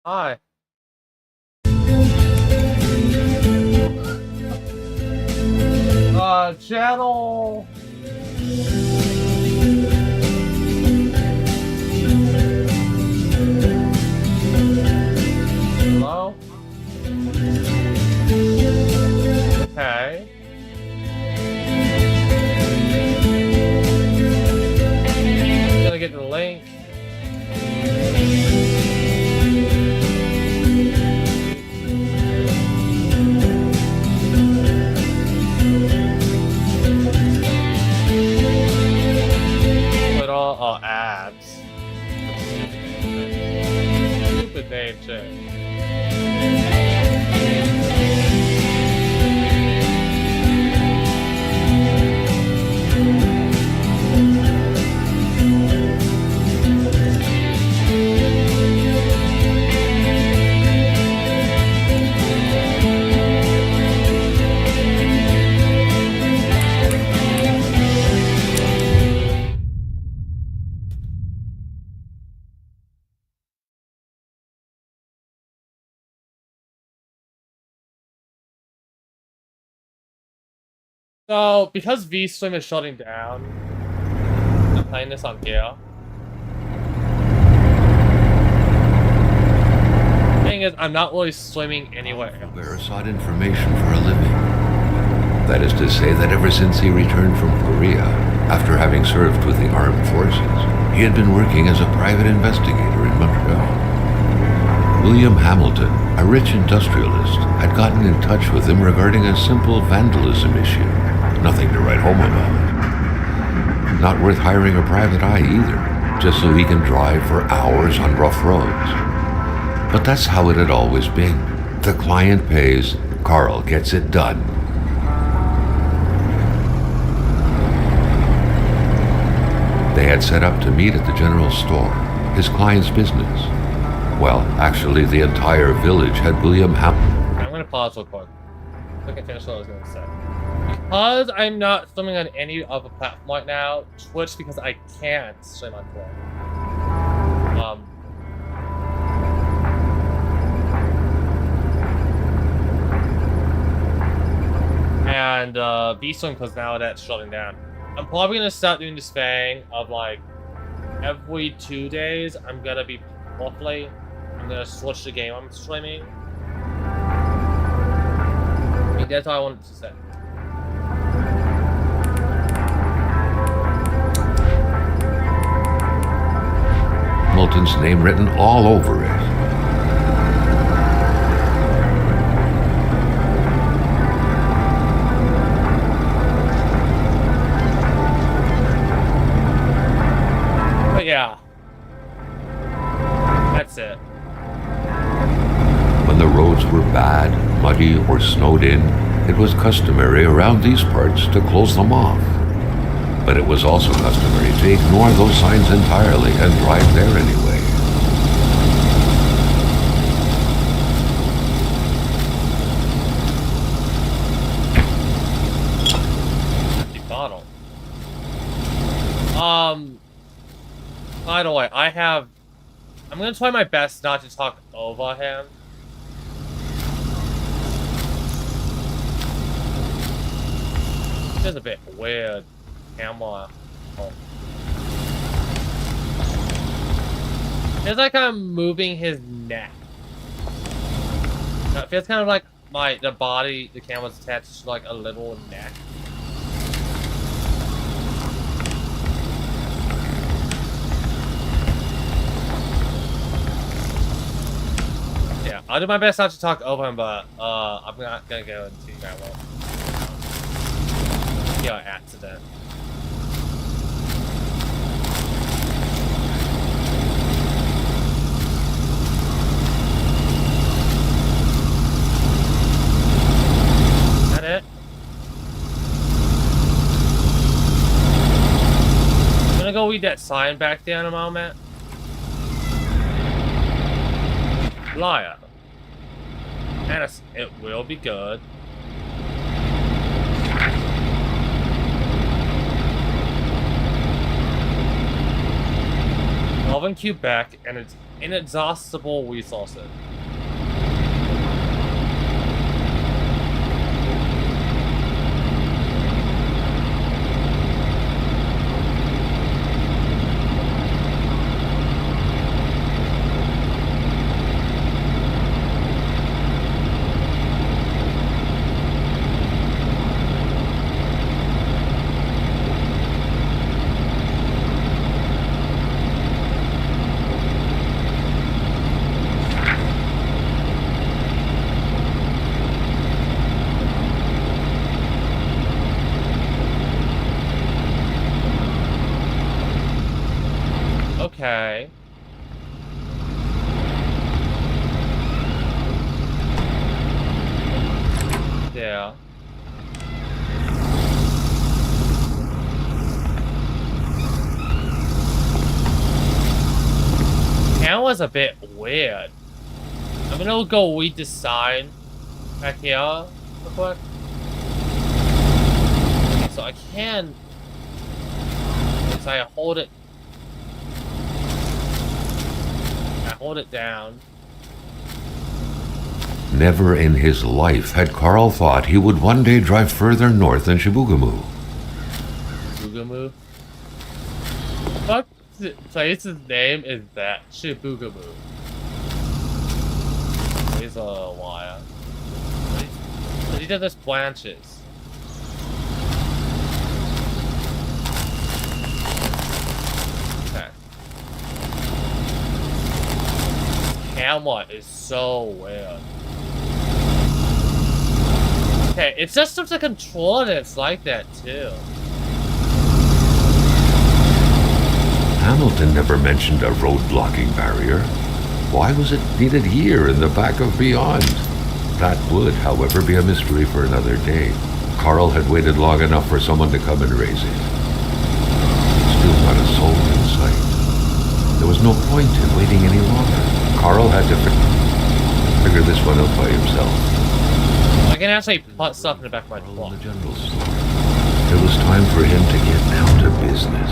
Hi. Channel. Hello? Okay. Gonna get the link. Put all ads. Stupid name change. So, because Vstream is shutting down, I'm playing this on here. Thing is, I'm not really streaming anywhere else. Bear sought information for a living. That is to say that ever since he returned from Korea, after having served with the armed forces, he had been working as a private investigator in Montreal. William Hamilton, a rich industrialist, had gotten in touch with him regarding a simple vandalism issue. Nothing to write home about. Not worth hiring a private eye either, just so he can drive for hours on rough roads. But that's how it had always been. The client pays, Carl gets it done. They had set up to meet at the general store, his client's business. Well, actually, the entire village had William Hamilton. I'm gonna pause real quick. I can finish what I was gonna say. Because I'm not streaming on any other platform right now, Twitch, because I can't stream on Twitch. And Vstream, because now that's shutting down. I'm probably gonna start doing this thing of like every 2 days I'm gonna be roughly I'm gonna switch the game I'm streaming. I mean, that's all I wanted to say. Hamilton's name written all over it. But yeah, that's it. When the roads were bad, muddy, or snowed in, it was customary around these parts to close them off. But it was also customary to ignore those signs entirely and drive there anyway. Empty bottle. By the way, I'm gonna try my best not to talk over him. It's just a bit weird. Camera. Oh. Feels like I'm moving his neck. It feels kind of like the camera's attached to like a little neck. Yeah, I'll do my best not to talk over him, but I'm not gonna go into that one. Yeah, accident. It. I'm gonna go read that sign back there in a moment. Liar. And it will be good. Loving Quebec and its inexhaustible resources. Okay. Yeah. That was a bit weird. I'm gonna go read the sign back here real quick. Okay, so I can. So I hold it. I hold it down. Never in his life had Carl thought he would one day drive further north than Shibugamu. Shibugamu? What place's name is that? Shibugamu. There's a wire. These are just branches. Okay. Camera is so weird. Okay, it's just the control that's like that too. Hamilton never mentioned a road-blocking barrier. Why was it needed here in the back of Beyond? That would, however, be a mystery for another day. Carl had waited long enough for someone to come and raise it. Still not a soul in sight. There was no point in waiting any longer. Carl had to figure this one out by himself. I can actually put stuff in the back of my truck. The general store. It was time for him to get down to business.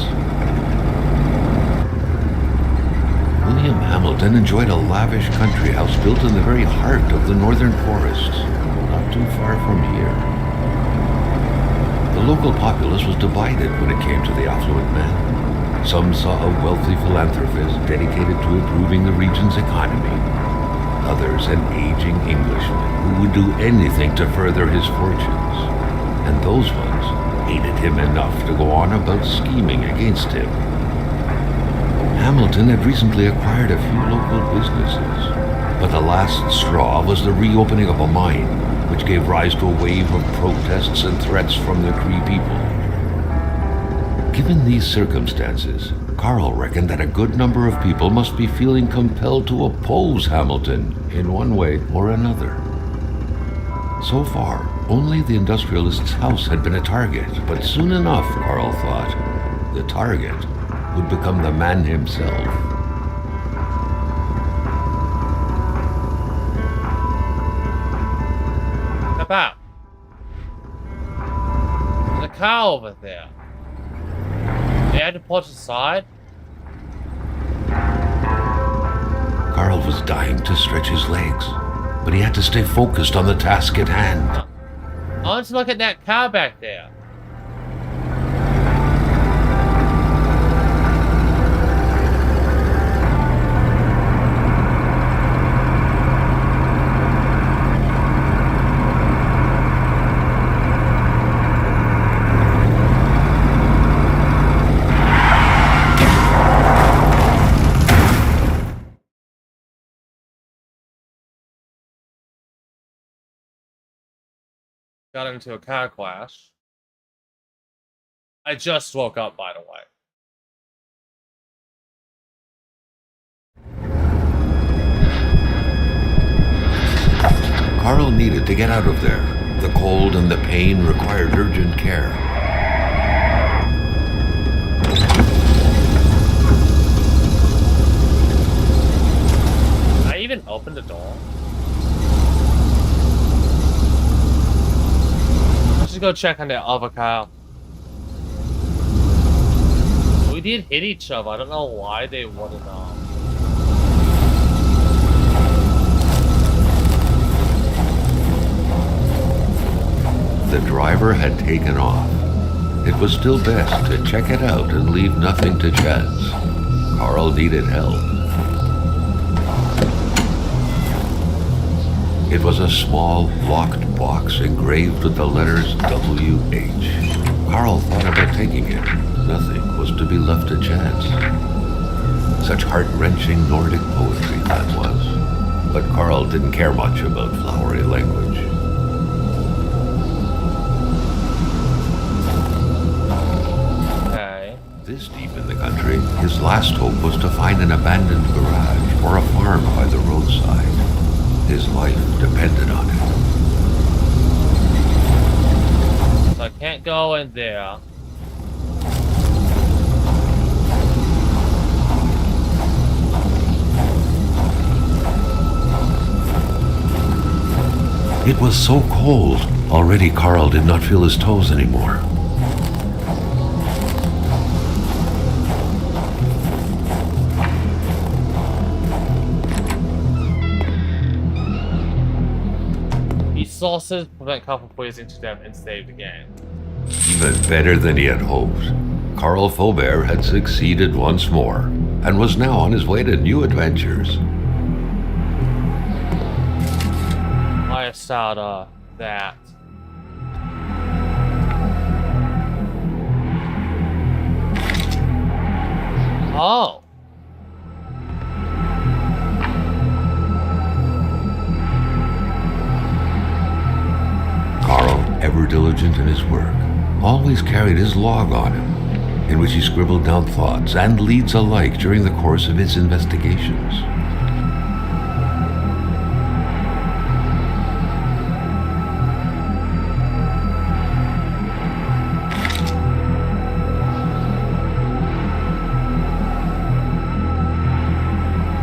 William Hamilton enjoyed a lavish country house built in the very heart of the northern forests, not too far from here. The local populace was divided when it came to the affluent man. Some saw a wealthy philanthropist dedicated to improving the region's economy. Others an aging Englishman who would do anything to further his fortunes. And those ones hated him enough to go on about scheming against him. Hamilton had recently acquired a few local businesses, but the last straw was the reopening of a mine, which gave rise to a wave of protests and threats from the Cree people. Given these circumstances, Carl reckoned that a good number of people must be feeling compelled to oppose Hamilton in one way or another. So far, only the industrialist's house had been a target, but soon enough, Carl thought, the target would become the man himself. About. There's a car over there. They had to push aside. Carl was dying to stretch his legs, but he had to stay focused on the task at hand. I want to look at that car back there. Got into a car crash. I just woke up, by the way. Carl needed to get out of there. The cold and the pain required urgent care. I even opened the door. Let's just go check on that other car. We did hit each other. I don't know why they wouldn't. The driver had taken off. It was still best to check it out and leave nothing to chance. Carl needed help. It was a small, locked box engraved with the letters W.H. Carl thought about taking it. Nothing was to be left to chance. Such heart-wrenching Nordic poetry that was. But Carl didn't care much about flowery language. Okay. This deep in the country, his last hope was to find an abandoned garage or a farm by the roadside. His life depended on it. So I can't go in there. It was so cold. Already Carl did not feel his toes anymore. Sources prevent Carl from poisoning to them and save the game. Even better than he had hoped. Carl Faubert had succeeded once more, and was now on his way to new adventures. I start that. Oh! Carl, ever diligent in his work, always carried his log on him, in which he scribbled down thoughts and leads alike during the course of his investigations.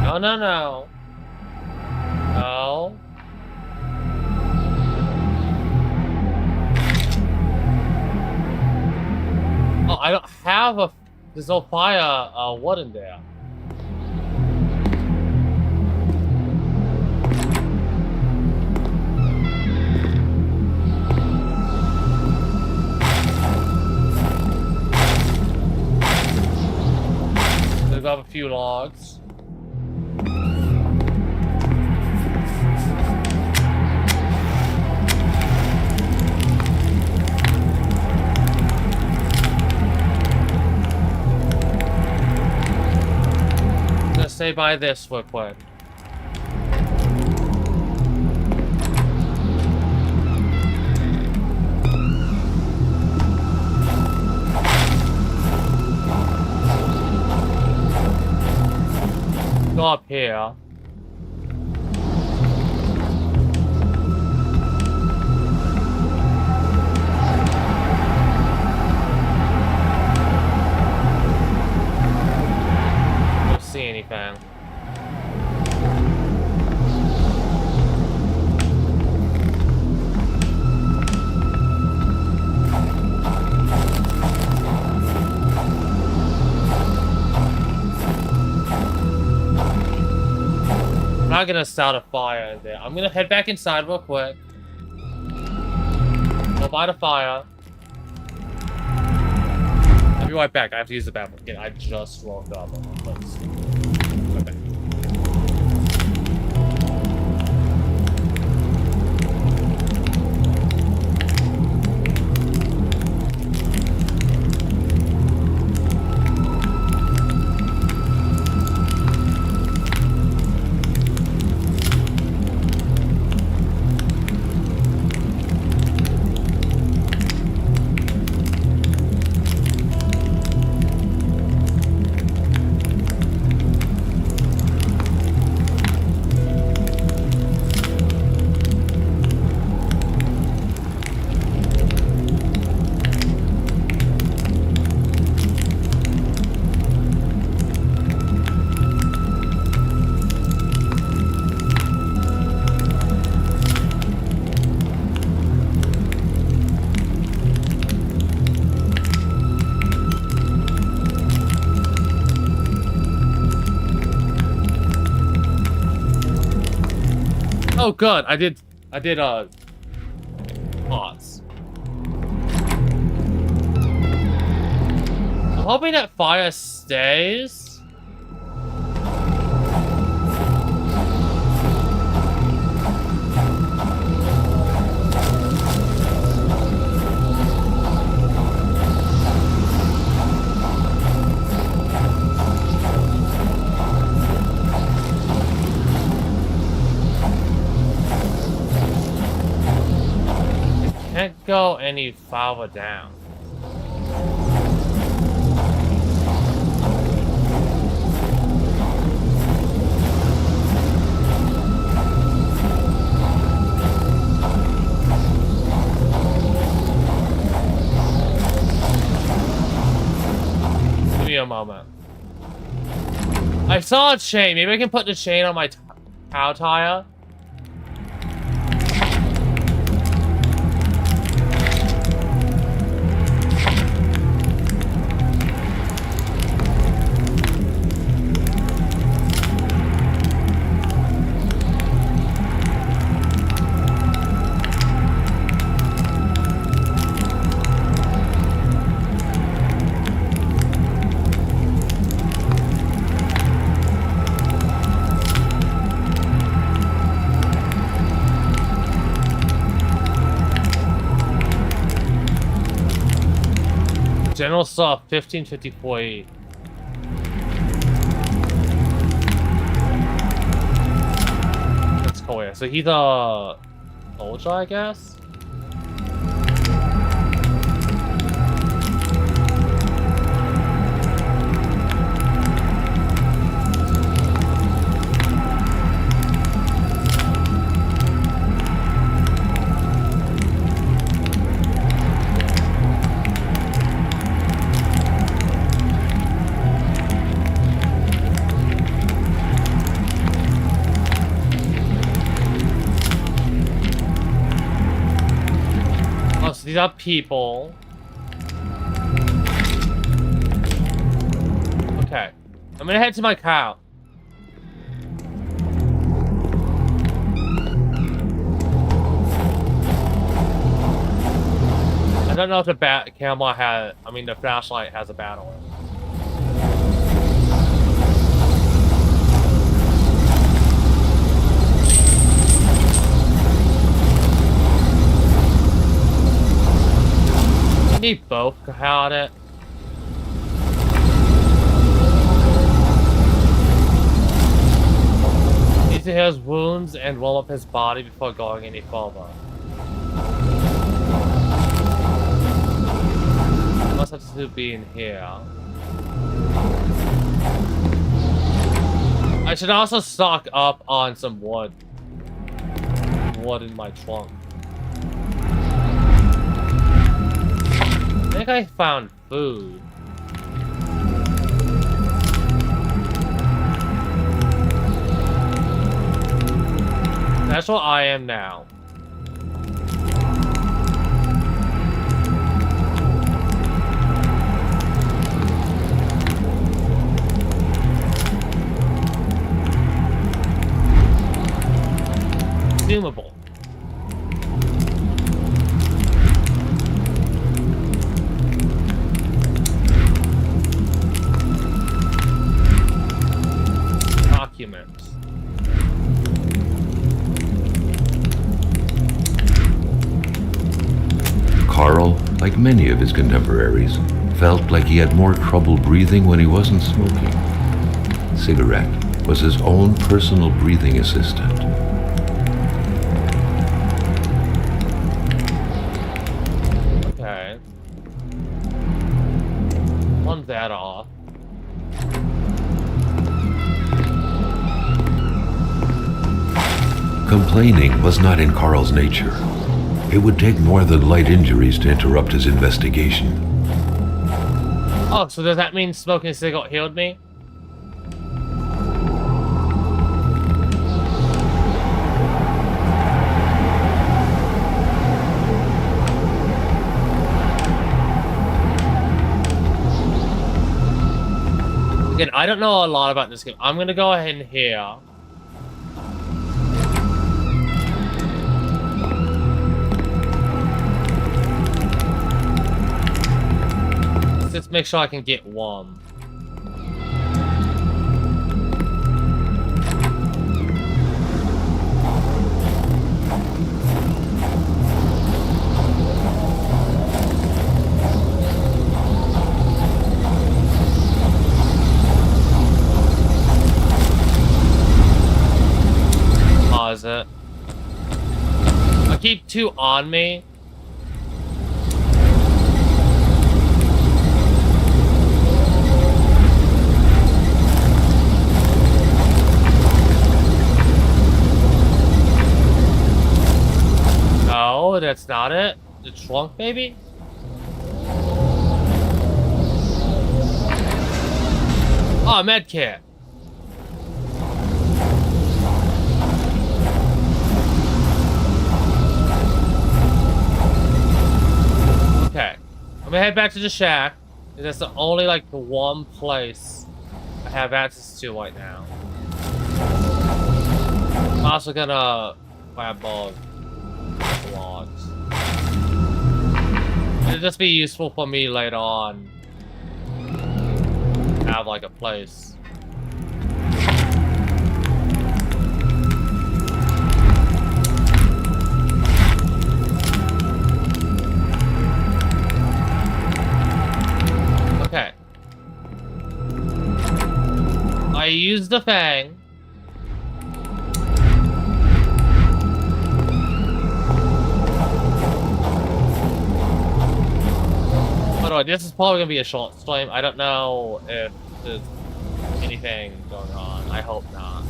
No, no, no. No. Oh, I don't have a... There's no fire, wood in there. Gonna grab a few logs. Stay by this real quick. Go up here. Don't see anything. I'm not gonna start a fire in there. I'm gonna head back inside real quick. Go by the fire. I'll be right back. I have to use the bathroom again. I just woke up. Let's see. Okay. Oh, good. I did, pause. I'm hoping that fire stays. Can't go any farther down. Give me a moment. I saw a chain. Maybe I can put the chain on my cow tire. General saw 1554. That's cool. Yeah. So he's a soldier, I guess. These are people. Okay. I'm gonna head to my cow. I don't know if the camera has, the flashlight has a battle. They both had it. Need to heal his wounds and warm up his body before going any further. Must have to be in here. I should also stock up on some wood. Wood in my trunk. I think I found food. That's what I am now. Consumable. Documents. Carl, like many of his contemporaries, felt like he had more trouble breathing when he wasn't smoking. Cigarette was his own personal breathing assistant. Okay. On that off. Complaining was not in Carl's nature. It would take more than light injuries to interrupt his investigation. Oh, so does that mean smoking a cigarette healed me? Again, I don't know a lot about this game. I'm gonna go ahead and here. make sure I can get one. Is it? I keep two on me. No, that's not it. The trunk, maybe? Oh, medkit. Okay, I'm gonna head back to the shack. That's the only, like, the one place I have access to right now. I'm also gonna buy a bug. Logs. It'll just be useful for me later on. Have, like, a place. Okay. I used the fang. By the way, this is probably gonna be a short stream. I don't know if there's anything going on. I hope not.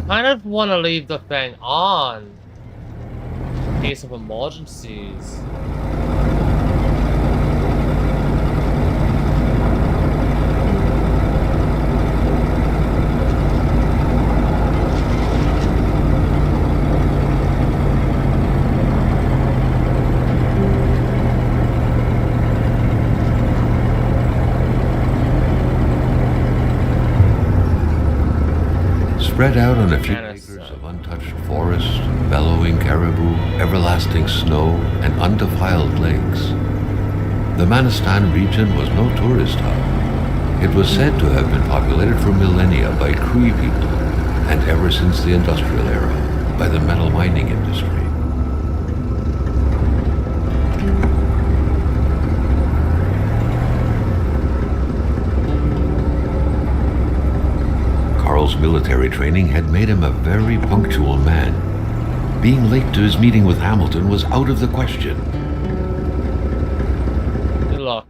I kind of want to leave the thing on in case of emergencies. Spread out on a few acres of untouched forest, bellowing caribou, everlasting snow, and undefiled lakes, the Manistan region was no tourist hub. It was said to have been populated for millennia by Cree people, and ever since the industrial era, by the metal mining industry. Carl's military training had made him a very punctual man. Being late to his meeting with Hamilton was out of the question. Good luck.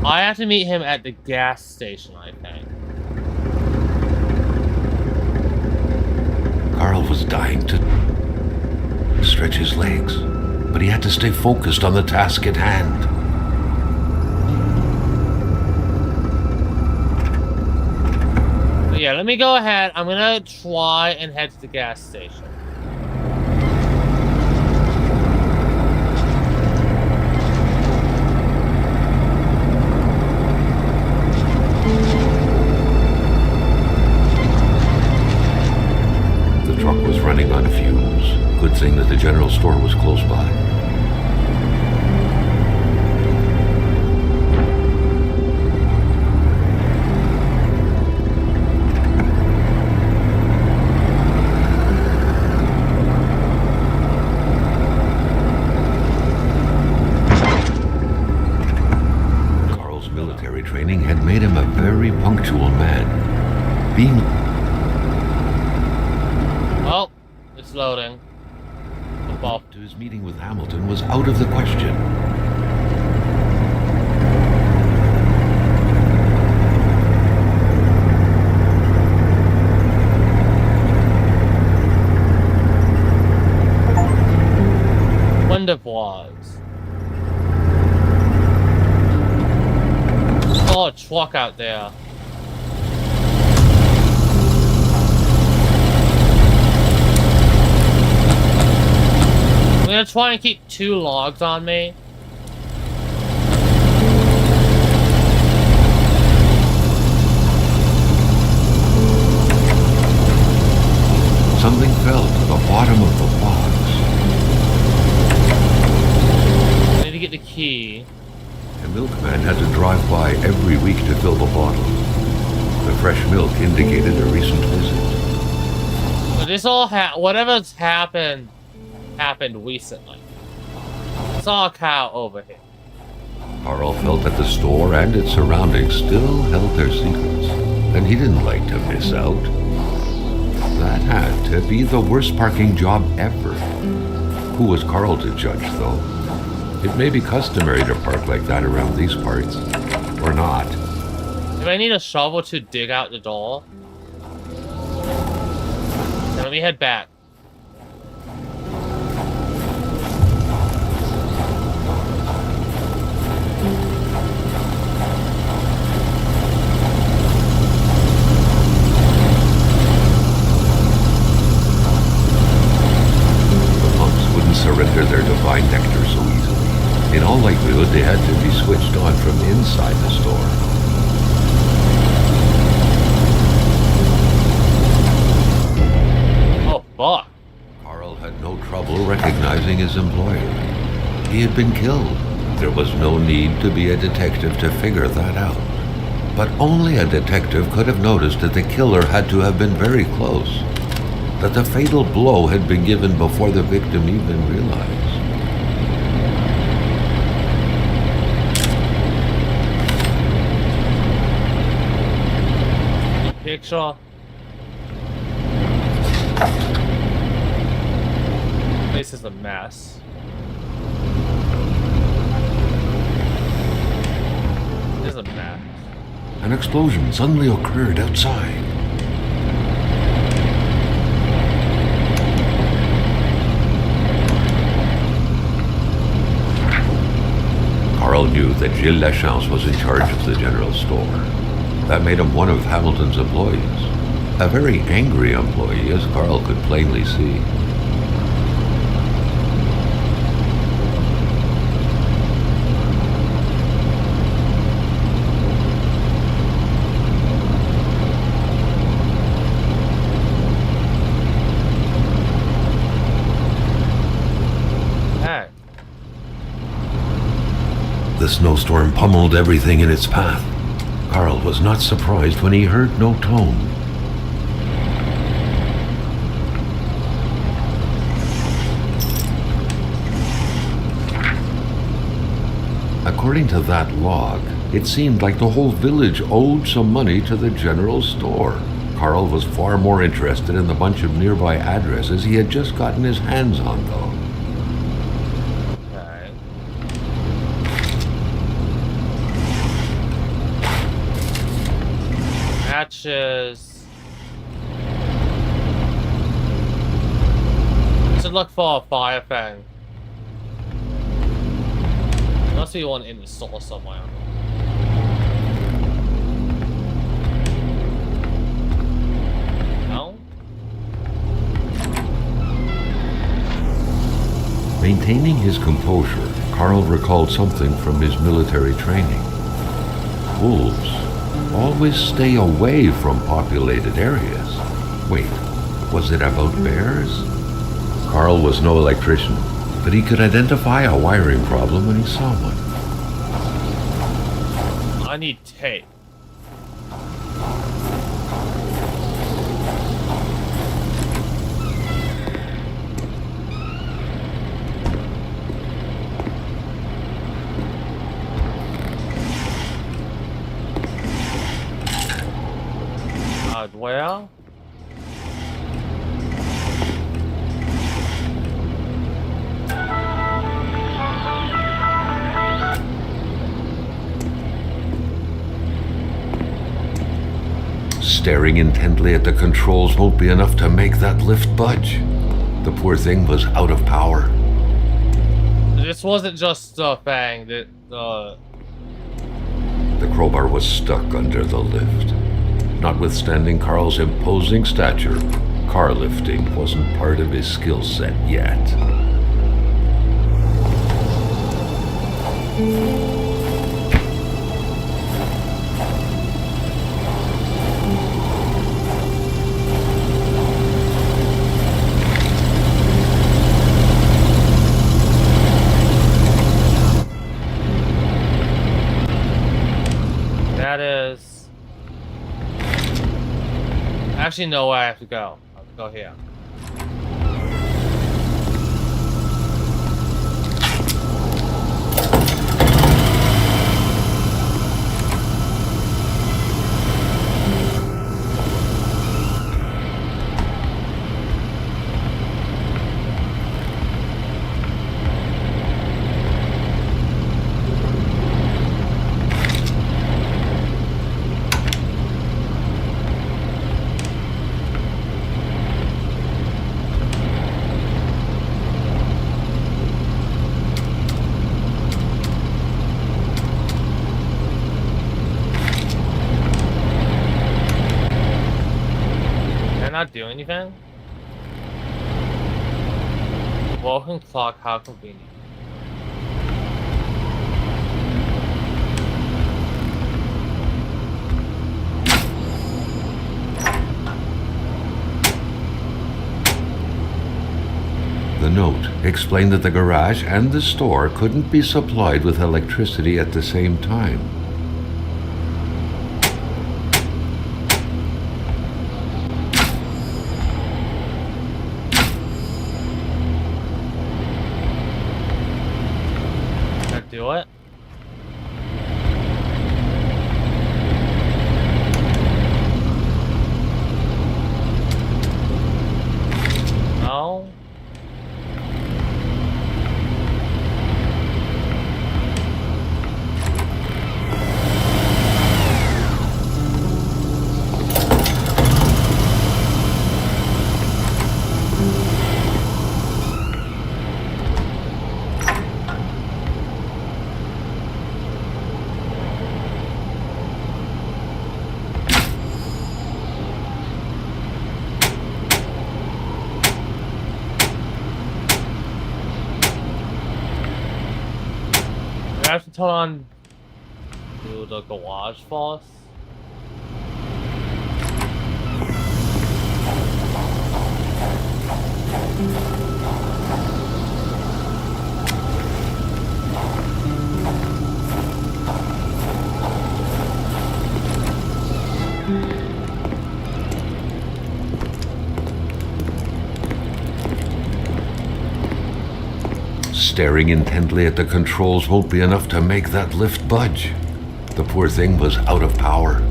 I have to meet him at the gas station, I think. Carl was dying to stretch his legs, but he had to stay focused on the task at hand. Yeah, let me go ahead. I'm gonna try and head to the gas station. The truck was running on fumes. Good thing that the general store was close by. Training had made him a very punctual man. Being... Oh, it's loading. Up to his meeting with Hamilton was out of the question. Wonderful. Oh, a truck out there. I'm gonna try and keep 2 logs on me. Something fell to the bottom of the box. I need to get the key. The milkman had to drive by every week to fill the bottle. The fresh milk indicated a recent visit. But this all whatever's happened recently. I saw a cow over here. Carl felt that the store and its surroundings still held their secrets, and he didn't like to miss out. That had to be the worst parking job ever. Who was Carl to judge, though? It may be customary to park like that around these parts, or not. Do I need a shovel to dig out the door? Now let me head back. Surrender their divine nectar so easily. In all likelihood, they had to be switched on from inside the store. Oh, fuck. Carl had no trouble recognizing his employer. He had been killed. There was no need to be a detective to figure that out. But only a detective could have noticed that the killer had to have been very close. That the fatal blow had been given before the victim even realized. Picture. This is a mess. This is a mess. An explosion suddenly occurred outside. Carl knew that Gilles Lachance was in charge of the general store. That made him one of Hamilton's employees. A very angry employee, as Carl could plainly see. The snowstorm pummeled everything in its path. Carl was not surprised when he heard no tone. According to that log, it seemed like the whole village owed some money to the general store. Carl was far more interested in the bunch of nearby addresses he had just gotten his hands on, though. Matches. Should look for a fire fang. Must be one in the store somewhere. No? Maintaining his composure, Carl recalled something from his military training. Wolves always stay away from populated areas. Wait, was it about bears? Carl was no electrician, but he could identify a wiring problem when he saw one. I need tape. Well, Staring intently at the controls won't be enough to make that lift budge. The poor thing was out of power. This wasn't just a fang. The crowbar was stuck under the lift. Notwithstanding Carl's imposing stature, car lifting wasn't part of his skill set yet. That is... Actually, no way I have to go. I have to go here. Not do anything? Walking clock, how convenient. The note explained that the garage and the store couldn't be supplied with electricity at the same time. Do it. No. I have to turn on the garage first. Staring intently at the controls won't be enough to make that lift budge. The poor thing was out of power.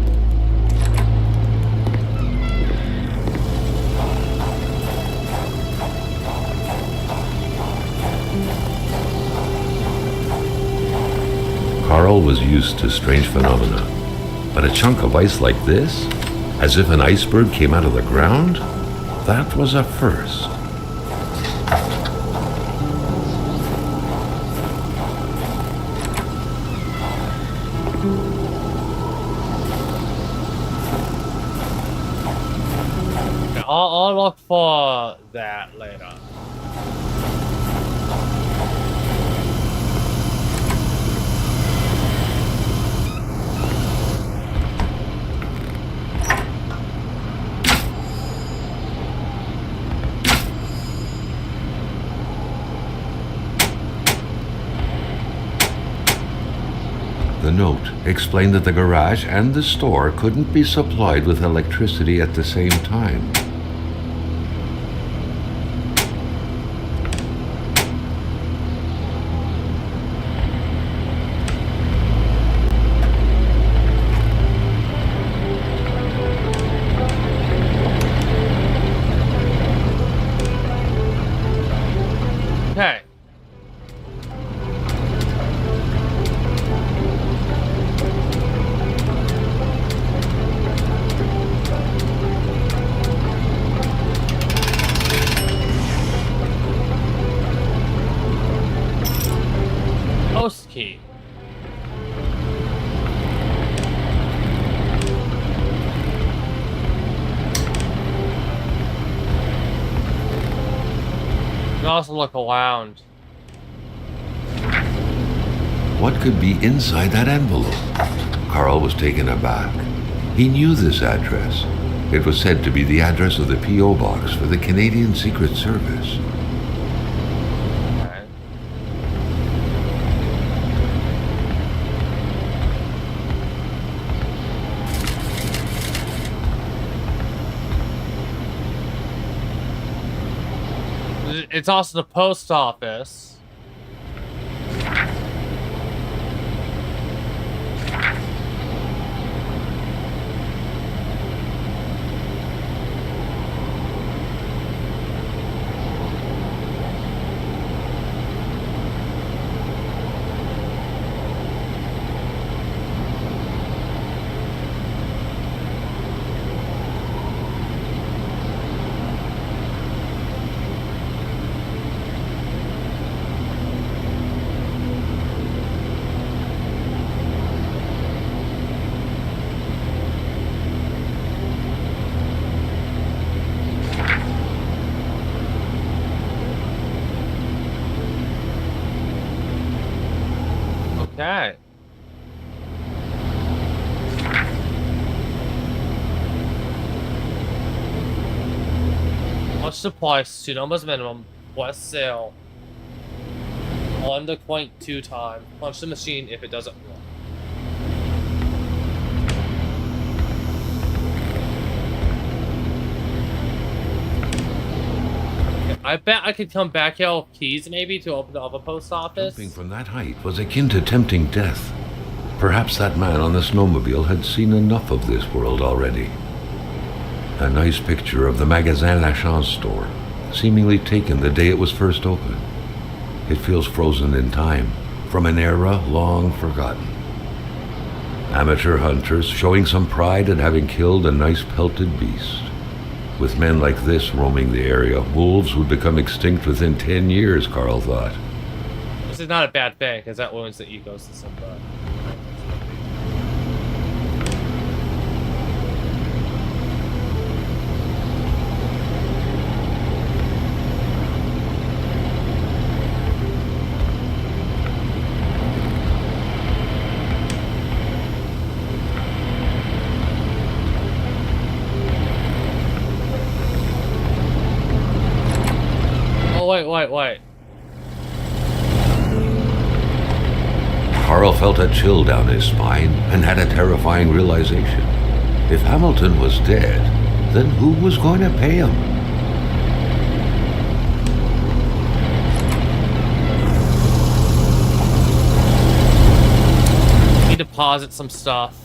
Carl was used to strange phenomena, but a chunk of ice like this, as if an iceberg came out of the ground, that was a first. I'll look for that later. The note explained that the garage and the store couldn't be supplied with electricity at the same time. Okay. Host key. You can also look around. What could be inside that envelope? Carl was taken aback. He knew this address. It was said to be the address of the P.O. box for the Canadian Secret Service. It's also the post office. Okay. What's the price? 2 numbers minimum. West sale. Under 0.2 time. Punch the machine if it doesn't work. I bet I could come back here with keys maybe to open the other post office. Jumping from that height was akin to tempting death. Perhaps that man on the snowmobile had seen enough of this world already. A nice picture of the Magasin Lachance store, seemingly taken the day it was first opened. It feels frozen in time, from an era long forgotten. Amateur hunters showing some pride at having killed a nice pelted beast. With men like this roaming the area, wolves would become extinct within 10 years, Carl thought. This is not a bad thing, because that ruins the ecosystem, but... Wait. Carl felt a chill down his spine and had a terrifying realization. If Hamilton was dead, then who was going to pay him? Need to deposit some stuff.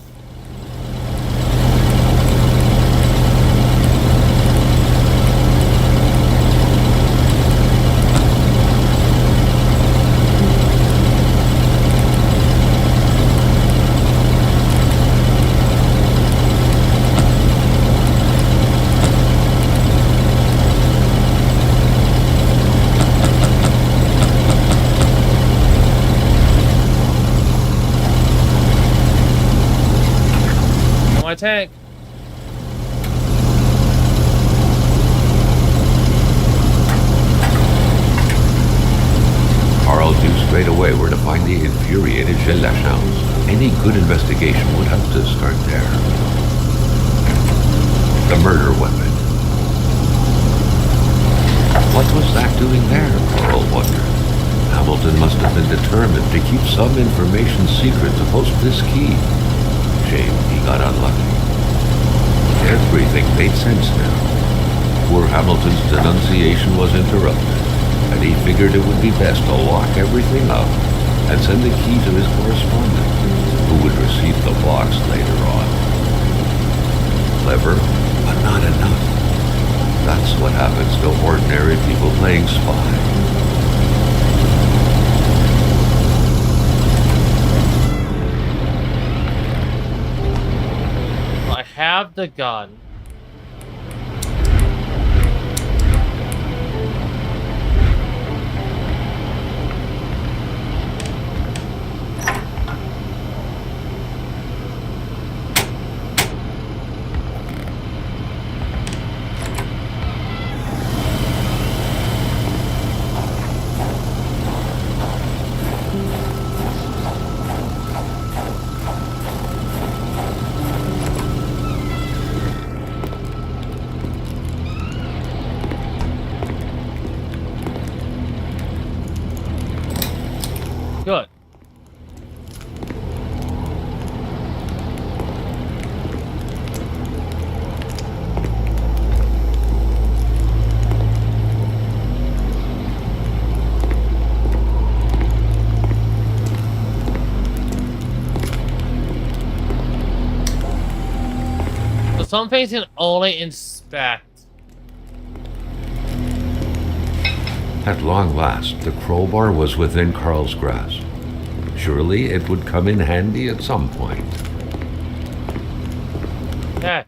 Tank. Carl knew straight away where to find the infuriated Gilles Lachance. Any good investigation would have to start there. The murder weapon. What was that doing there, Carl wondered. Hamilton must have been determined to keep some information secret to post this key. Shame he got unlucky. Everything made sense now. Poor Hamilton's denunciation was interrupted, and he figured it would be best to lock everything up and send the key to his correspondent, who would receive the box later on. Clever, but not enough. That's what happens to ordinary people playing spy. Have the gun. some things you can only inspect. At long last, the crowbar was within Carl's grasp. Surely it would come in handy at some point. Okay.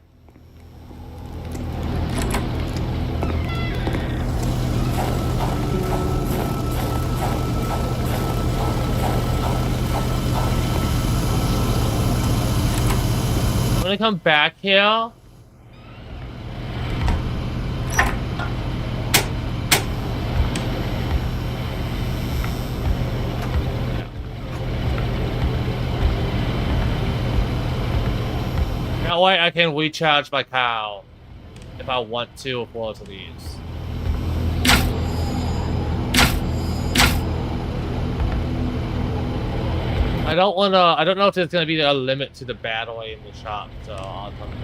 I'm gonna come back here. That way I can recharge my cow if I want to with one of these. I don't know if there's gonna be a limit to the battery in the shop, so I'll tell you.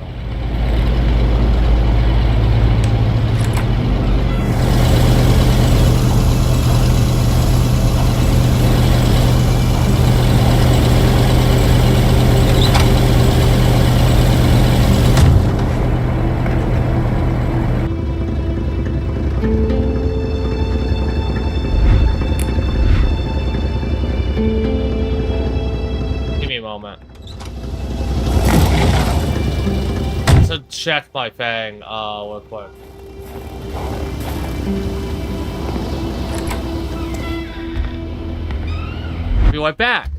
Check my thing, real quick. Be right back.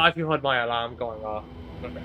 If you heard my alarm going off. Okay.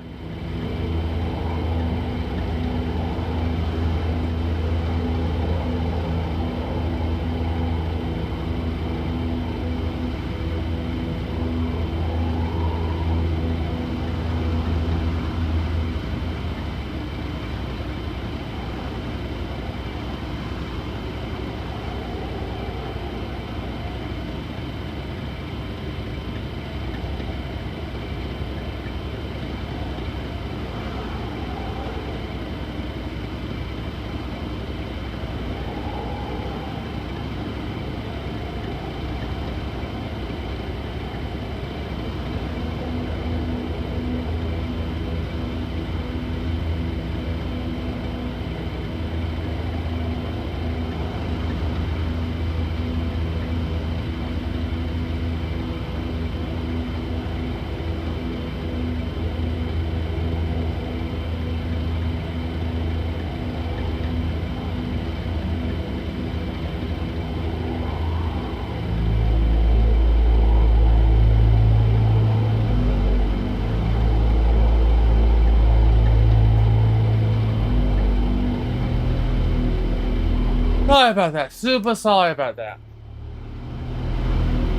Sorry about that. Super sorry about that.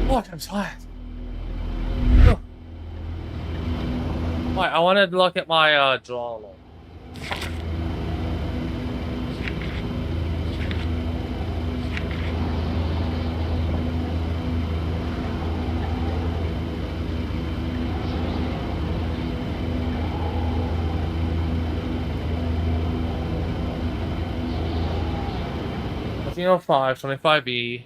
What? I'm tired. Ugh. Right, I wanted to look at my journal. $5, 25B.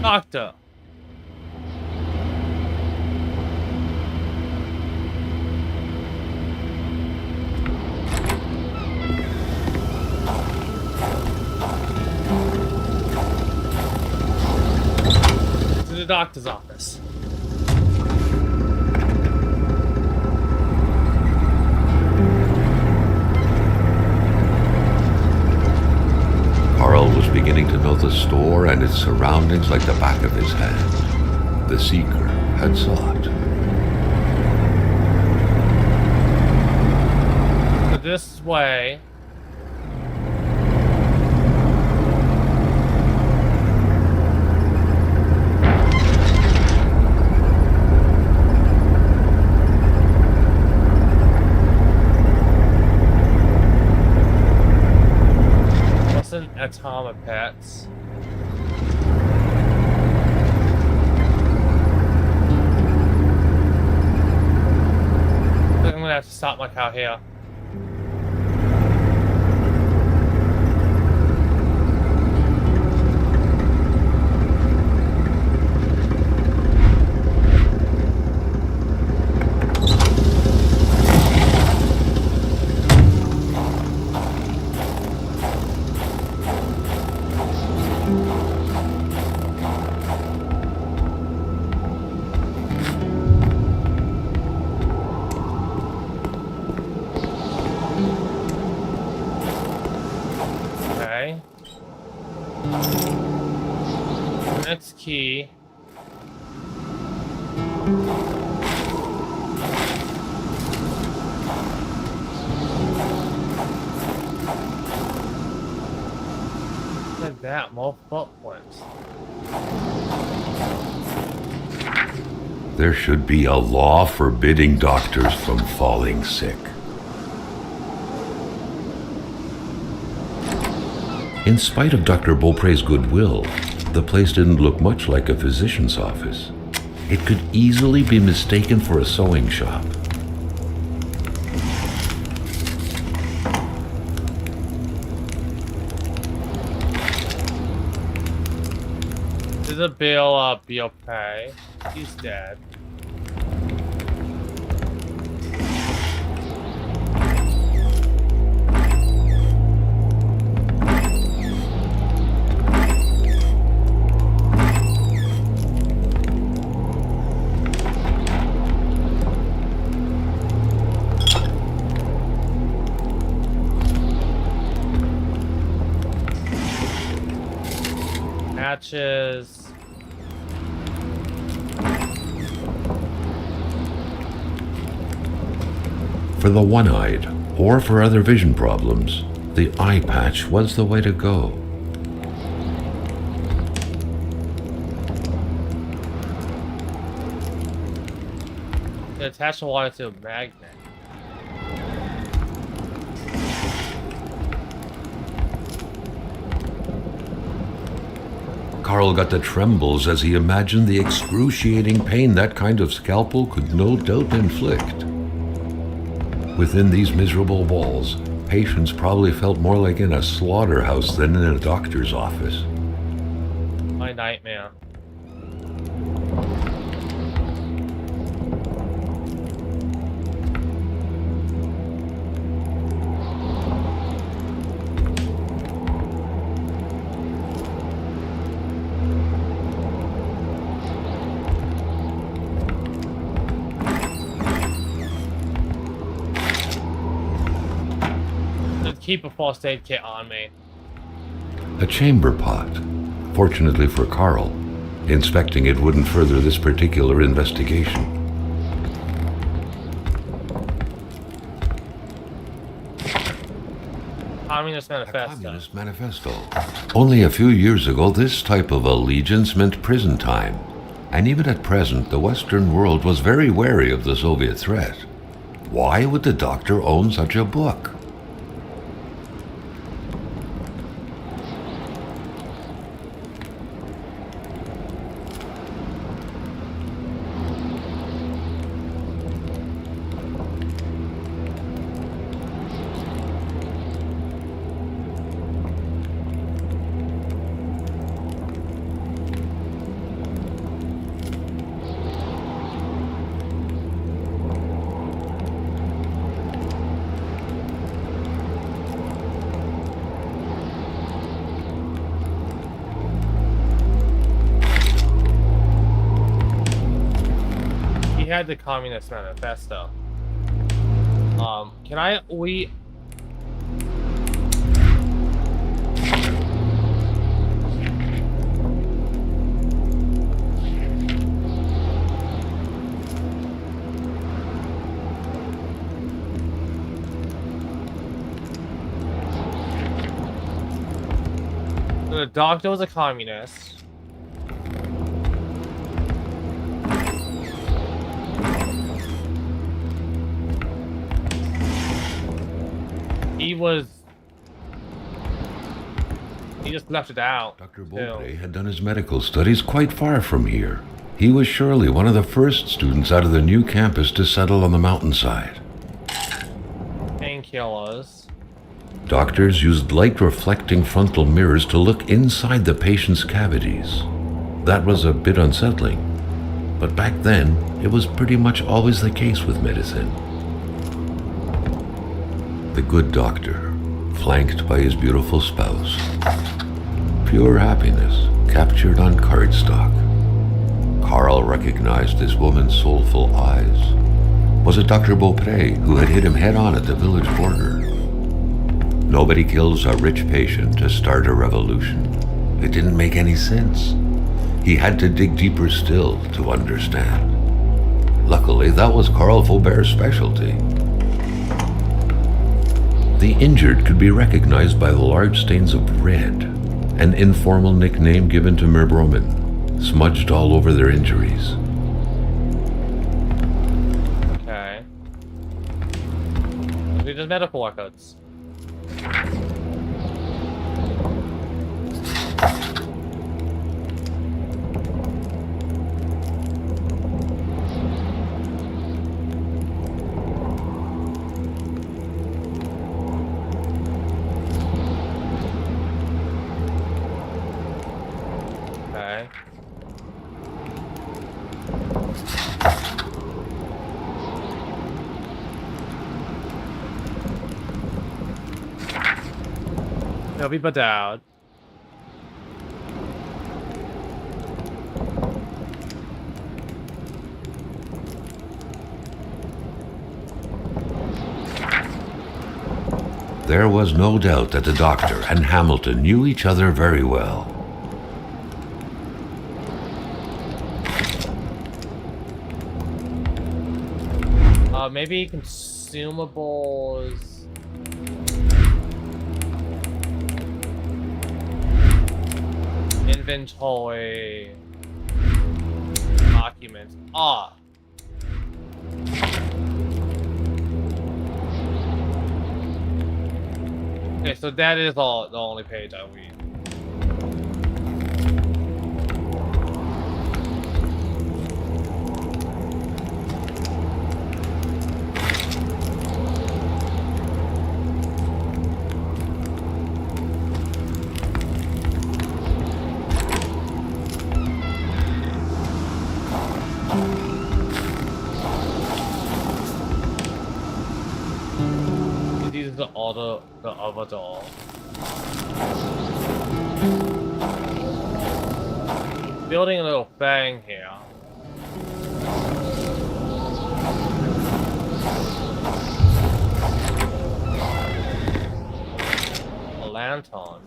Doctor. To the doctor's office. Carl was beginning to know the store and its surroundings like the back of his hand. The seeker had sought. So this way. Atoma pets. I think I'm gonna have to stop my cow here. Next key. Look at that, more footprints. There should be a law forbidding doctors from falling sick. In spite of Dr. Beaupre's goodwill, the place didn't look much like a physician's office. It could easily be mistaken for a sewing shop. There's a Bill Beaupre. He's dead. Matches. For the one-eyed, or for other vision problems, the eye patch was the way to go. Attach the water to a magnet. Carl got the trembles as he imagined the excruciating pain that kind of scalpel could no doubt inflict. Within these miserable walls, patients probably felt more like in a slaughterhouse than in a doctor's office. My nightmare. Keep a first aid kit on me. A chamber pot. Fortunately for Carl, inspecting it wouldn't further this particular investigation. Communist Manifesto. A Communist Manifesto. Only a few years ago, this type of allegiance meant prison time. And even at present, the Western world was very wary of the Soviet threat. Why would the doctor own such a book? had the Communist Manifesto. We... The doctor was a communist. He just left it out. Dr. Beaupré had done his medical studies quite far from here. He was surely one of the first students out of the new campus to settle on the mountainside. Painkillers. Doctors used light-reflecting frontal mirrors to look inside the patient's cavities. That was a bit unsettling, but back then, it was pretty much always the case with medicine. The good doctor, flanked by his beautiful spouse. Pure happiness, captured on cardstock. Carl recognized this woman's soulful eyes. Was it Dr. Beaupré who had hit him head-on at the village border? Nobody kills a rich patient to start a revolution. It didn't make any sense. He had to dig deeper still to understand. Luckily, that was Carl Faubert's specialty. The injured could be recognized by the large stains of red, an informal nickname given to Merbromen, smudged all over their injuries. Okay. These are medical records. Okay. They'll be bedoued. There was no doubt that the doctor and Hamilton knew each other very well. Maybe consumables. Inventory. Documents. Ah. Okay, so that is all the only page I read. These are all the other door. Building a little thing here. A lantern.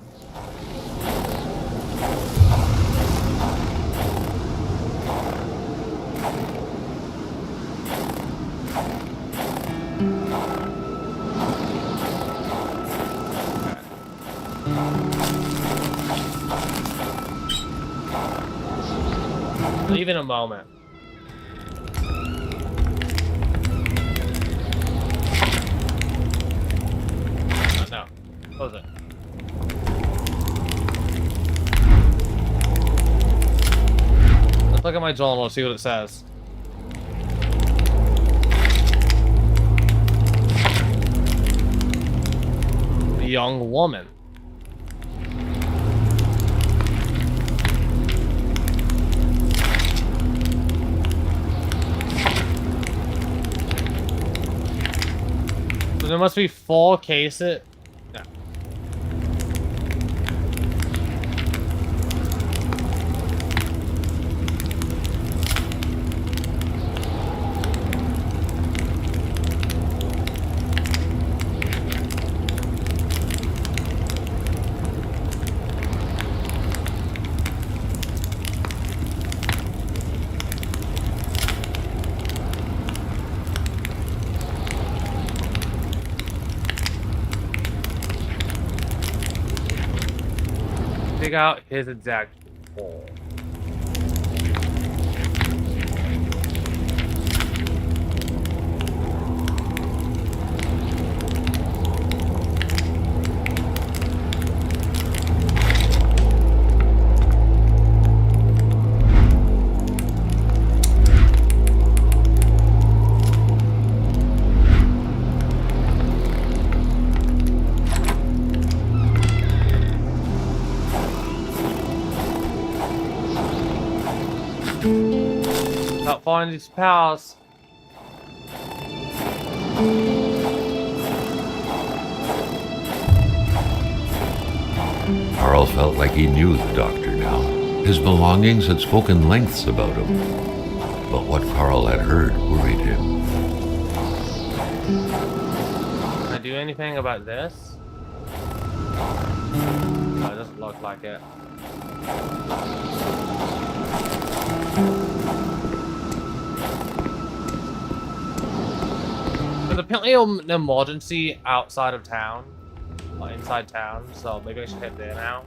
Leave in a moment. No. Close it. Let's look at my journal and see what it says. A young woman. There must be 4 cases. No. figure out his exact goal. Not finding these powers. Carl felt like he knew the doctor now. His belongings had spoken lengths about him. But what Carl had heard worried him. Can I do anything about this? No, it doesn't look like it. There's apparently an emergency outside of town, or inside town, so maybe I should head there now.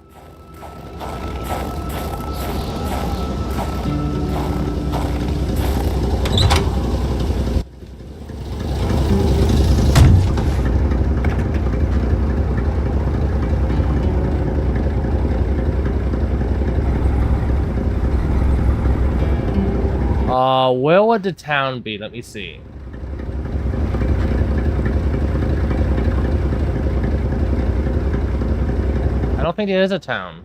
Where would the town be? Let me see. I don't think there is a town.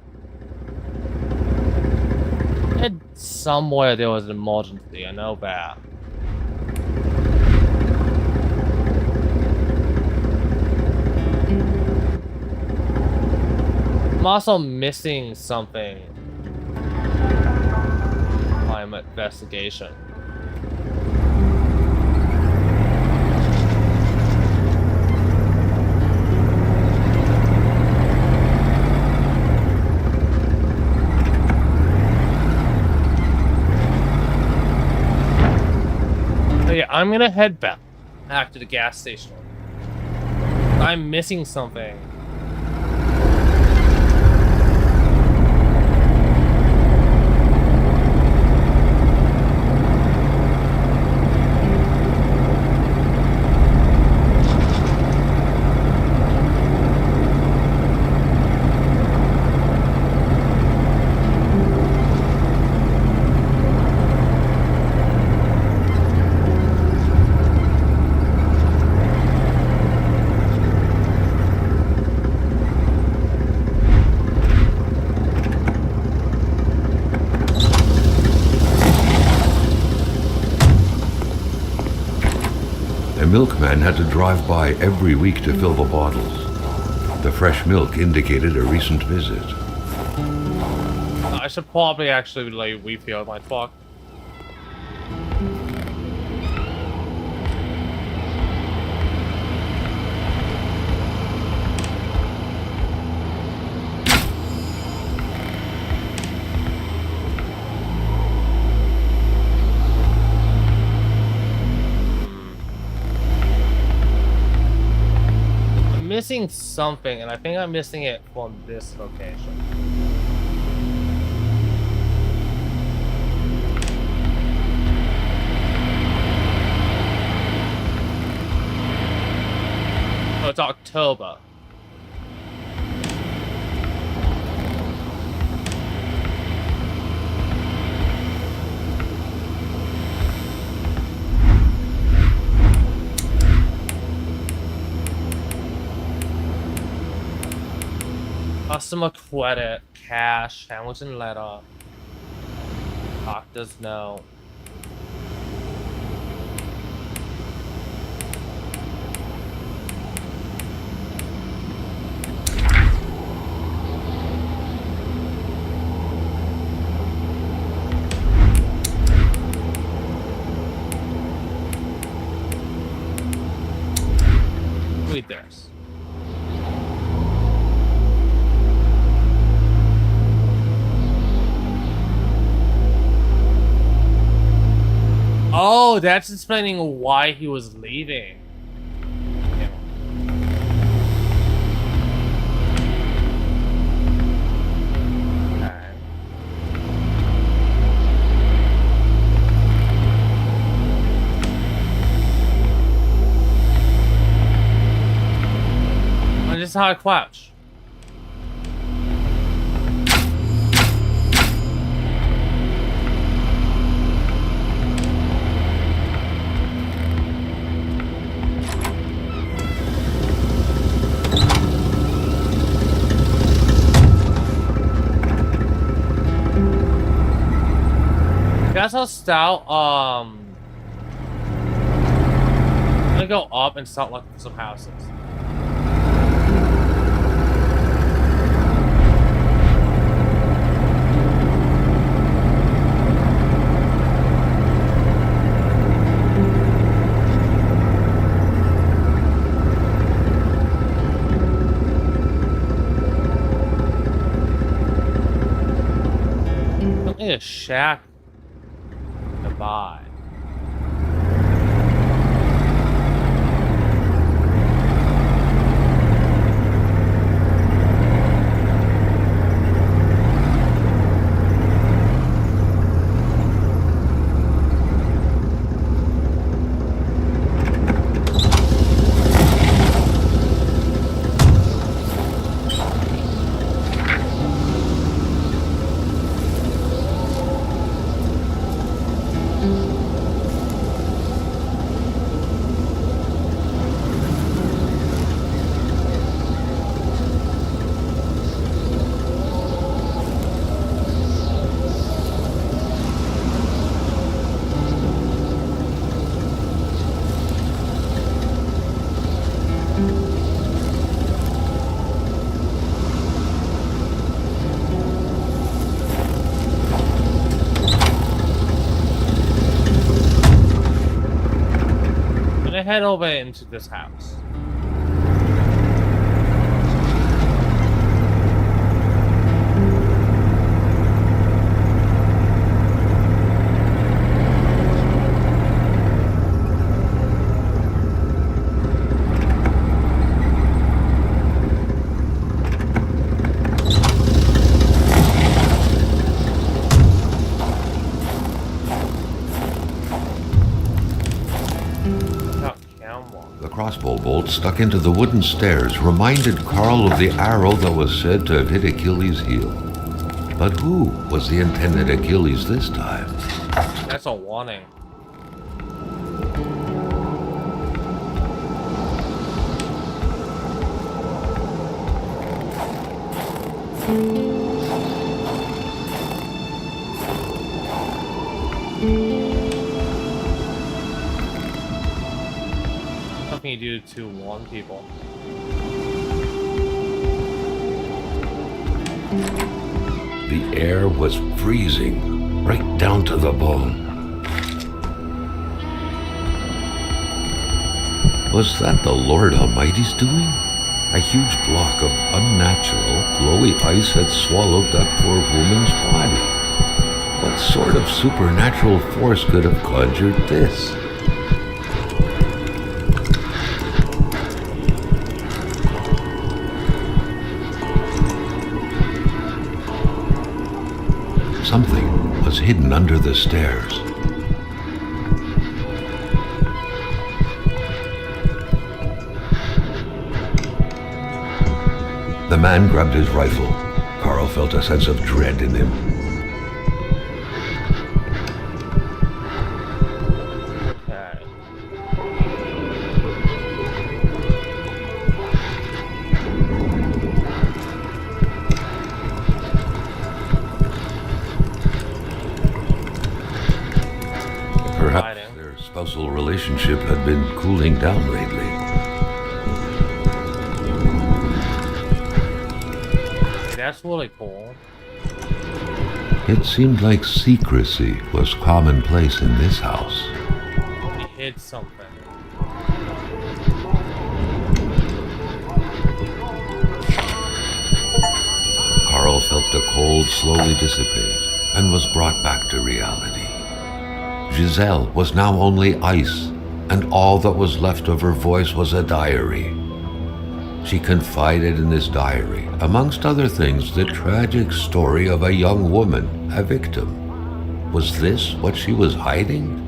Somewhere there was an emergency, I know that. I'm also missing something. My investigation. So yeah, I'm gonna head back to the gas station. I'm missing something. The milkman had to drive by every week to fill the bottles. The fresh milk indicated a recent visit. I should probably actually like refuel my truck. Missing something, and I think I'm missing it from this location. Oh, it's October. Customer credit, cash, Hamilton letter, doctor's note. Read this. Oh, that's explaining why he was leaving. Yeah. how I crouch. That's how stout, I'm gonna go up and start looking for some houses. Don't need a shack. Goodbye. Head over into this house. Crossbow bolt stuck into the wooden stairs reminded Carl of the arrow that was said to have hit Achilles' heel. But who was the intended Achilles this time? That's a warning. What can you do to warn people? The air was freezing, right down to the bone. Was that the Lord Almighty's doing? A huge block of unnatural, glowy ice had swallowed that poor woman's body. What sort of supernatural force could have conjured this? Something was hidden under the stairs. The man grabbed his rifle. Carl felt a sense of dread in him. Perhaps their spousal relationship had been cooling down lately. That's really cool. It seemed like secrecy was commonplace in this house. He hid something. Carl felt the cold slowly dissipate and was brought back to reality. Giselle was now only ice, and all that was left of her voice was a diary. She confided in this diary, amongst other things, the tragic story of a young woman, a victim. Was this what she was hiding?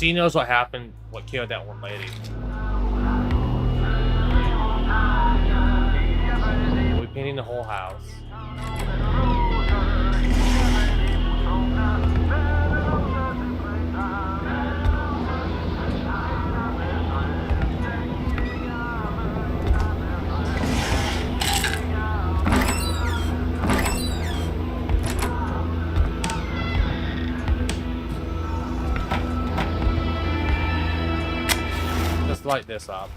she knows what happened, what killed that one lady. We're painting the whole house. Just light this up.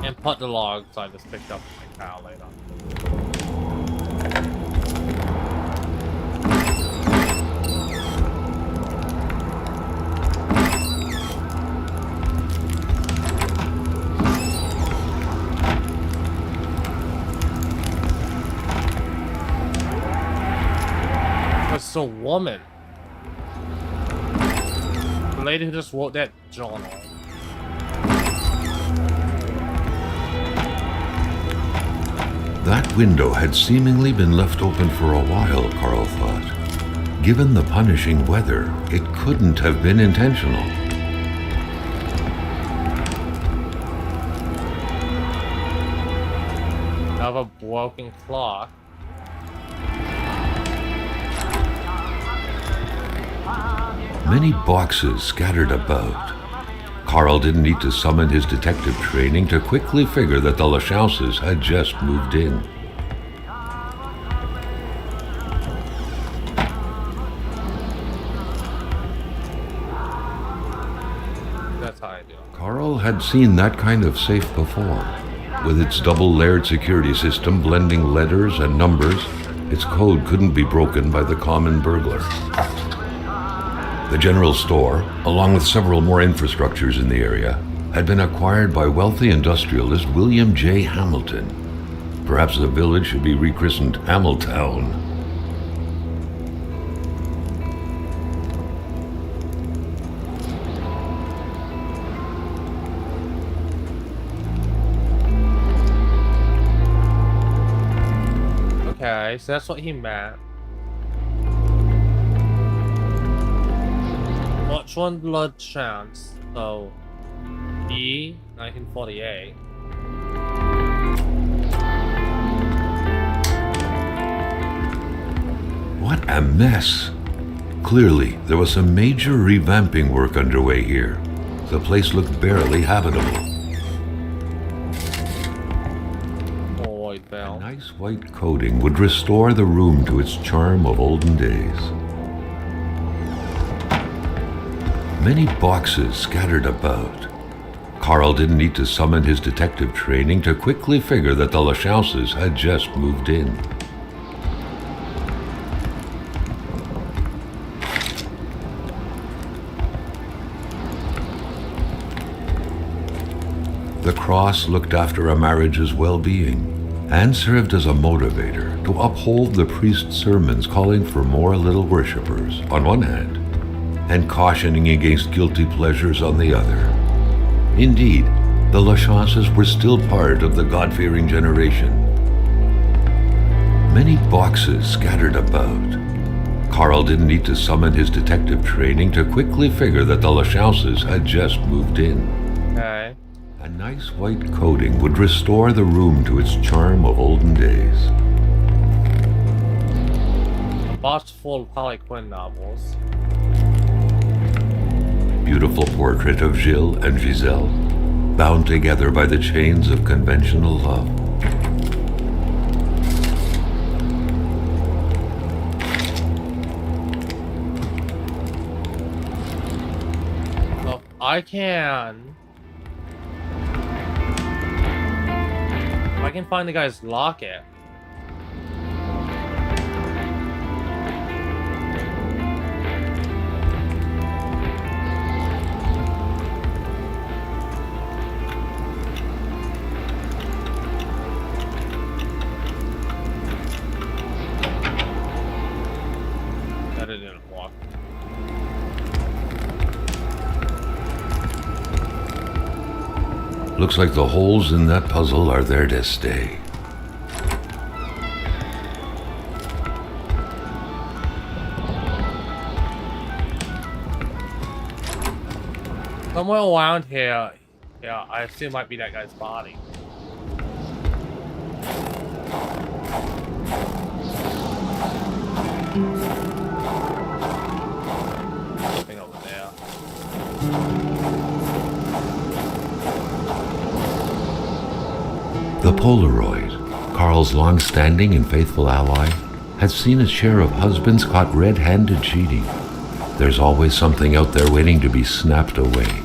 And put the logs I just picked up from my cow later. It's a woman. The lady who just wrote that journal. That window had seemingly been left open for a while, Carl thought. Given the punishing weather, it couldn't have been intentional. Another broken clock. Many boxes scattered about. Carl didn't need to summon his detective training to quickly figure that the Lachauses had just moved in. That's how I do. Carl had seen that kind of safe before. With its double-layered security system blending letters and numbers, its code couldn't be broken by the common burglar. The general store, along with several more infrastructures in the area, had been acquired by wealthy industrialist William J. Hamilton. Perhaps the village should be rechristened Hamiltown. Okay, so that's what he meant. Which one blood chance? So, E, 1948. What a mess! Clearly, there was some major revamping work underway here. The place looked barely habitable. Lloyd Bell. A nice white coating would restore the room to its charm of olden days. Many boxes scattered about. Carl didn't need to summon his detective training to quickly figure that the Lachauses had just moved in. The cross looked after a marriage's well-being and served as a motivator to uphold the priest's sermons calling for more little worshippers on one hand, and cautioning against guilty pleasures on the other. Indeed, the Lachauses were still part of the God-fearing generation. Many boxes scattered about. Carl didn't need to summon his detective training to quickly figure that the Lachauses had just moved in. Okay. A nice white coating would restore the room to its charm of olden days. A box full of Harley Quinn novels. Beautiful portrait of Gilles and Giselle, bound together by the chains of conventional love. So I can find the guy's locket. Looks like the holes in that puzzle are there to stay. Somewhere around here, yeah, I assume might be that guy's body. Something over there. The Polaroid, Carl's long-standing and faithful ally, has seen its share of husbands caught red-handed cheating. There's always something out there waiting to be snapped away.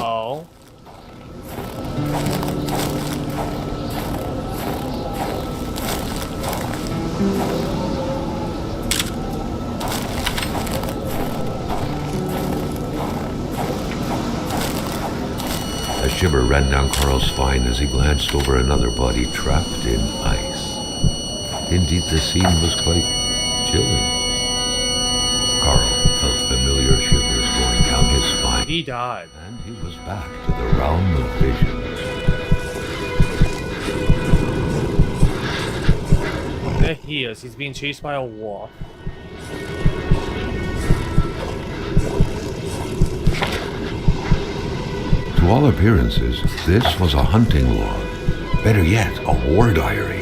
Oh. A shiver ran down Carl's spine as he glanced over another body trapped in ice. Indeed, the scene was quite chilling. Carl felt familiar shivers going down his spine. He died. And he was back to the realm of visions. There he is. He's being chased by a wolf. To all appearances, this was a hunting log. Better yet, a war diary.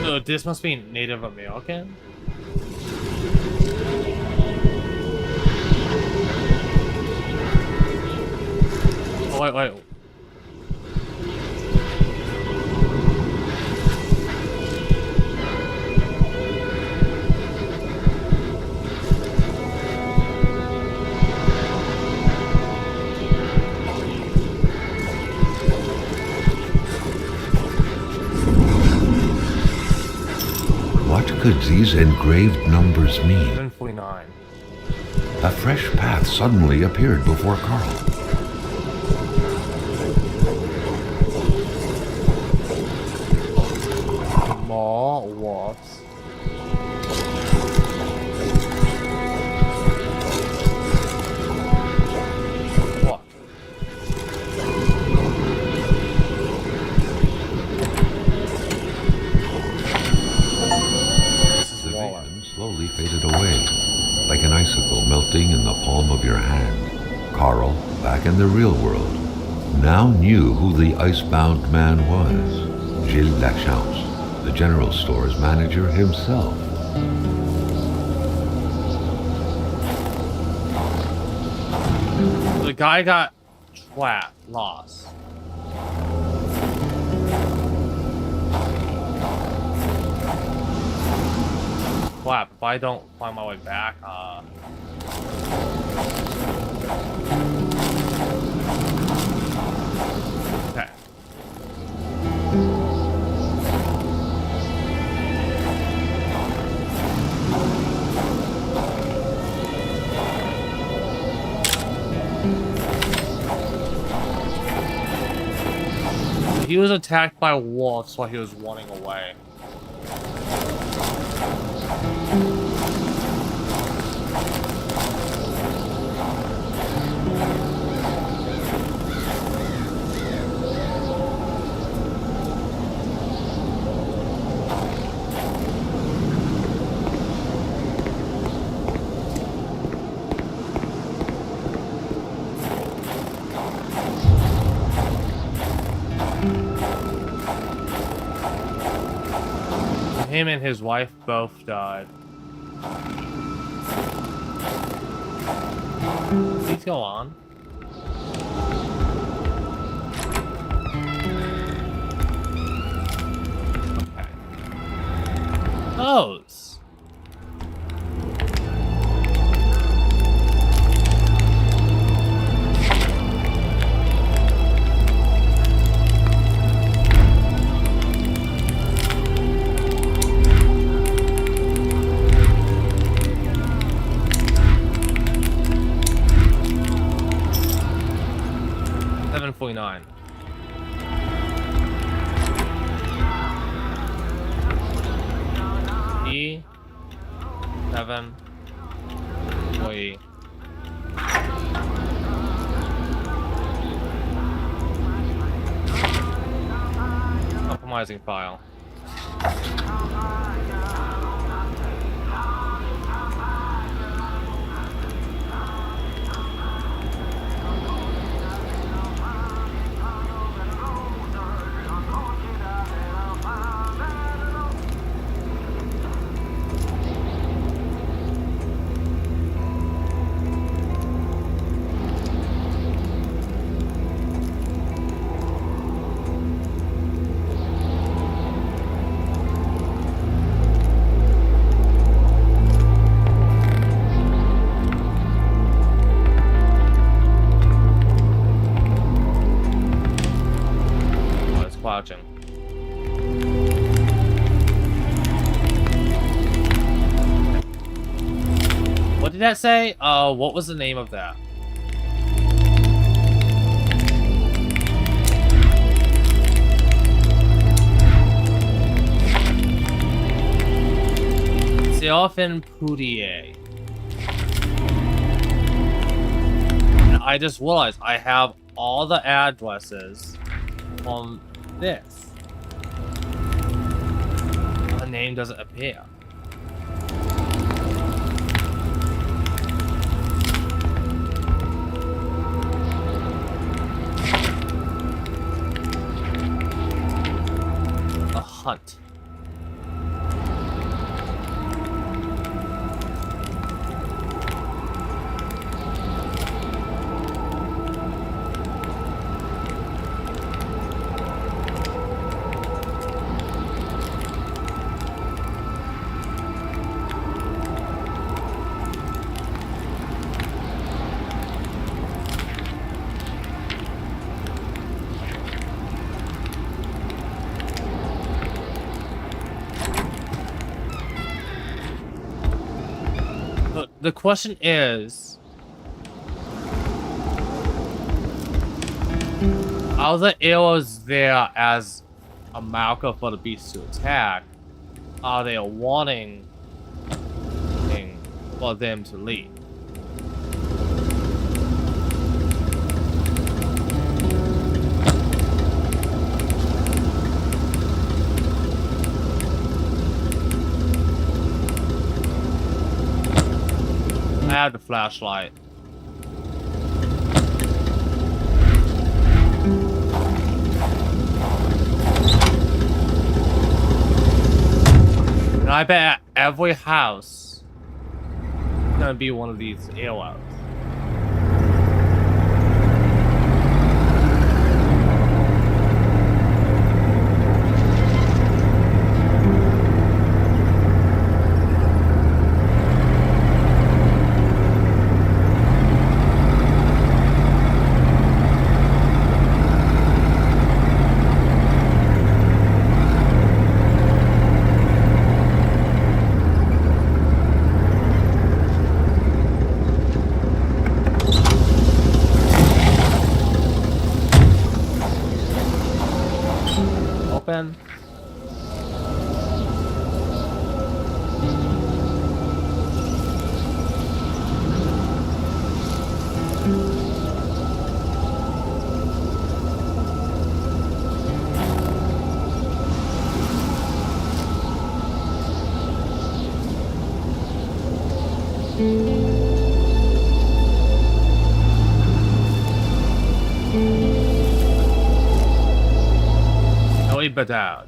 So this must be Native American? Oh, wait. What could these engraved numbers mean? 749. A fresh path suddenly appeared before Carl. More wolves. What? This is The Waller. vision slowly faded away, like an icicle melting in the palm of your hand. Carl, back in the real world, now knew who the icebound man was. Gilles Lachance, the general store's manager himself. The guy got trapped, lost. Crap, if I don't find my way back, okay. He was attacked by wolves while he was running away. him and his wife both died. Please go on. Okay. Those. $7.49. E 7 E. Compromising file. Watching. What did that say? What was the name of that? Sylphin Poudier. And I just realized I have all the addresses on this. The name doesn't appear. A hunt. The question is, are the arrows there as a marker for the beast to attack? Are they wanting for them to leave? I have the flashlight. And I bet every house is gonna be one of these arrows. Open. Ellie Bedard.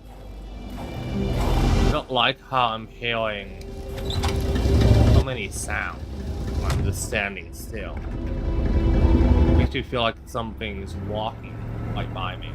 Go. don't like how I'm hearing so many sounds. I'm just standing still. Makes me feel like something's walking like by me.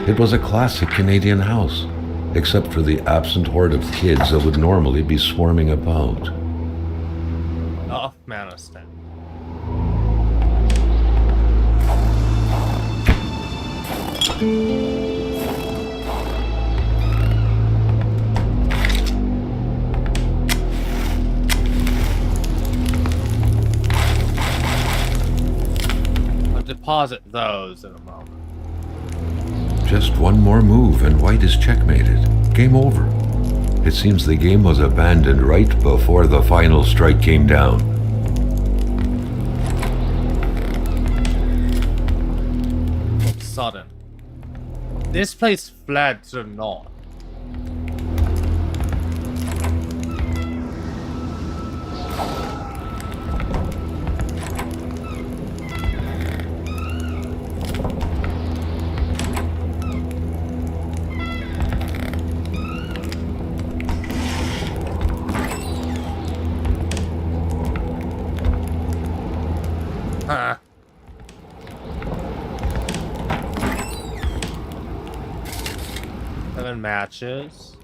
It was a classic Canadian house, except for the absent horde of kids that would normally be swarming about. Oh, man, I stand. I'll deposit those in a moment. Just one more move and White is checkmated. Game over. It seems the game was abandoned right before the final strike came down. Sudden. This place fled to the north. Huh. 7 matches.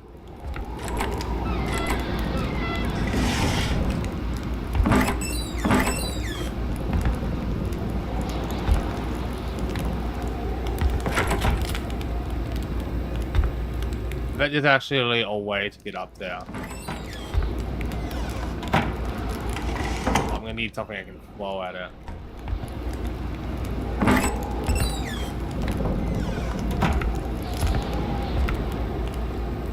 I bet there's actually a way to get up there. I'm gonna need something I can throw at it.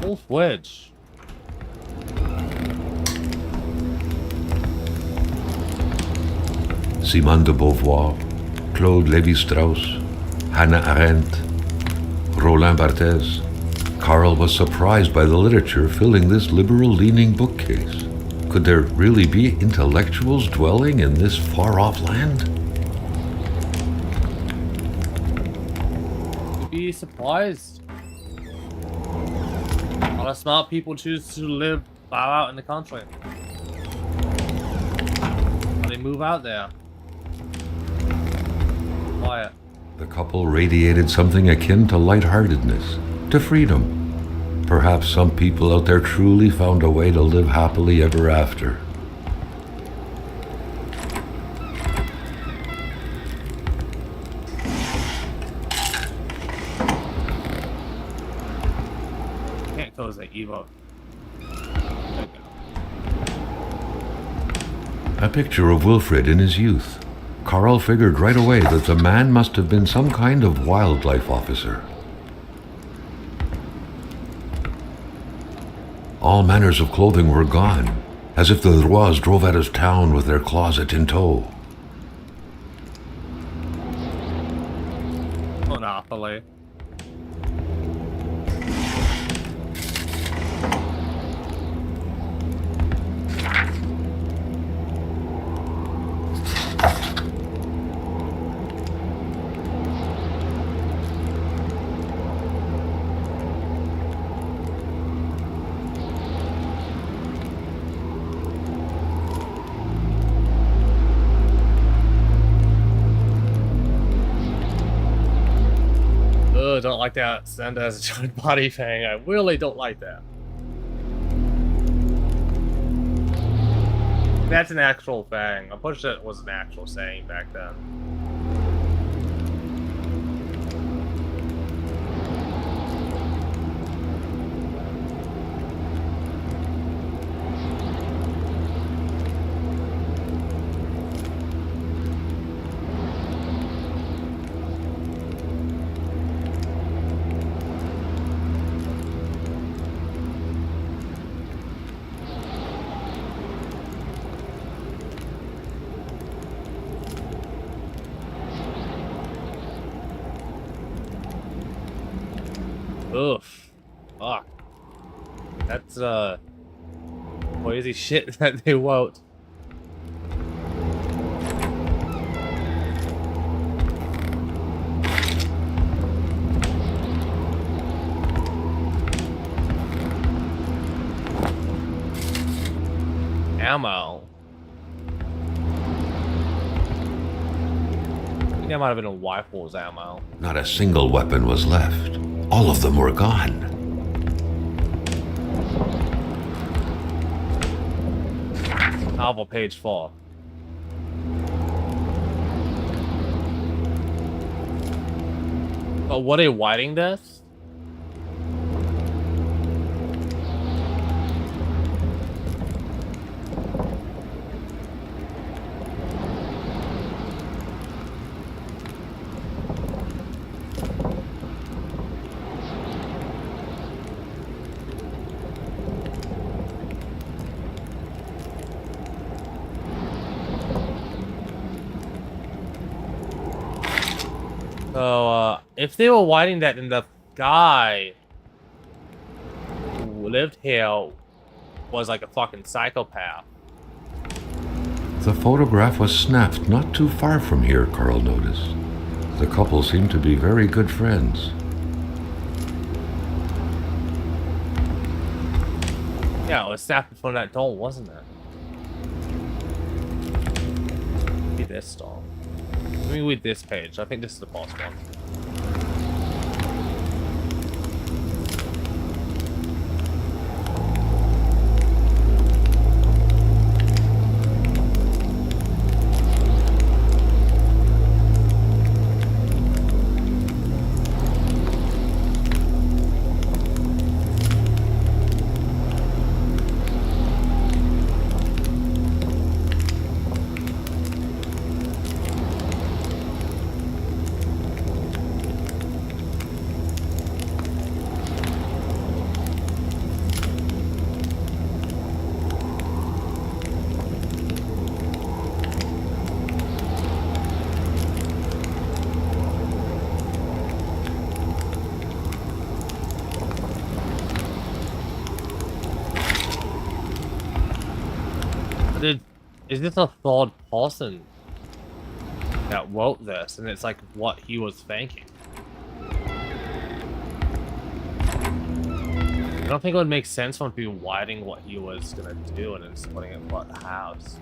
Wolf Wedge. Simone de Beauvoir, Claude Lévi-Strauss, Hannah Arendt, Roland Barthes. Carl was surprised by the literature filling this liberal-leaning bookcase. Could there really be intellectuals dwelling in this far-off land? You'd be surprised. A lot of smart people choose to live far out in the country. They move out there. Quiet. The couple radiated something akin to lightheartedness, to freedom. Perhaps some people out there truly found a way to live happily ever after. Can't close that Evo. A picture of Wilfred in his youth. Carl figured right away that the man must have been some kind of wildlife officer. All manners of clothing were gone, as if the Rois drove out of town with their closet in tow. Monopoly. Don't like that send as a giant body thing. I really don't like that. That's an actual thing. I'm pretty sure it was an actual saying back then. That's crazy shit that they wrote. Ammo. I think that might have been a rifle's ammo. Not a single weapon was left. All of them were gone. Novel page 4. But were they writing this? So, if they were writing that, then the guy who lived here was like a fucking psychopath. The photograph was snapped not too far from here, Carl noticed. The couple seemed to be very good friends. Yeah, it was snapped from that door, wasn't it? Maybe this door. Let me read this page. I think this is the boss one. Is this a third person that wrote this, and it's like what he was thinking? I don't think it would make sense for him to be writing what he was gonna do and then just putting it in front of the house.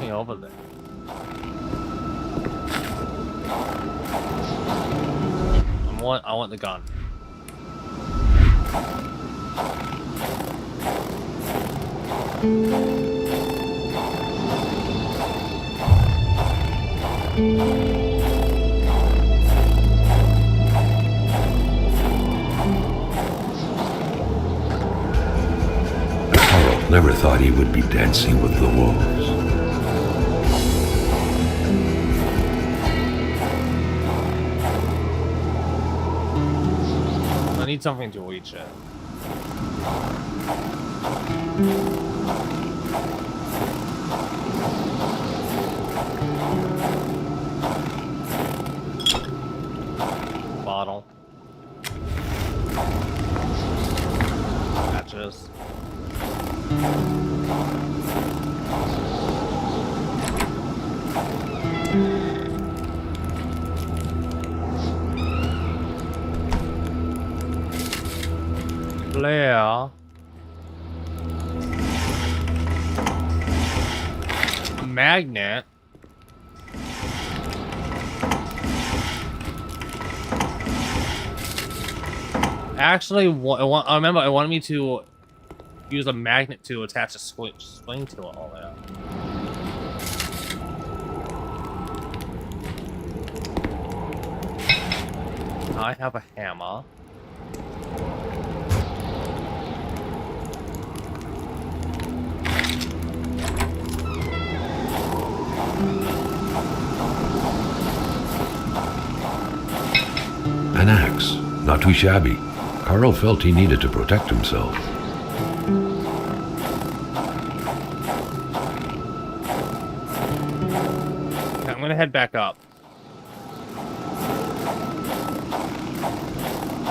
Over there. I want the gun. Carl never thought he would be dancing with the wolves. I need something to reach it. layer. A magnet. Actually, I remember it wanted me to use a magnet to attach a swing to it. Oh, yeah. I have a hammer. An axe. Not too shabby. Carl felt he needed to protect himself. Okay, I'm gonna head back up.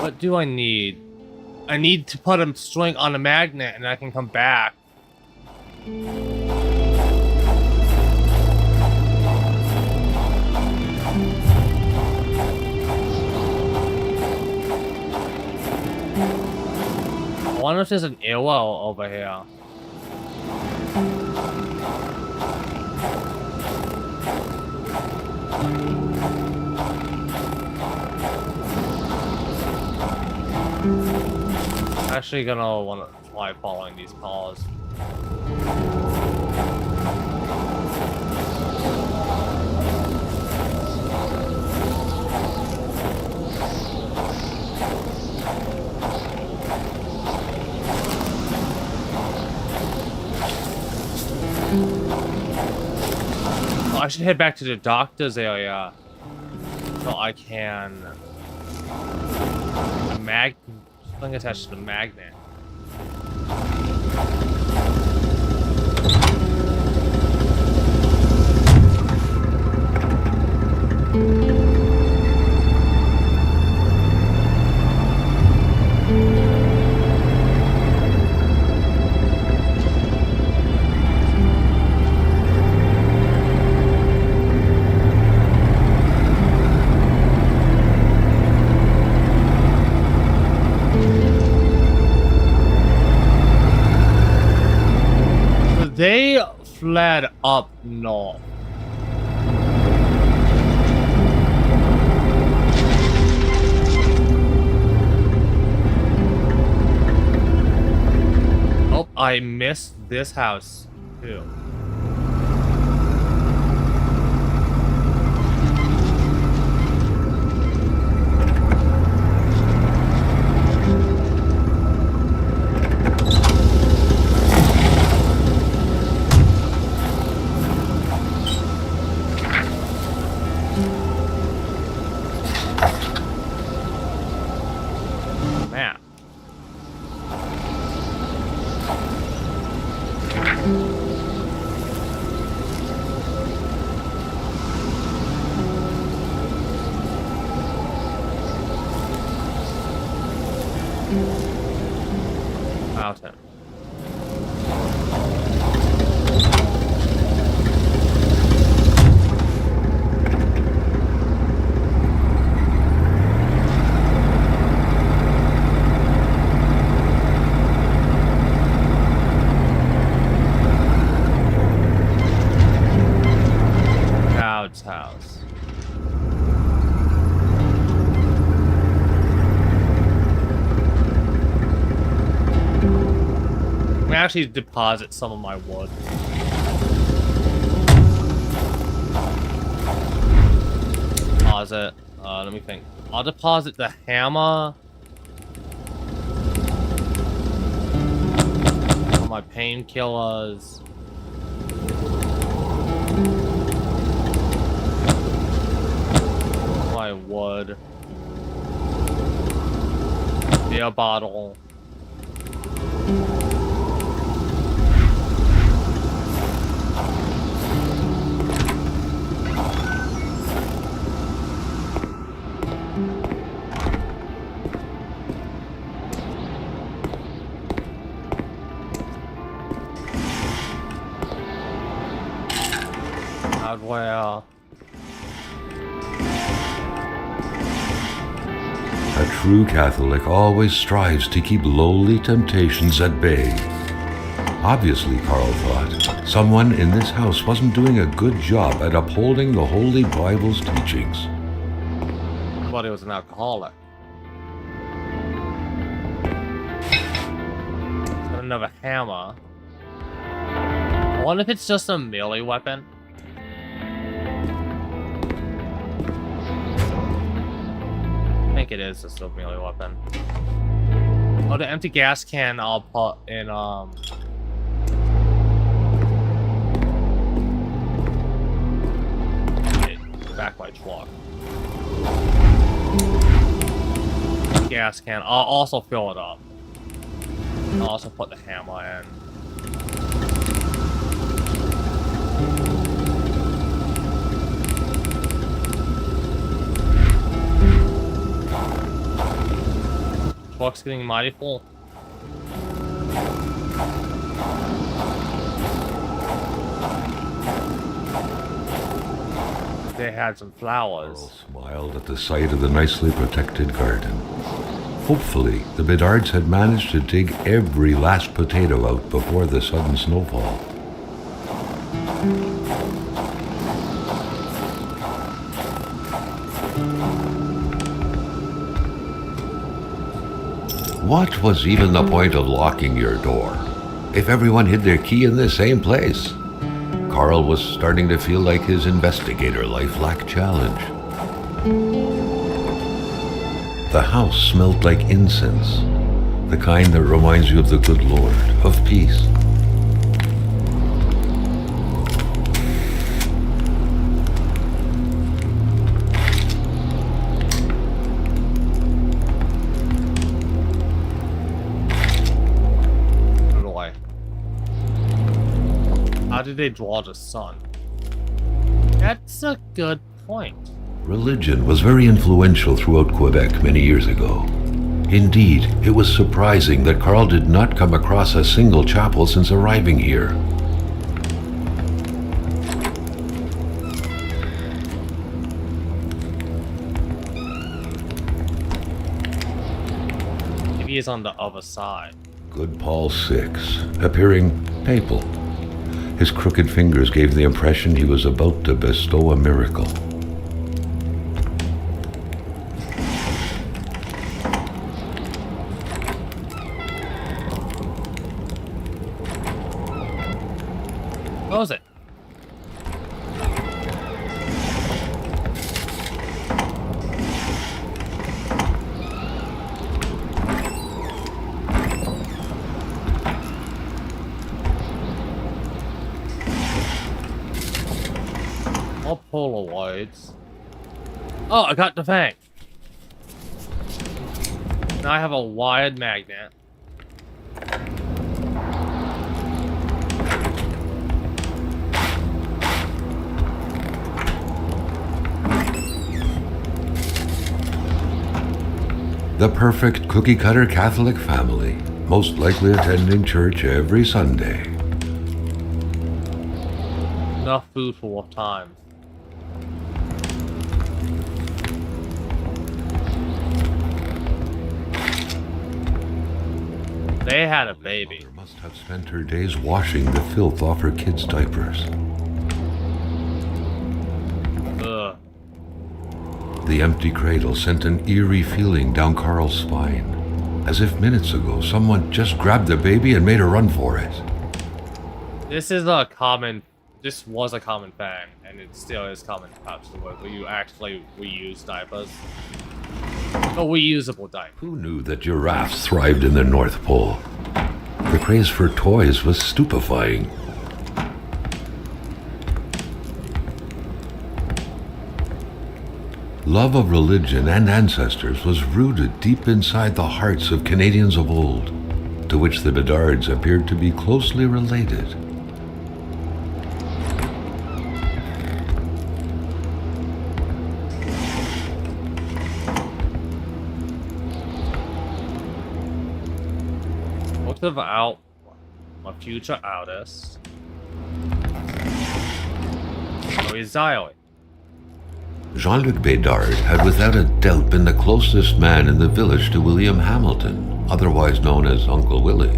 What do I need? I need to put a string on a magnet and I can come back. I wonder if there's an arrow over here. Actually gonna want to try following these paws. Oh, I should head back to the doctor's area so I can something attached to the magnet. They fled up north. Oh, I missed this house too. Mountain. Cloud's house. I'm gonna actually deposit some of my wood. Deposit. Let me think. I'll deposit the hammer. All my painkillers. My wood. Beer bottle. Hardware. A true Catholic always strives to keep lowly temptations at bay. Obviously, Carl thought, someone in this house wasn't doing a good job at upholding the Holy Bible's teachings. But he was an alcoholic. Got another hammer. I wonder if it's just a melee weapon. I think it is just a melee weapon. Oh, the empty gas can I'll put in, back my truck. Gas can. I'll also fill it up. I'll also put the hammer in. Truck's getting mighty full. They had some flowers. Carl smiled at the sight of the nicely protected garden. Hopefully, the Bedards had managed to dig every last potato out before the sudden snowfall. What was even the point of locking your door if everyone hid their key in the same place? Carl was starting to feel like his investigator life lacked challenge. The house smelled like incense, the kind that reminds you of the good Lord, of peace. How did they draw the sun? That's a good point. Religion was very influential throughout Quebec many years ago. Indeed, it was surprising that Carl did not come across a single chapel since arriving here. Maybe he's on the other side. Good Paul VI, appearing papal. His crooked fingers gave the impression he was about to bestow a miracle. Close it. All Polaroids. Oh, I got the thing. Now I have a wired magnet. The perfect cookie-cutter Catholic family, most likely attending church every Sunday. Enough food for what time? They had a baby. Mother must have spent her days washing the filth off her kids' diapers. Ugh. The empty cradle sent an eerie feeling down Carl's spine, as if minutes ago someone just grabbed the baby and made a run for it. This was a common thing, and it still is common perhaps the word where you actually reuse diapers. A reusable diaper. Who knew that giraffes thrived in the North Pole? The craze for toys was stupefying. Love of religion and ancestors was rooted deep inside the hearts of Canadians of old, to which the Bedards appeared to be closely related. Looked about my future artist. So he's Xylee. Jean-Luc Bédard had without a doubt been the closest man in the village to William Hamilton, otherwise known as Uncle Willie.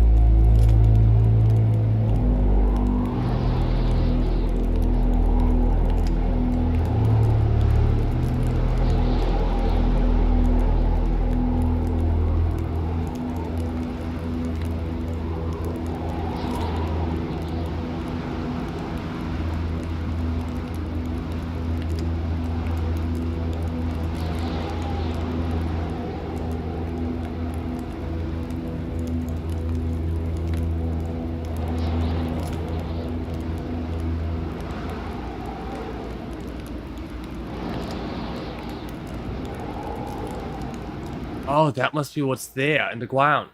Oh, that must be what's there in the ground.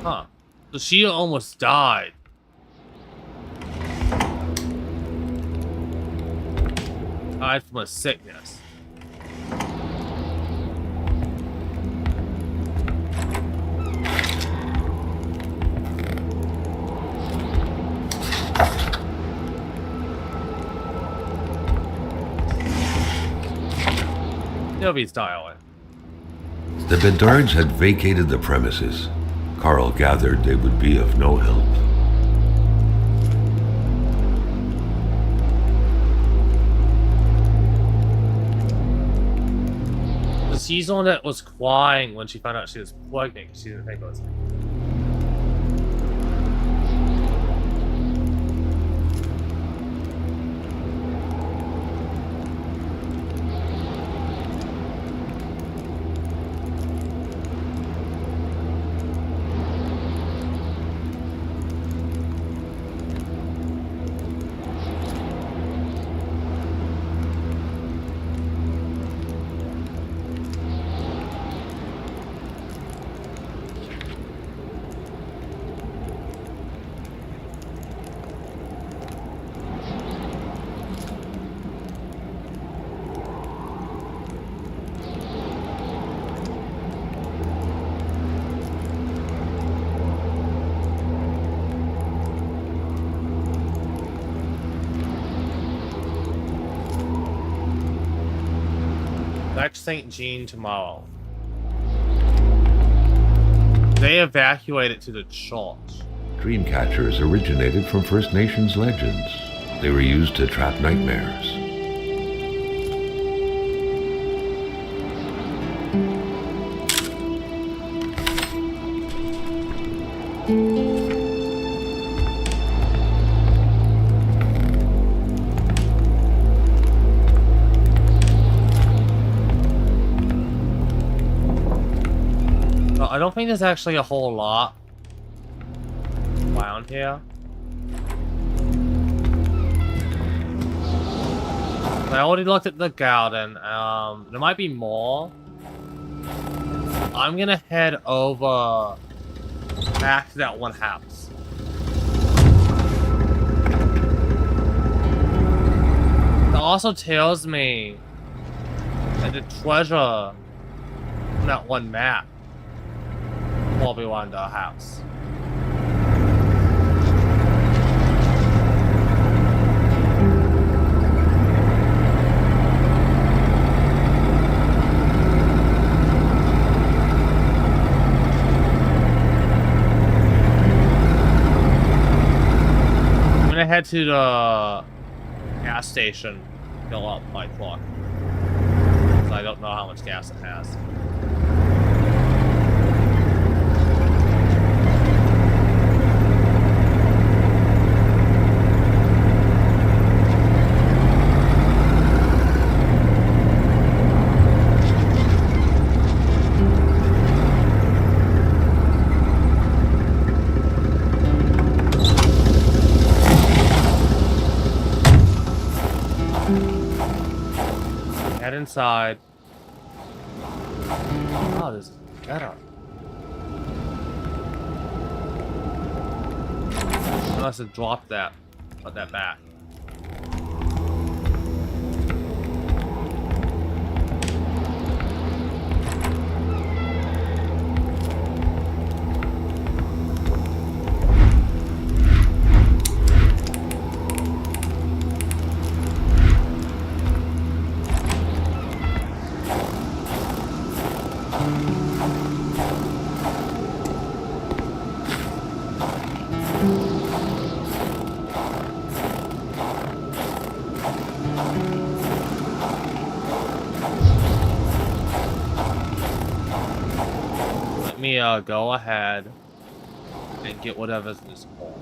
Huh. So she almost died. Died from a sickness. He'll be styling. The Bedards had vacated the premises. Carl gathered they would be of no help. She's the one that was crying when she found out she was pregnant because she didn't think it was. Back to St. Jean tomorrow. They evacuated to the church. Dreamcatchers originated from First Nations legends. They were used to trap nightmares. I don't think there's actually a whole lot around here. I already looked at the garden. There might be more. I'm gonna head over back to that one house. It also tells me that the treasure from that one map will be around our house. gonna head to the gas station, fill up my truck. Because I don't know how much gas it has. Head inside. Oh, this is better. I must have dropped that. Put that back. Let me go ahead and get whatever's in this hole.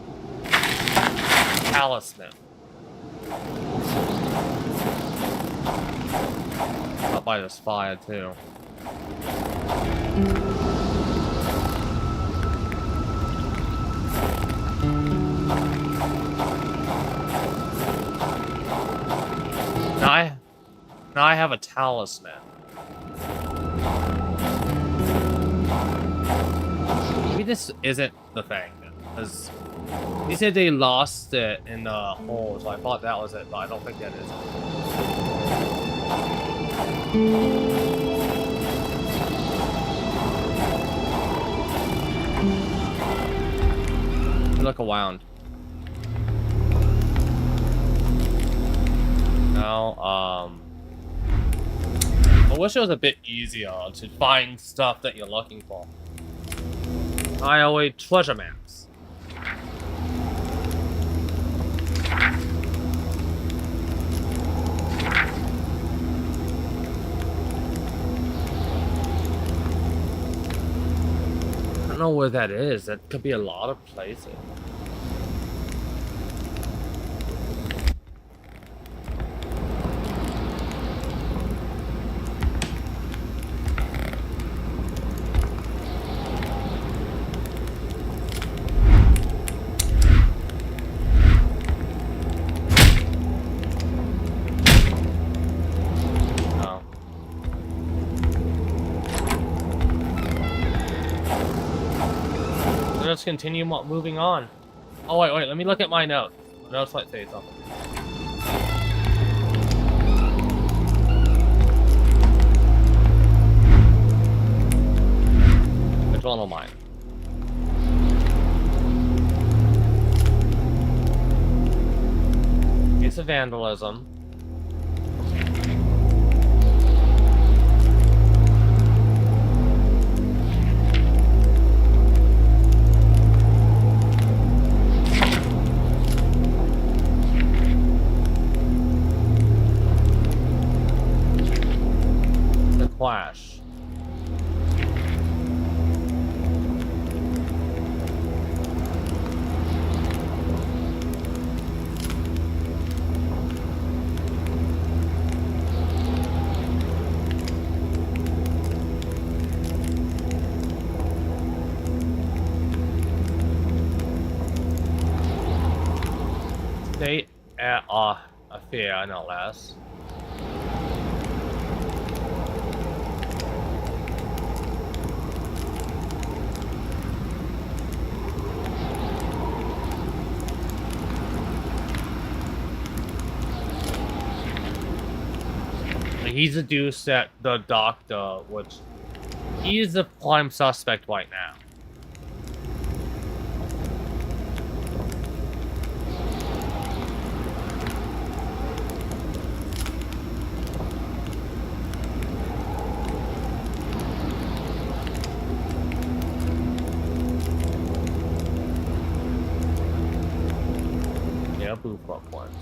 Talisman. Up by this fire too. Now I have a talisman. Maybe this isn't the thing, because he said they lost it in the hole, so I thought that was it, but I don't think that is it. Look around. Now, I wish it was a bit easier to find stuff that you're looking for. I await treasure maps. I don't know where that is. That could be a lot of places. Let's continue moving on. Oh, wait, let me look at my notes. My notes might say something. Which one am I? Case of vandalism. Flash. State at affair, no less. He's deduced that the doctor, which he's the prime suspect right now. a booth up once.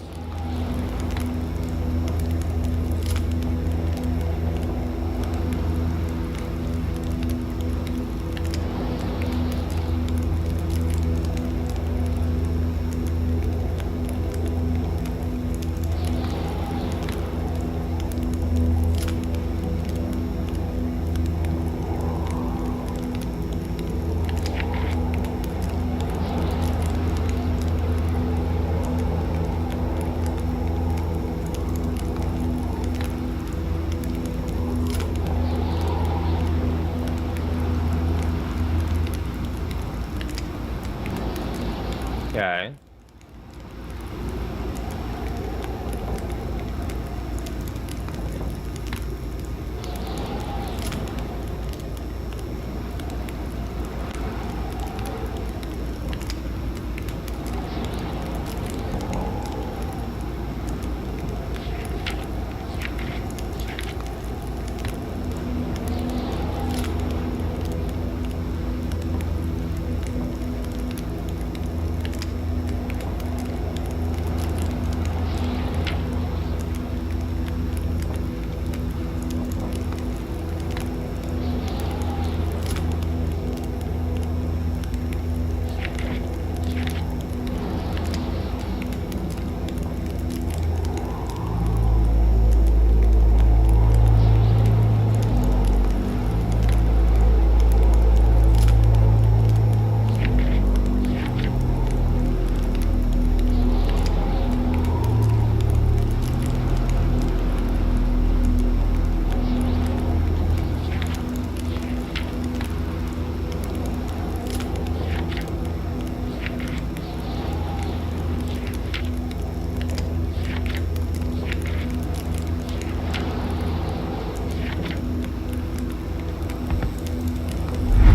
Okay.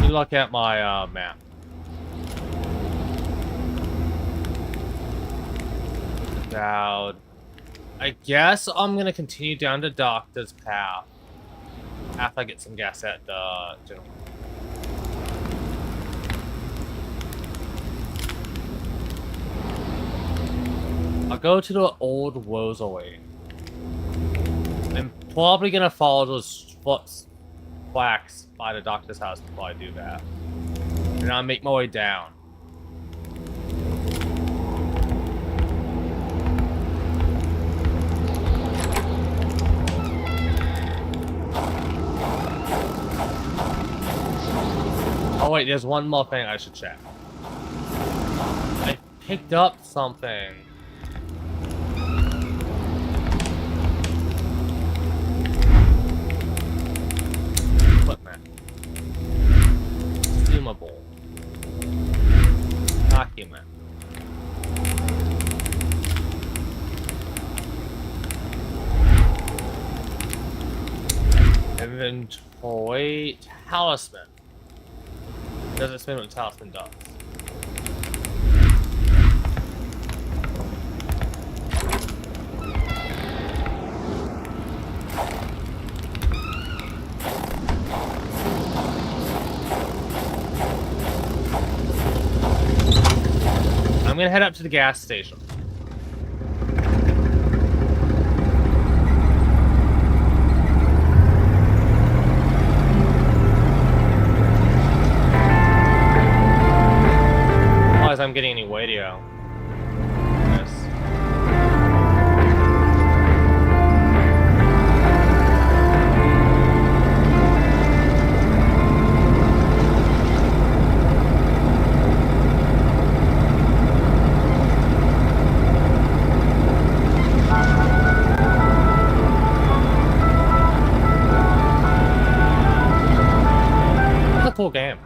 Look at my map. Now, I guess I'm gonna continue down the doctor's path after I get some gas at the general. I'll go to the old Rosalie. I'm probably gonna follow those flags by the doctor's house before I do that. And I'll make my way down. Oh wait, there's one more thing I should check. I picked up something. Equipment. Consumable. Document. Inventory. Talisman. Doesn't explain what the talisman does. I'm gonna head up to the gas station. As I'm getting any radio. Yes. It's a cool game.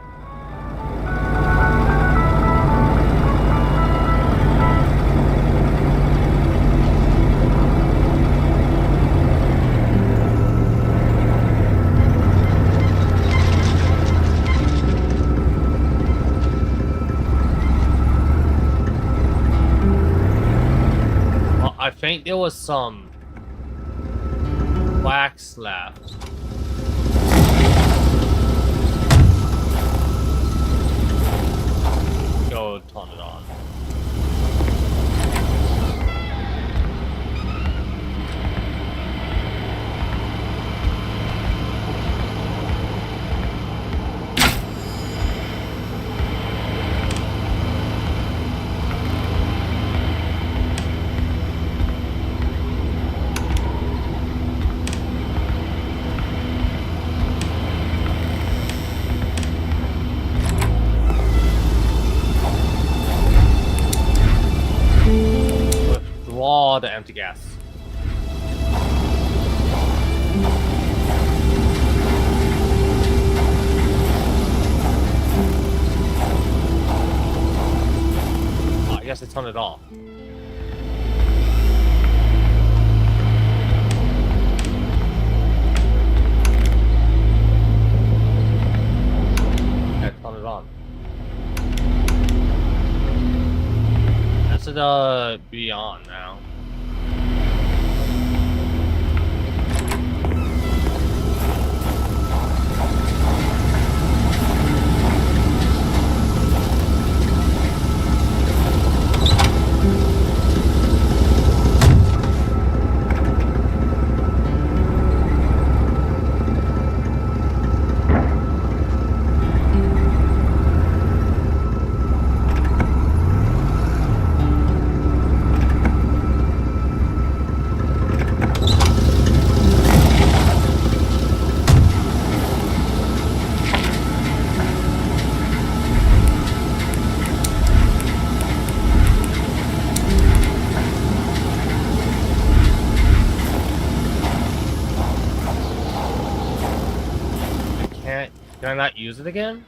I think there was some wax left. Go turn it on. all the empty gas. Oh, I guess I turned it off. Yeah, turn it on. That should be on now. Can I not use it again?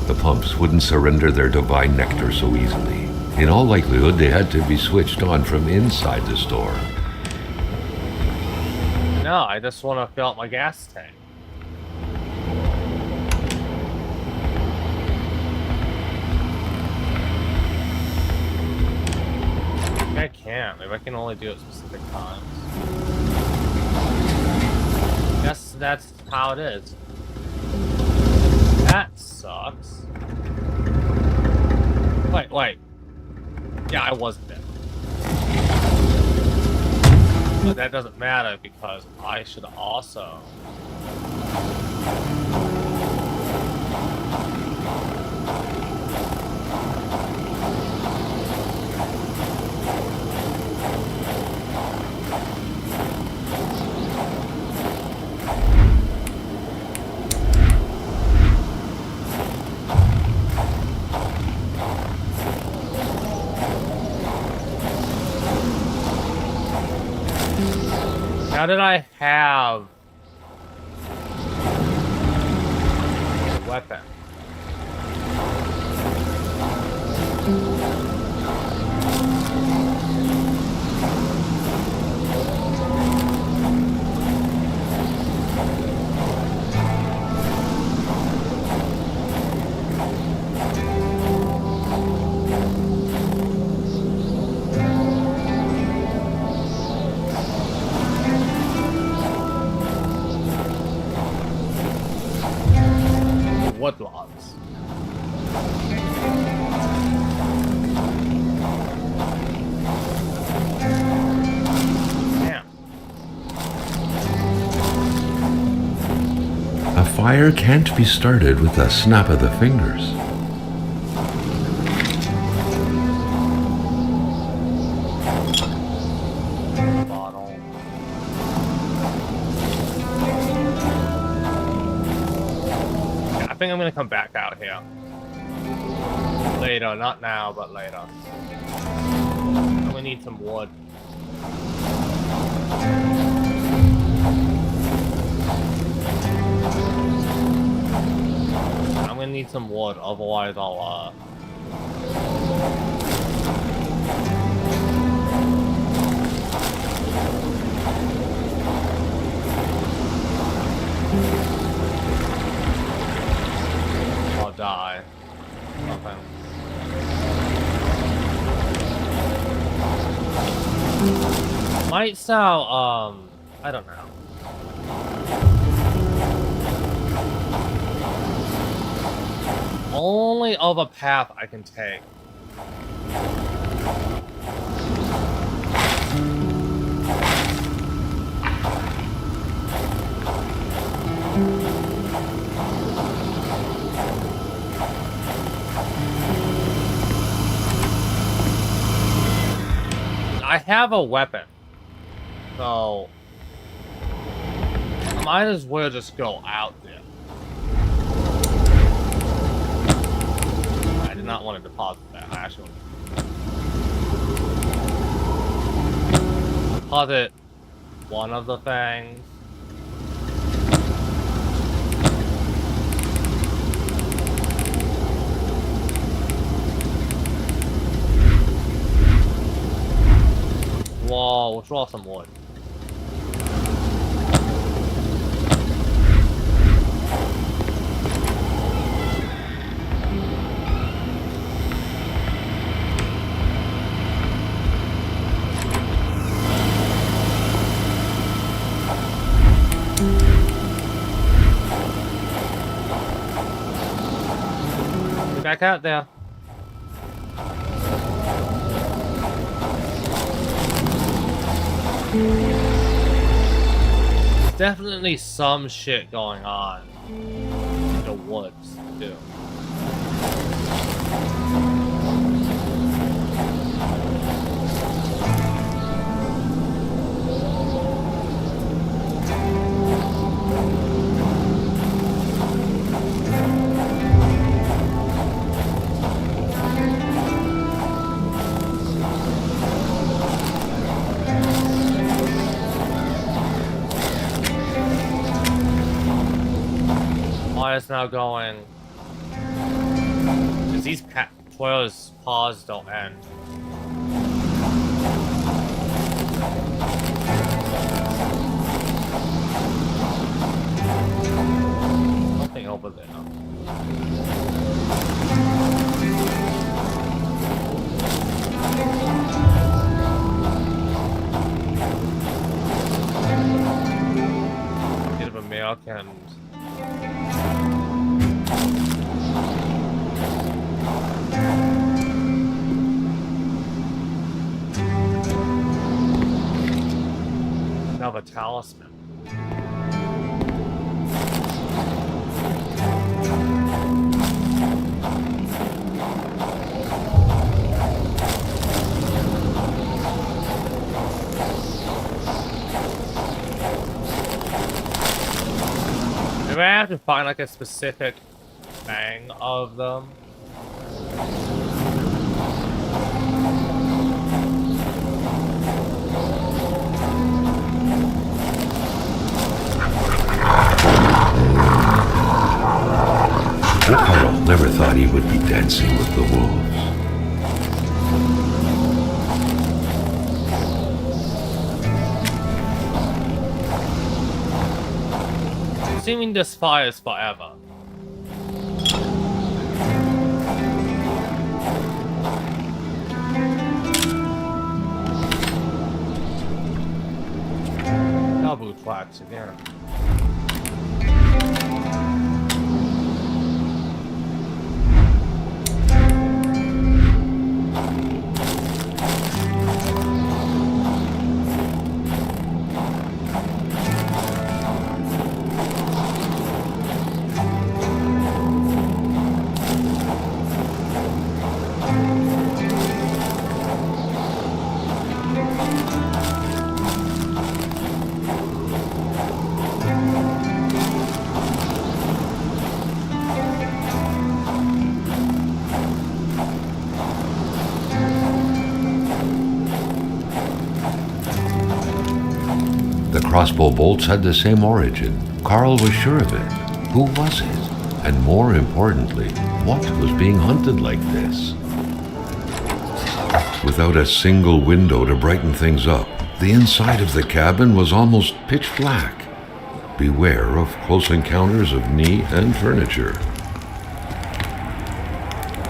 The pumps wouldn't surrender their divine nectar so easily. In all likelihood, they had to be switched on from inside the store. No, I just want to fill up my gas tank. I can't. Maybe I can only do it at specific times. Guess that's how it is. That sucks. Wait. Yeah, I wasn't there. But that doesn't matter because I should also... How did I have a weapon? What logs? Damn. A fire can't be started with a snap of the fingers. Bottle. I think I'm gonna come back out here. Later, not now, but later. I'm gonna need some wood. I'm gonna need some wood, otherwise I'll die. Nothing. Might sound, I don't know. Only other path I can take. I have a weapon. So I might as well just go out there. I did not want to deposit that, actually. Deposit one of the things. Whoa, let's roll some wood. Get back out there. There's definitely some shit going on in the woods, too. Why is now going? Because these Toyota's paws don't end. Something over there. Bit of a milk and another talisman. Maybe I have to find like a specific thing of them. Carl never thought he would be dancing with the wolves. Assuming this fires forever. Double tracks again. The crossbow bolts had the same origin. Carl was sure of it. Who was it? And more importantly, what was being hunted like this? Without a single window to brighten things up, the inside of the cabin was almost pitch black. Beware of close encounters of meat and furniture.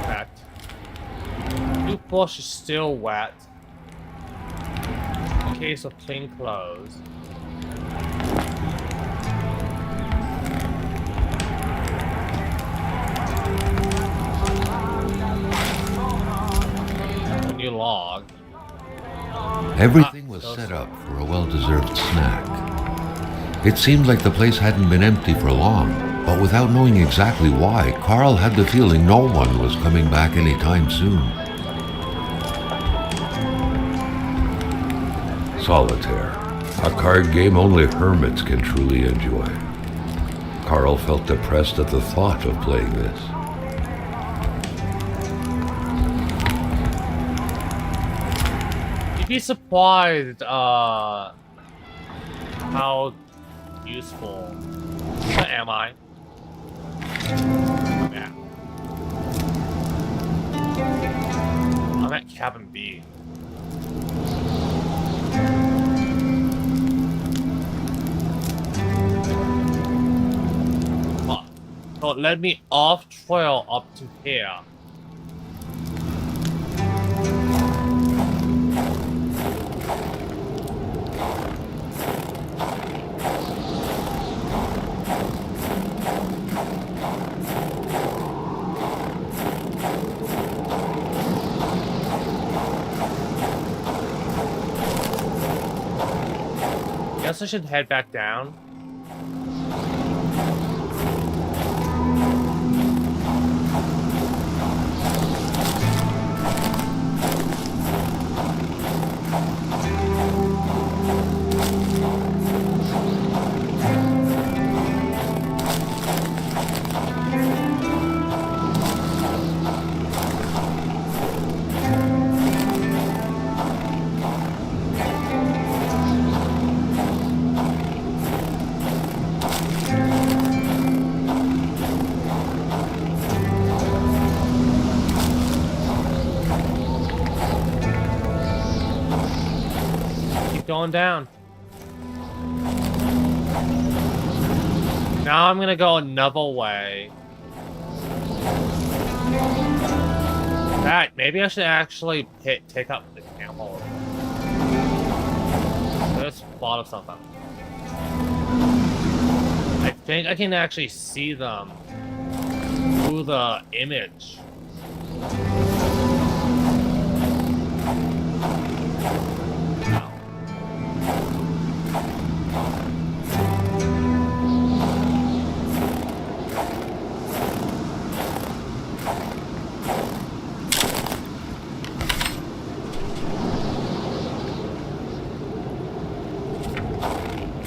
Fact. Toothbrush is still wet. A case of clean clothes. A new log. Everything was set up for a well-deserved snack. It seemed like the place hadn't been empty for long, but without knowing exactly why, Carl had the feeling no one was coming back anytime soon. Solitaire, a card game only hermits can truly enjoy. Carl felt depressed at the thought of playing this. You'd be surprised how useful. What am I? Yeah. I'm at cabin B. Fuck. So it led me off trail up to here. Guess I should head back down. Going down. Now I'm gonna go another way. That maybe I should actually take up the camel. Just thought of something. I think I can actually see them through the image.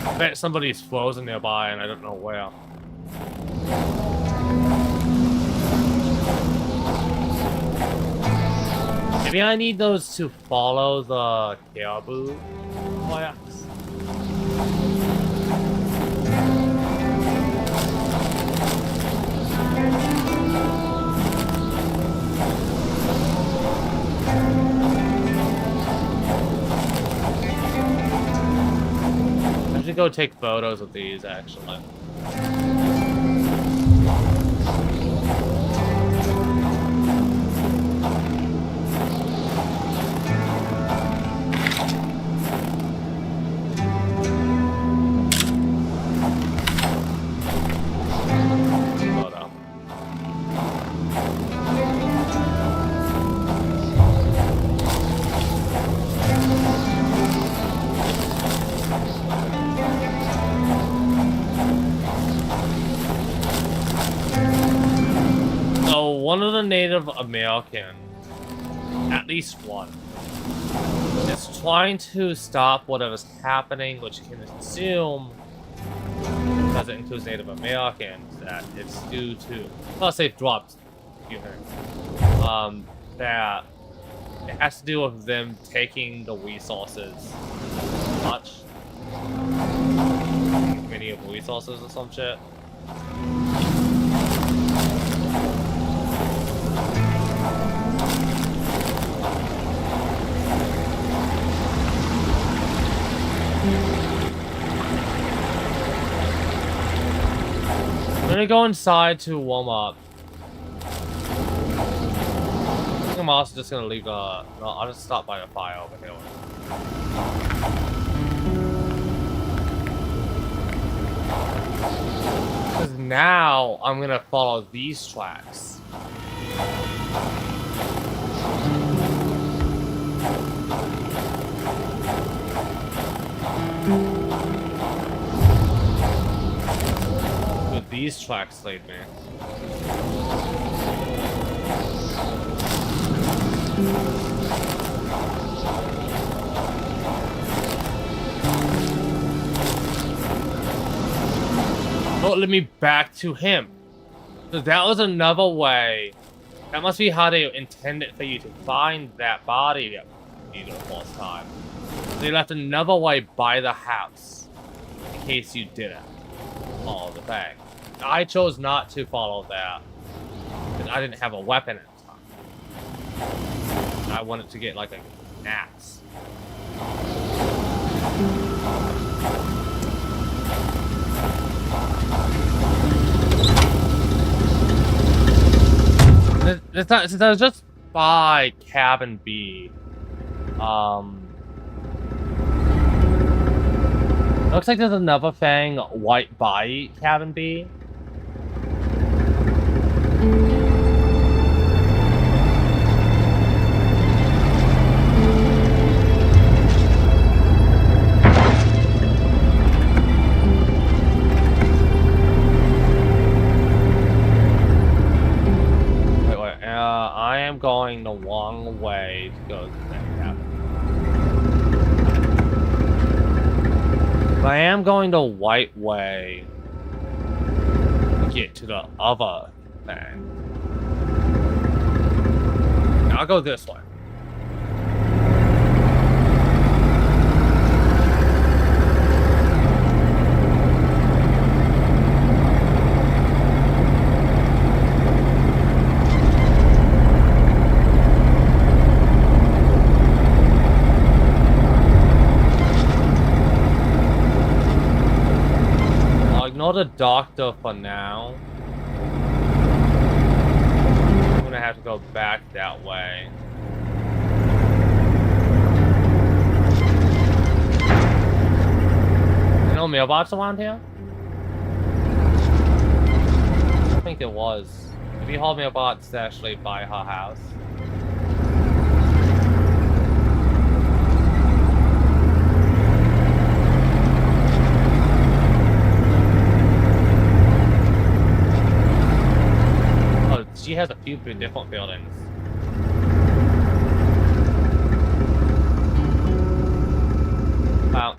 I bet somebody's frozen nearby and I don't know where. Maybe I need those to follow the caribou tracks. I should go take photos of these, actually. Photo. So one of the Native Americans, at least one, is trying to stop whatever's happening, which you can assume, because it includes Native Americans, that it's due to, well, say dropped, that it has to do with them taking the resources much. Many of the resources or some shit. I'm gonna go inside to warm up. I think I'm also just gonna leave no, I'll just stop by the fire over here. Because now I'm gonna follow these tracks. These tracks lead me. Don't let me back to him. So that was another way. That must be how they intended for you to find that body that you the first time. They left another way by the house. In case you didn't follow the thing. I chose not to follow that. Because I didn't have a weapon at the time. I wanted to get like an axe. Since I was just by cabin B, looks like there's another thing right by cabin B. I am going the wrong way to go to that cabin. But I am going the right way to get to the other thing. I'll go this way. Ignore the doctor for now. I'm gonna have to go back that way. No mailbox around here? I think there was. Maybe whole mailbox actually by her house. She has a few different buildings. Wow.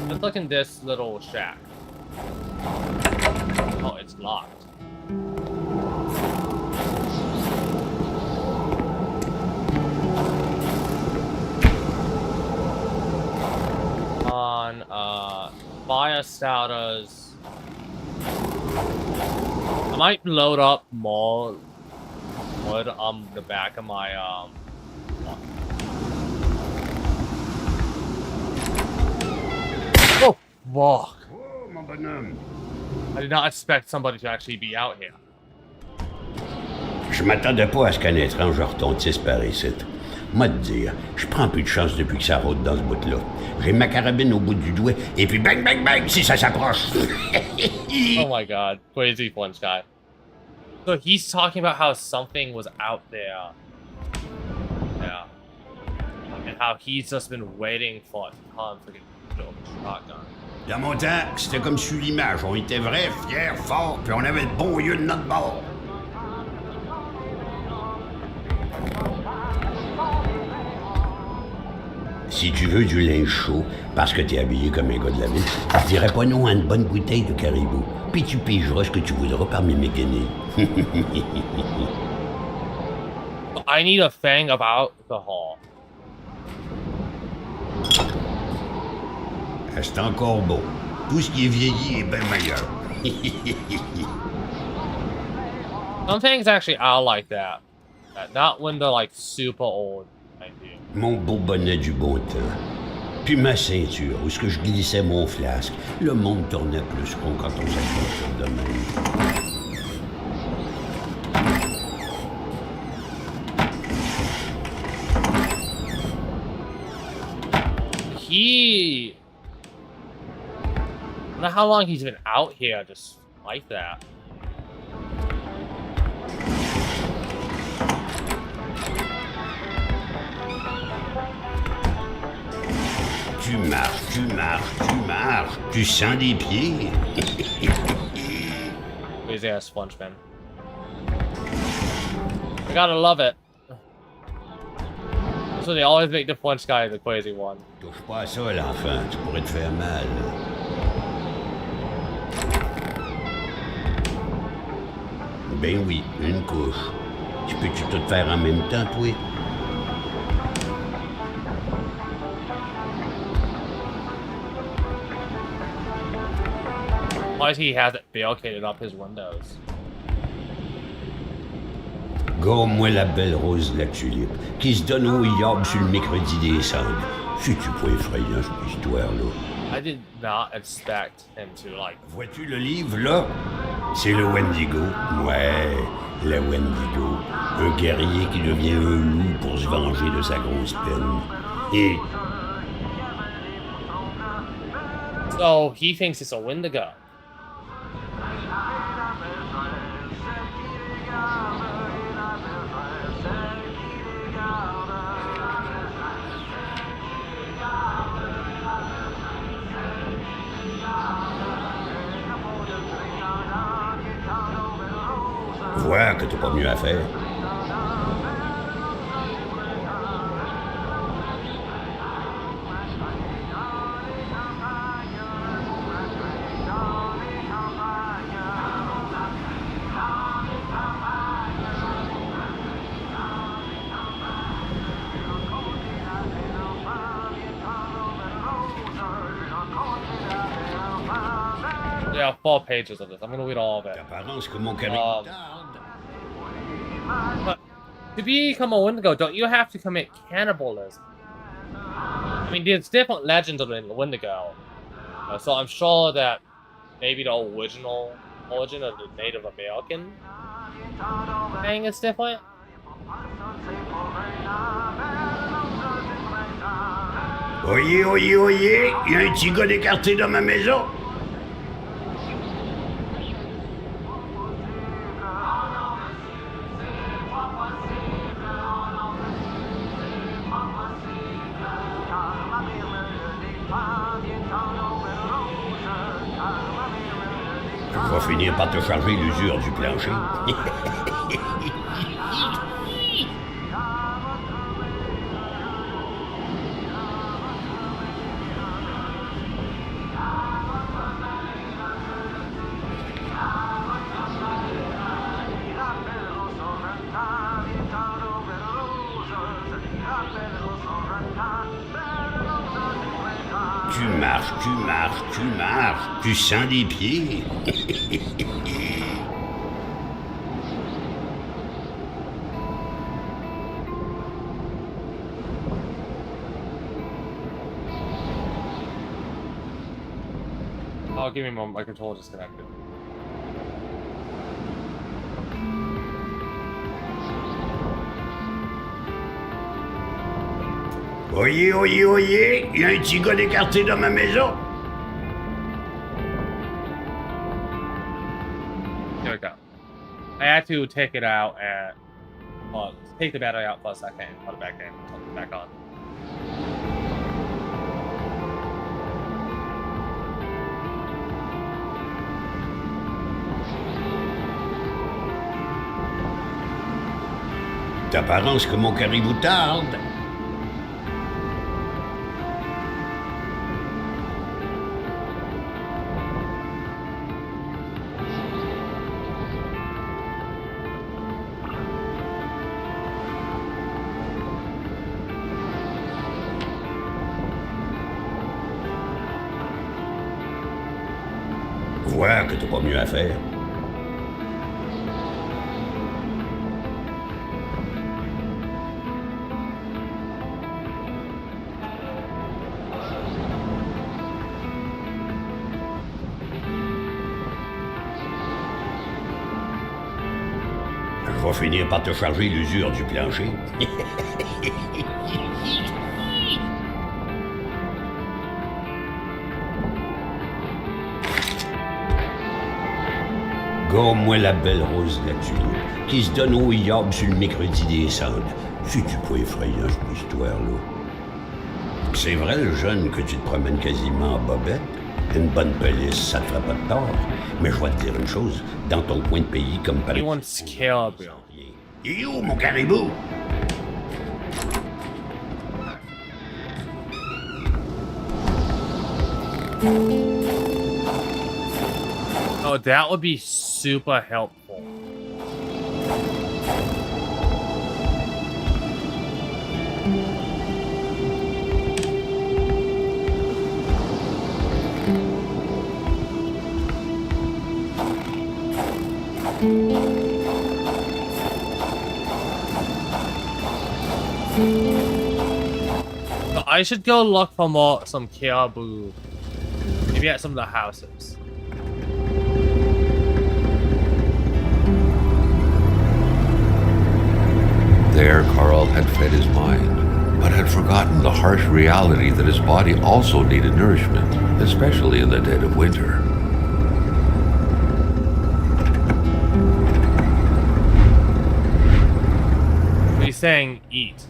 Let's look in this little shack. Oh, it's locked. Fire starters. I might load up more wood on the back of my Oh fuck. I did not expect somebody to actually be out here. Je m'attendais pas à ce qu'un étrange retontisse par ici. Moi te dire, je prends plus de chance depuis que ça rôde dans ce bout-là. J'ai ma carabine au bout du doigt, et puis bang, bang, bang, si ça s'approche. Oh my god, crazy French guy. So he's talking about how something was out there. Yeah. And how he's just been waiting for it to come to get the shotgun. Dans mon temps, c'était comme sur l'image. On était vrais, fiers, forts, puis on avait le bon lieu de notre bord. Si tu veux du linge chaud, parce que t'es habillé comme un gars de la ville, je dirais pas non à une bonne bouteille de caribou. Puis tu pigeras ce que tu voudras parmi mes guinées. I need a thing about the hall. C'est encore beau. Tout ce qui est vieilli est bien meilleur. Some things actually are like that. Not when they're like super old. Mon beau bonnet du bon temps. Puis ma ceinture, où est-ce que je glissais mon flasque. Le monde tournait plus rond quand on s'accrochait de même. I don't know how long he's been out here just like that. Tu marches, tu marches, tu marches. Tu sens des pieds. Crazy ass sponge man. I gotta love it. Also, they always make the French guy the crazy one. Touche pas à ça, l'enfant. Tu pourrais te faire mal. Ben oui, une couche. Tu peux-tu tout faire en même temps, toi? Why does he have it barricaded up his windows? Gomme-moi la belle rose de la tulipe, qui se donne au yab sur le mercredi des cendres. C'est-tu pas effrayant, cette histoire-là? I did not expect him to, like... Vois-tu le livre, là? C'est le Wendigo. Ouais, le Wendigo. Un guerrier qui devient un loup pour se venger de sa grosse peine. Et... So, he thinks it's a Wendigo. Vois que t'as pas mieux à faire. There are 4 pages of this. I'm gonna read all of it. T'apparence que mon carré tarde. But to become a Wendigo, don't you have to commit cannibalism? I mean, there's different legends of the Wendigo. So I'm sure that maybe the original origin of the Native American thing is different. Oyez, oyez, oyez, il y a un petit gars d'écarté dans ma maison. Je vais finir par te charger l'usure du plancher. Tu marches, tu marches, tu marches, tu sens des pieds. Oh, give me a moment. My controller disconnected. Oyez, oyez, oyez, il y a un petit gars d'écarté dans ma maison. Here we go. I had to take it out and take the battery out for a second, put it back in, put it back on. T'apparence que mon caribou tarde. Vois que t'as pas mieux à faire. Je vais finir par te charger l'usure du plancher. Gomme-moi la belle rose de la tulipe, qui se donne au yab sur le mercredi des cendres. C'est-tu pas effrayant, cette histoire-là? C'est vrai, le jeune, que tu te promènes quasiment en bobette? Une bonne police, ça te fera pas de tort. Mais je vais te dire une chose, dans ton coin de pays, comme par Anyone scare Bill? Il est où, mon caribou? Oh, that would be super helpful. So I should go look for some caribou. Maybe at some of the houses. There, Carl had fed his mind, but had forgotten the harsh reality that his body also needed nourishment, especially in the dead of winter. He's saying eat.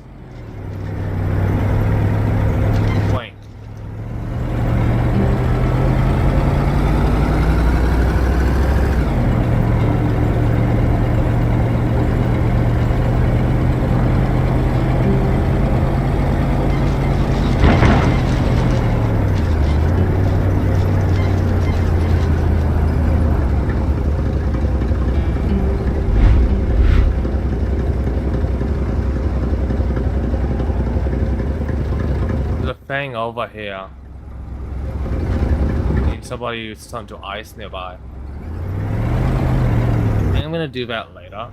Blank. Thing over here. Need somebody who's turn to ice nearby. I think I'm gonna do that later.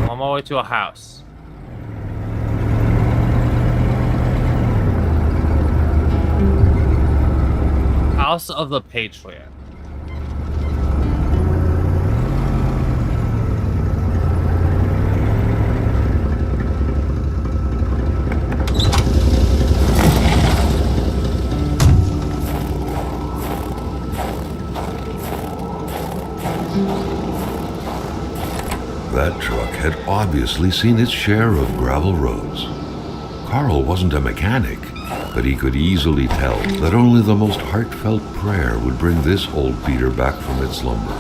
I'm on my way to a house. House of the Patriot. That truck had obviously seen its share of gravel roads. Carl wasn't a mechanic, but he could easily tell that only the most heartfelt prayer would bring this old beater back from its slumber.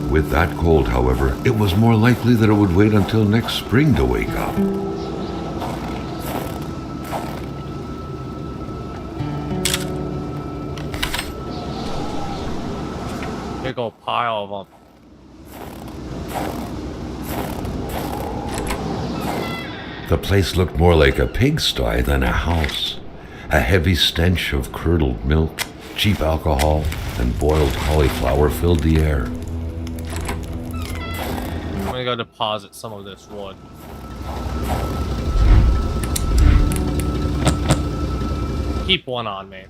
With that cold, however, it was more likely that it would wait until next spring to wake up. Big old pile of them. The place looked more like a pigsty than a house. A heavy stench of curdled milk, cheap alcohol, and boiled cauliflower filled the air. I'm gonna go deposit some of this wood. Keep one on me.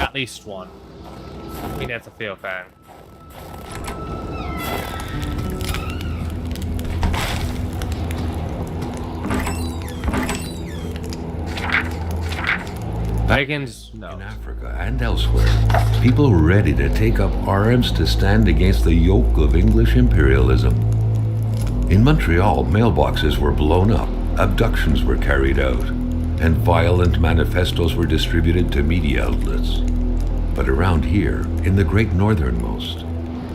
At least one. I mean, that's a fair thing. Dragons, no. In Africa and elsewhere, people were ready to take up arms to stand against the yoke of English imperialism. In Montreal, mailboxes were blown up, abductions were carried out, and violent manifestos were distributed to media outlets. But around here, in the great northernmost,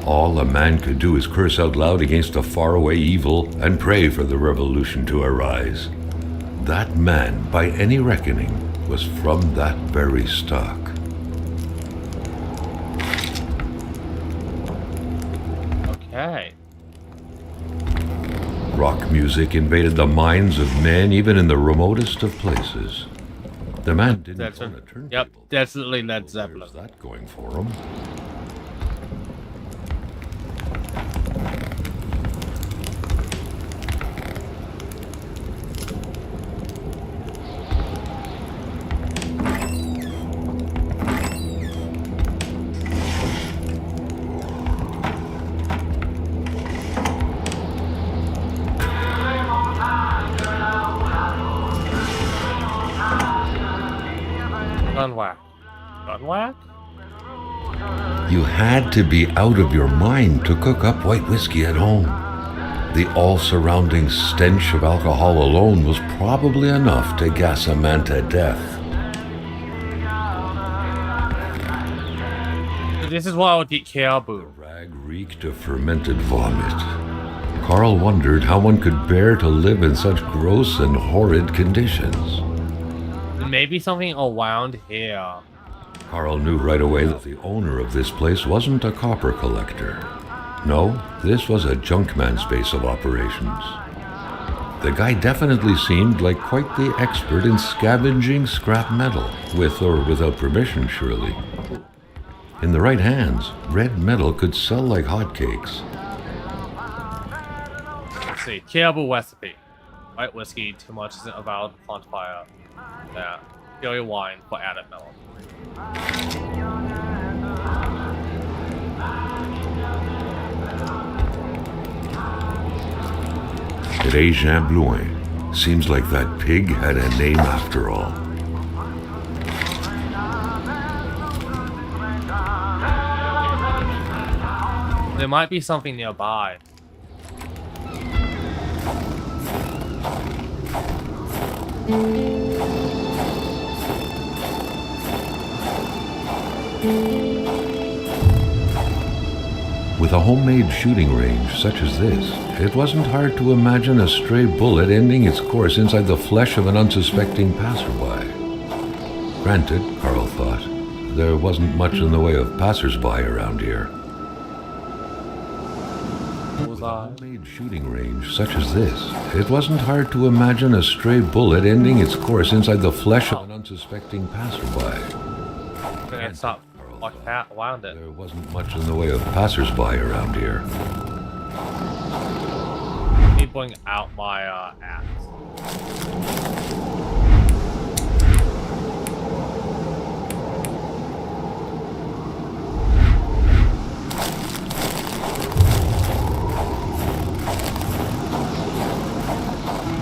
all a man could do is curse out loud against a faraway evil and pray for the revolution to arise. That man, by any reckoning, was from that very stock. Okay. Rock music invaded the minds of men even in the remotest of places. The man didn't That's own a turntable. Yep, definitely Led There's Zeppelin. that going for him. Gunwhack. Gunwhack? You had to be out of your mind to cook up white whiskey at home. The all-surrounding stench of alcohol alone was probably enough to gas a man to death. This is why I would get The caribou. rag reeked of fermented vomit. Carl wondered how one could bear to live in such gross and horrid conditions. Maybe something around here. Carl knew right away that the owner of this place wasn't a copper collector. No, this was a junkman's base of operations. The guy definitely seemed like quite the expert in scavenging scrap metal, with or without permission, surely. In the right hands, red metal could sell like hotcakes. Let's see. Caribou recipe. White whiskey, too much isn't a valid quantifier. Yeah. Dairy wine for added melon. Jean Blouin. Seems like that pig had a name after all. There might be something nearby. With a homemade shooting range such as this, it wasn't hard to imagine a stray bullet ending its course inside the flesh of an unsuspecting passerby. Granted, Carl thought, there wasn't much in the way of passersby around here. With a homemade shooting range such as this, it wasn't hard to imagine a stray bullet ending its course inside the flesh of an unsuspecting passerby. I'm gonna stop walking around it. There wasn't much in the way of passersby around here. Let me bring out my axe.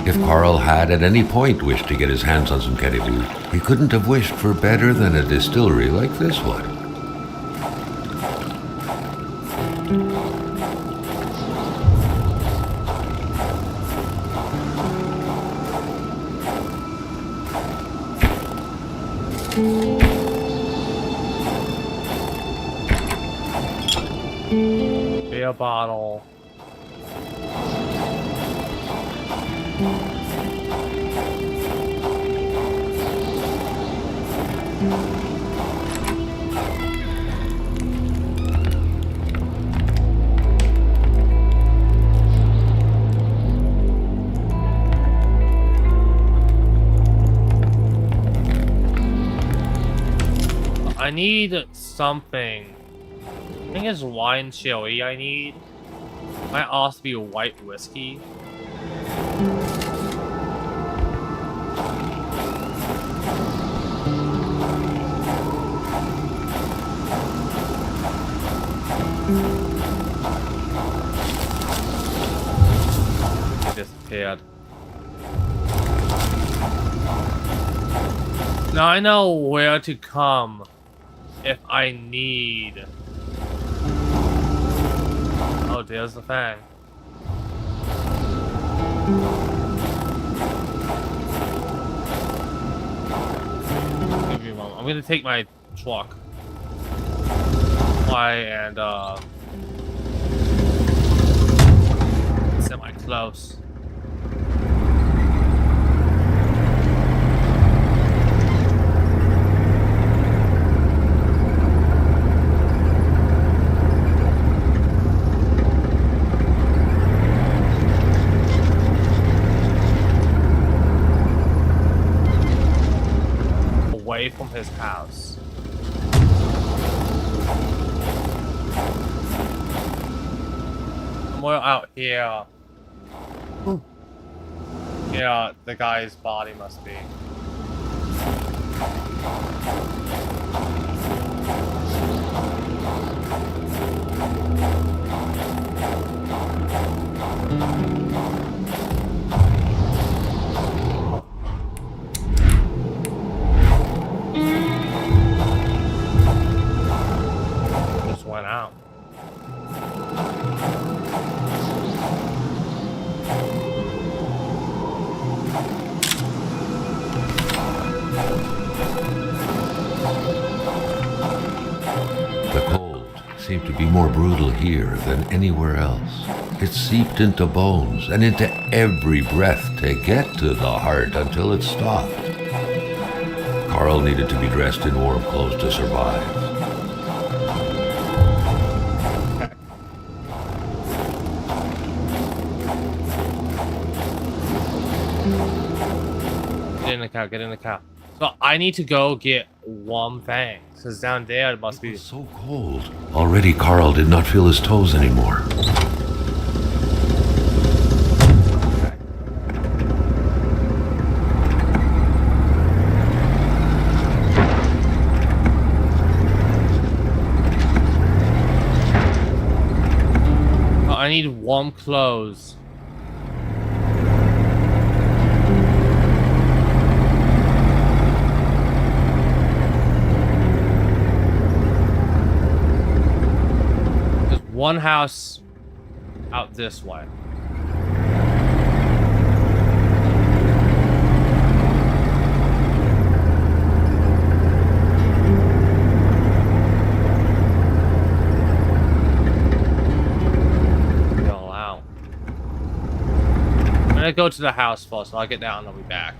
If Carl had at any point wished to get his hands on some caribou, he couldn't have wished for better than a distillery like this one. Beer bottle. I need something. I think it's wine chili I need. Might also be white whiskey. It disappeared. Now I know where to come if I need. Oh, there's the fang. Give me a moment. I'm gonna take my truck. And semi-close. Away from his house. Somewhere out here. Yeah, the guy's body must be. Just went out. The cold seemed to be more brutal here than anywhere else. It seeped into bones and into every breath to get to the heart until it stopped. Carl needed to be dressed in warm clothes to survive. Get in the car, get in the car. So I need to go get one thing, because down there it must be... It was so cold. Already Carl did not feel his toes anymore. I need warm clothes. There's one house out this way. I'm gonna go to the house first, so I'll get down and I'll be back.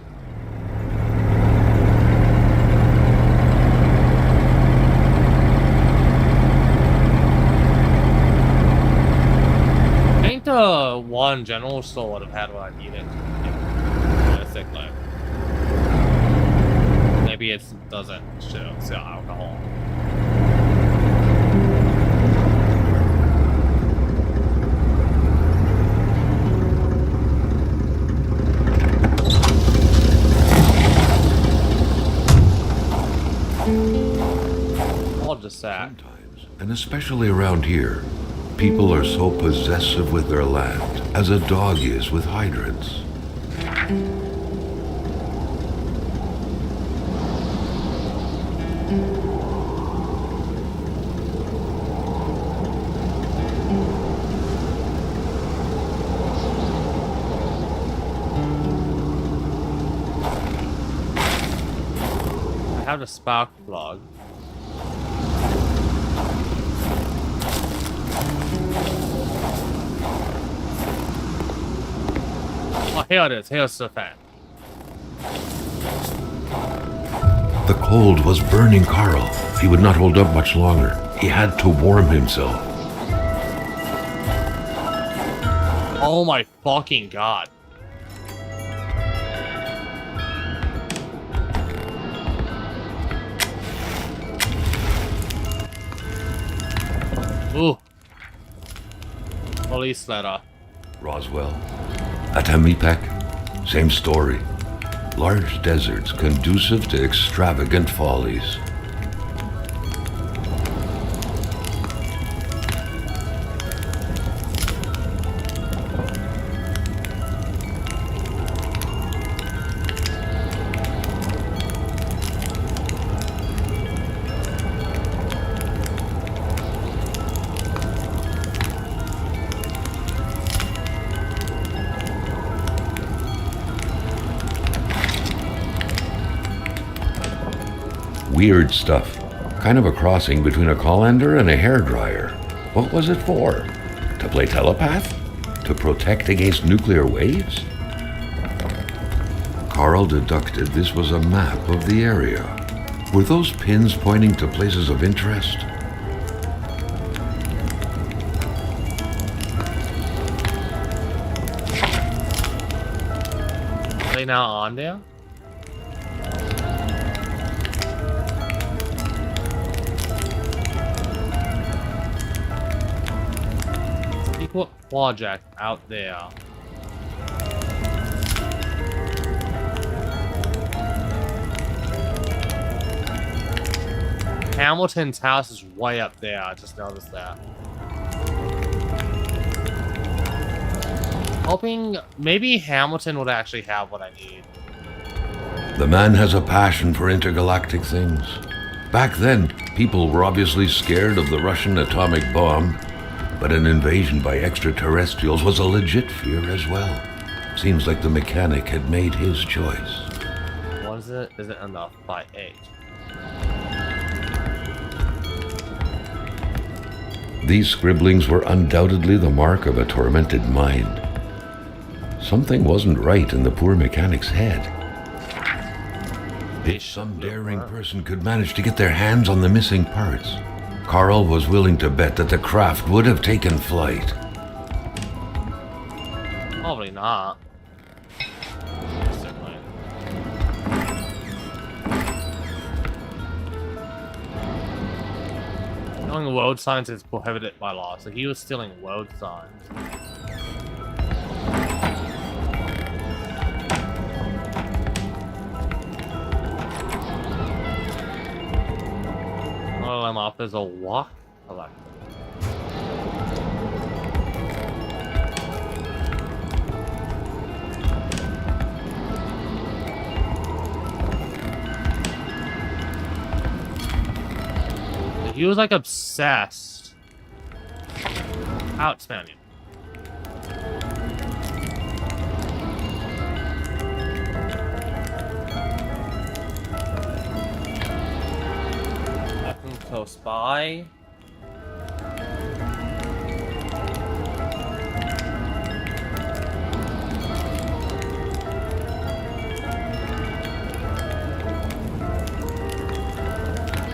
I think the one general store would have had what I needed. Yeah, a sick life. Maybe it doesn't sell alcohol. Sometimes, and especially around here, people are so possessive with their land as a dog is with hydrants. I have a spark plug. Oh, here it is. Here's the fan. The cold was burning Carl. He would not hold up much longer. He had to warm himself. Oh my fucking god. Ooh. Police letter. Roswell. Atamipek. Same story. Large deserts conducive to extravagant follies. Weird stuff. Kind of a crossing between a colander and a hairdryer. What was it for? To play telepath? To protect against nuclear waves? Carl deducted this was a map of the area. Were those pins pointing to places of interest? Are they now on there? Secret project out there. Hamilton's house is way up there. I just noticed that. Hoping maybe Hamilton would actually have what I need. The man has a passion for intergalactic things. Back then, people were obviously scared of the Russian atomic bomb, but an invasion by extraterrestrials was a legit fear as well. Seems like the mechanic had made his choice. What is it? Is it enough by 8? These scribblings were undoubtedly the mark of a tormented mind. Something wasn't right in the poor mechanic's head. If some daring person could manage to get their hands on the missing parts, Carl was willing to bet that the craft would have taken flight. Probably not. Certainly. Stealing world signs is prohibited by law, so he was stealing world signs. Oh, I'm off as a walk collector. He was like obsessed. Outstanding. Nothing close by.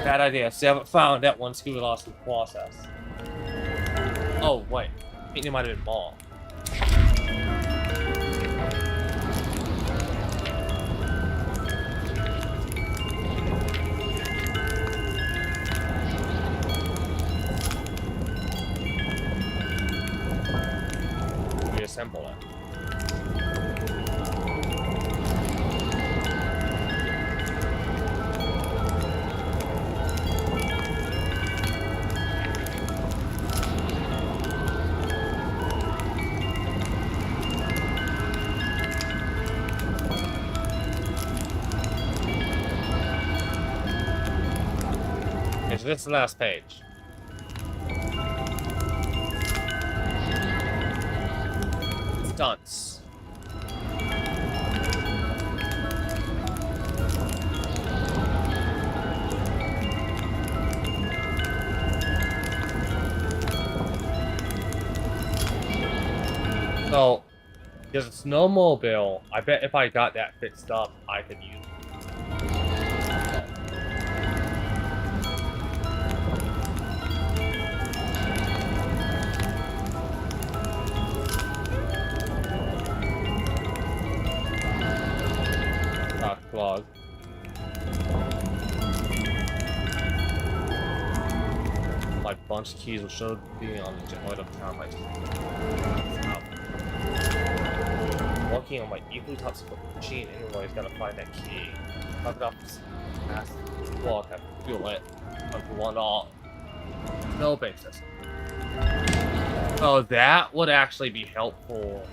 Bad idea. See, I haven't found that one screw lost in process. Oh, wait. I think there might have been more. Reassemble it. So this is the last page. Stunts. So, because it's snowmobile, I bet if I got that fixed up, I could use it. Vlog. My bunch keys will show being on the generator of town. Walking on my equally top machine anyways, gotta find that key. I've got this massive block, I feel it. I've won all. No basis. Oh, that would actually be helpful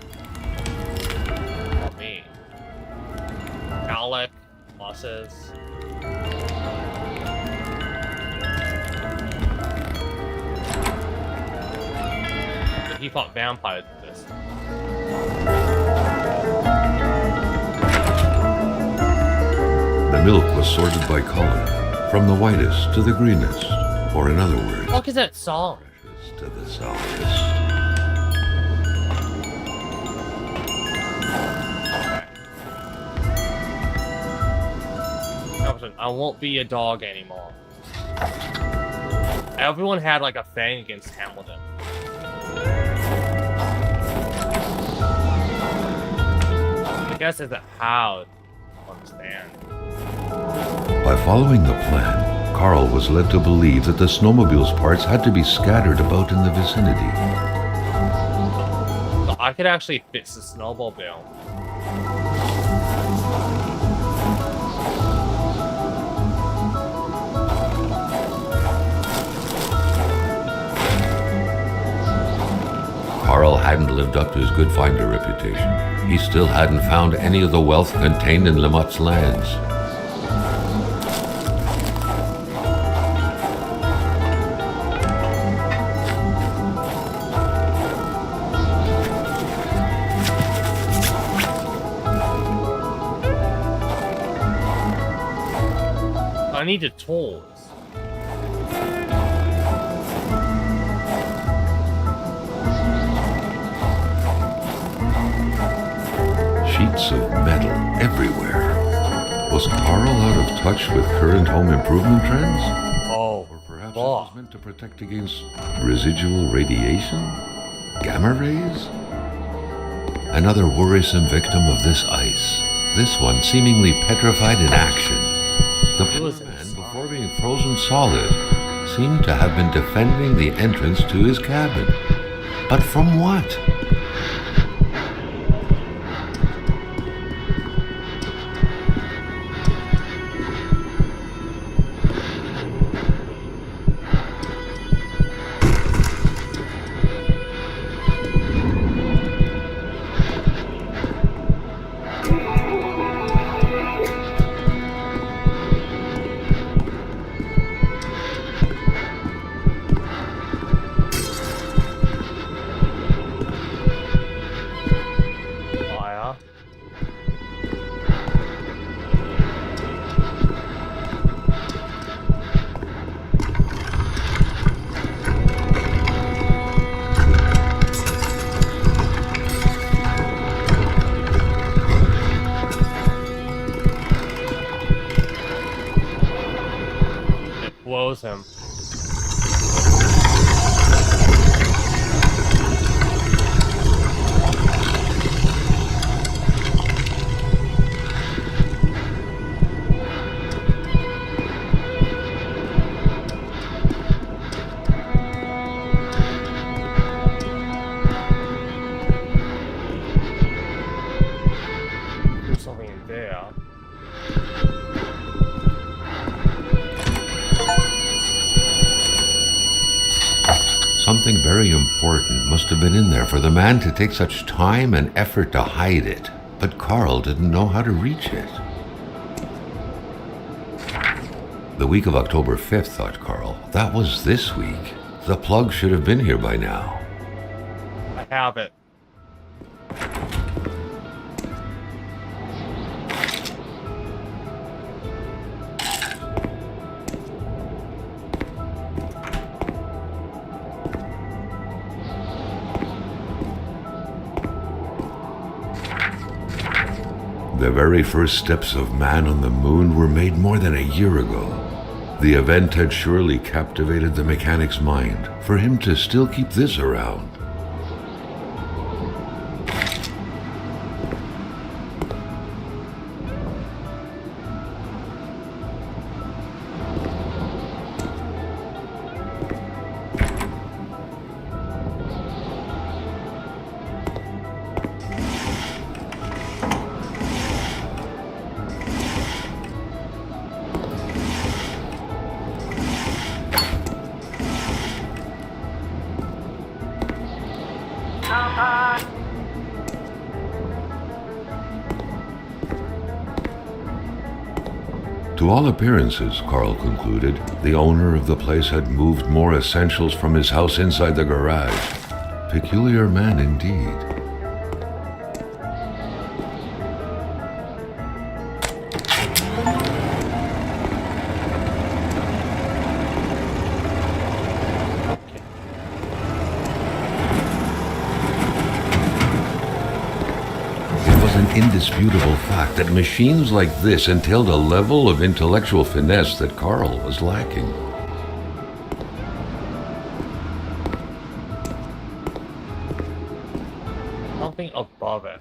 for me. Alec, losses. He fought vampires with this. The milk was sorted by color, from the whitest to the greenest, or in other words, What is that song? freshest to the sourest. I won't be a dog anymore. Everyone had like a thing against Hamilton. I guess it's a how to understand. By following the plan, Carl was led to believe that the snowmobile's parts had to be scattered about in the vicinity. So I could actually fix the snowmobile. Carl hadn't lived up to his good finder reputation. He still hadn't found any of the wealth contained in Lamotte's lands. I need the tools. bits of metal everywhere. Was Carl out of touch with current home improvement trends? Oh, Or perhaps it was meant to protect against residual radiation? Gamma rays? Another worrisome victim of this ice. This one seemingly petrified in action. The poor man, before being frozen solid, seemed to have been defending the entrance to his cabin. But from what? Fire. It blows him. There's something in there. Something very important must have been in there for the man to take such time and effort to hide it. But Carl didn't know how to reach it. The week of October 5th, thought Carl. That was this week. The plug should have been here by now. I have it. The very first steps of man on the moon were made more than a year ago. The event had surely captivated the mechanic's mind for him to still keep this around. To all appearances, Carl concluded, the owner of the place had moved more essentials from his house inside the garage. Peculiar man indeed. Indisputable fact that machines like this entailed a level of intellectual finesse that Carl was lacking. Something above it.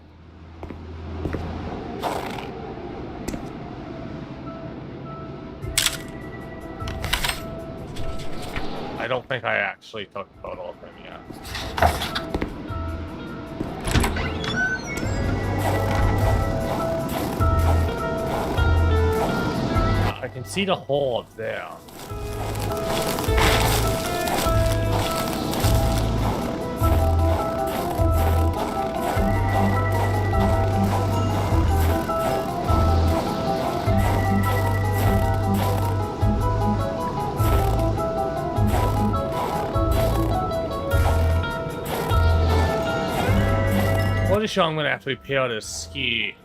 I don't think I actually took a photo of him yet. I can see the hole up there. What is sure I'm gonna have to repair this ski.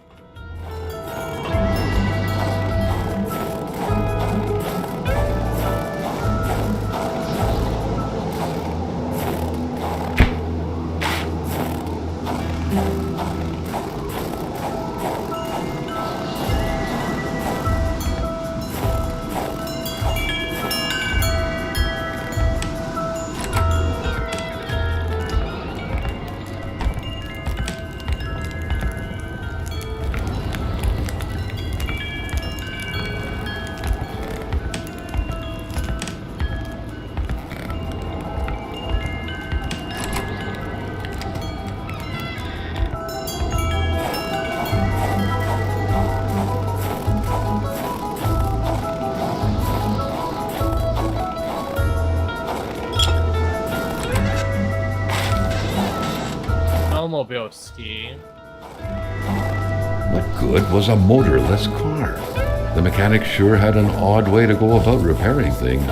snowmobile ski. What good was a motorless car? The mechanic sure had an odd way to go about repairing things.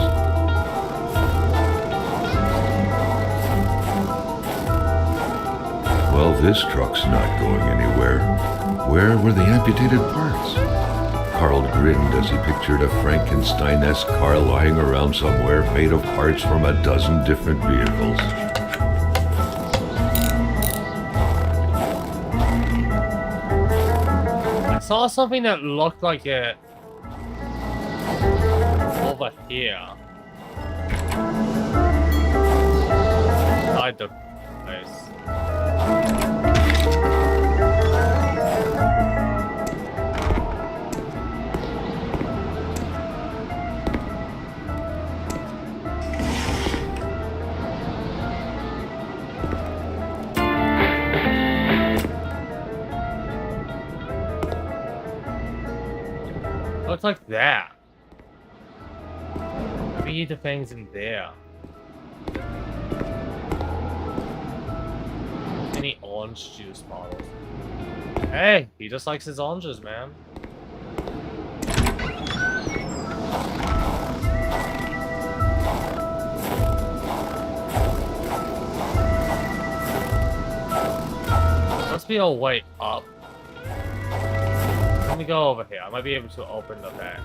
Well, this truck's not going anywhere. Where were the amputated parts? Carl grinned as he pictured a Frankenstein-esque car lying around somewhere made of parts from a dozen different vehicles. I saw something that looked like it over here. Inside the place. Looks like that. Maybe the thing's in there. Any orange juice bottles? Hey, he just likes his oranges, man. Must be a way up. Let me go over here. I might be able to open the bag.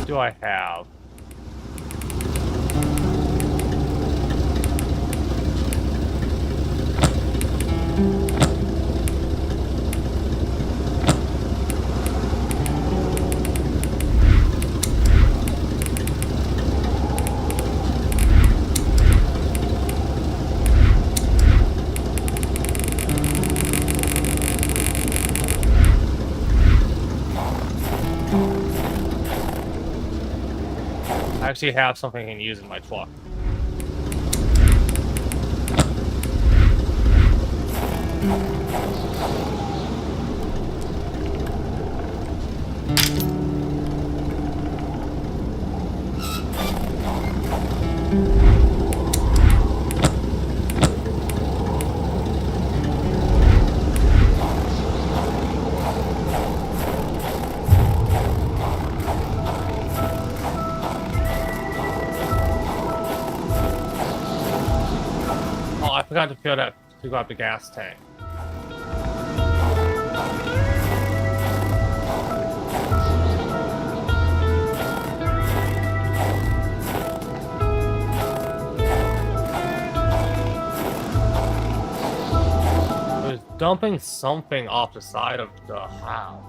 Do I have? I actually have something I can use in my truck. I forgot to fill up the gas tank. It was dumping something off the side of the house.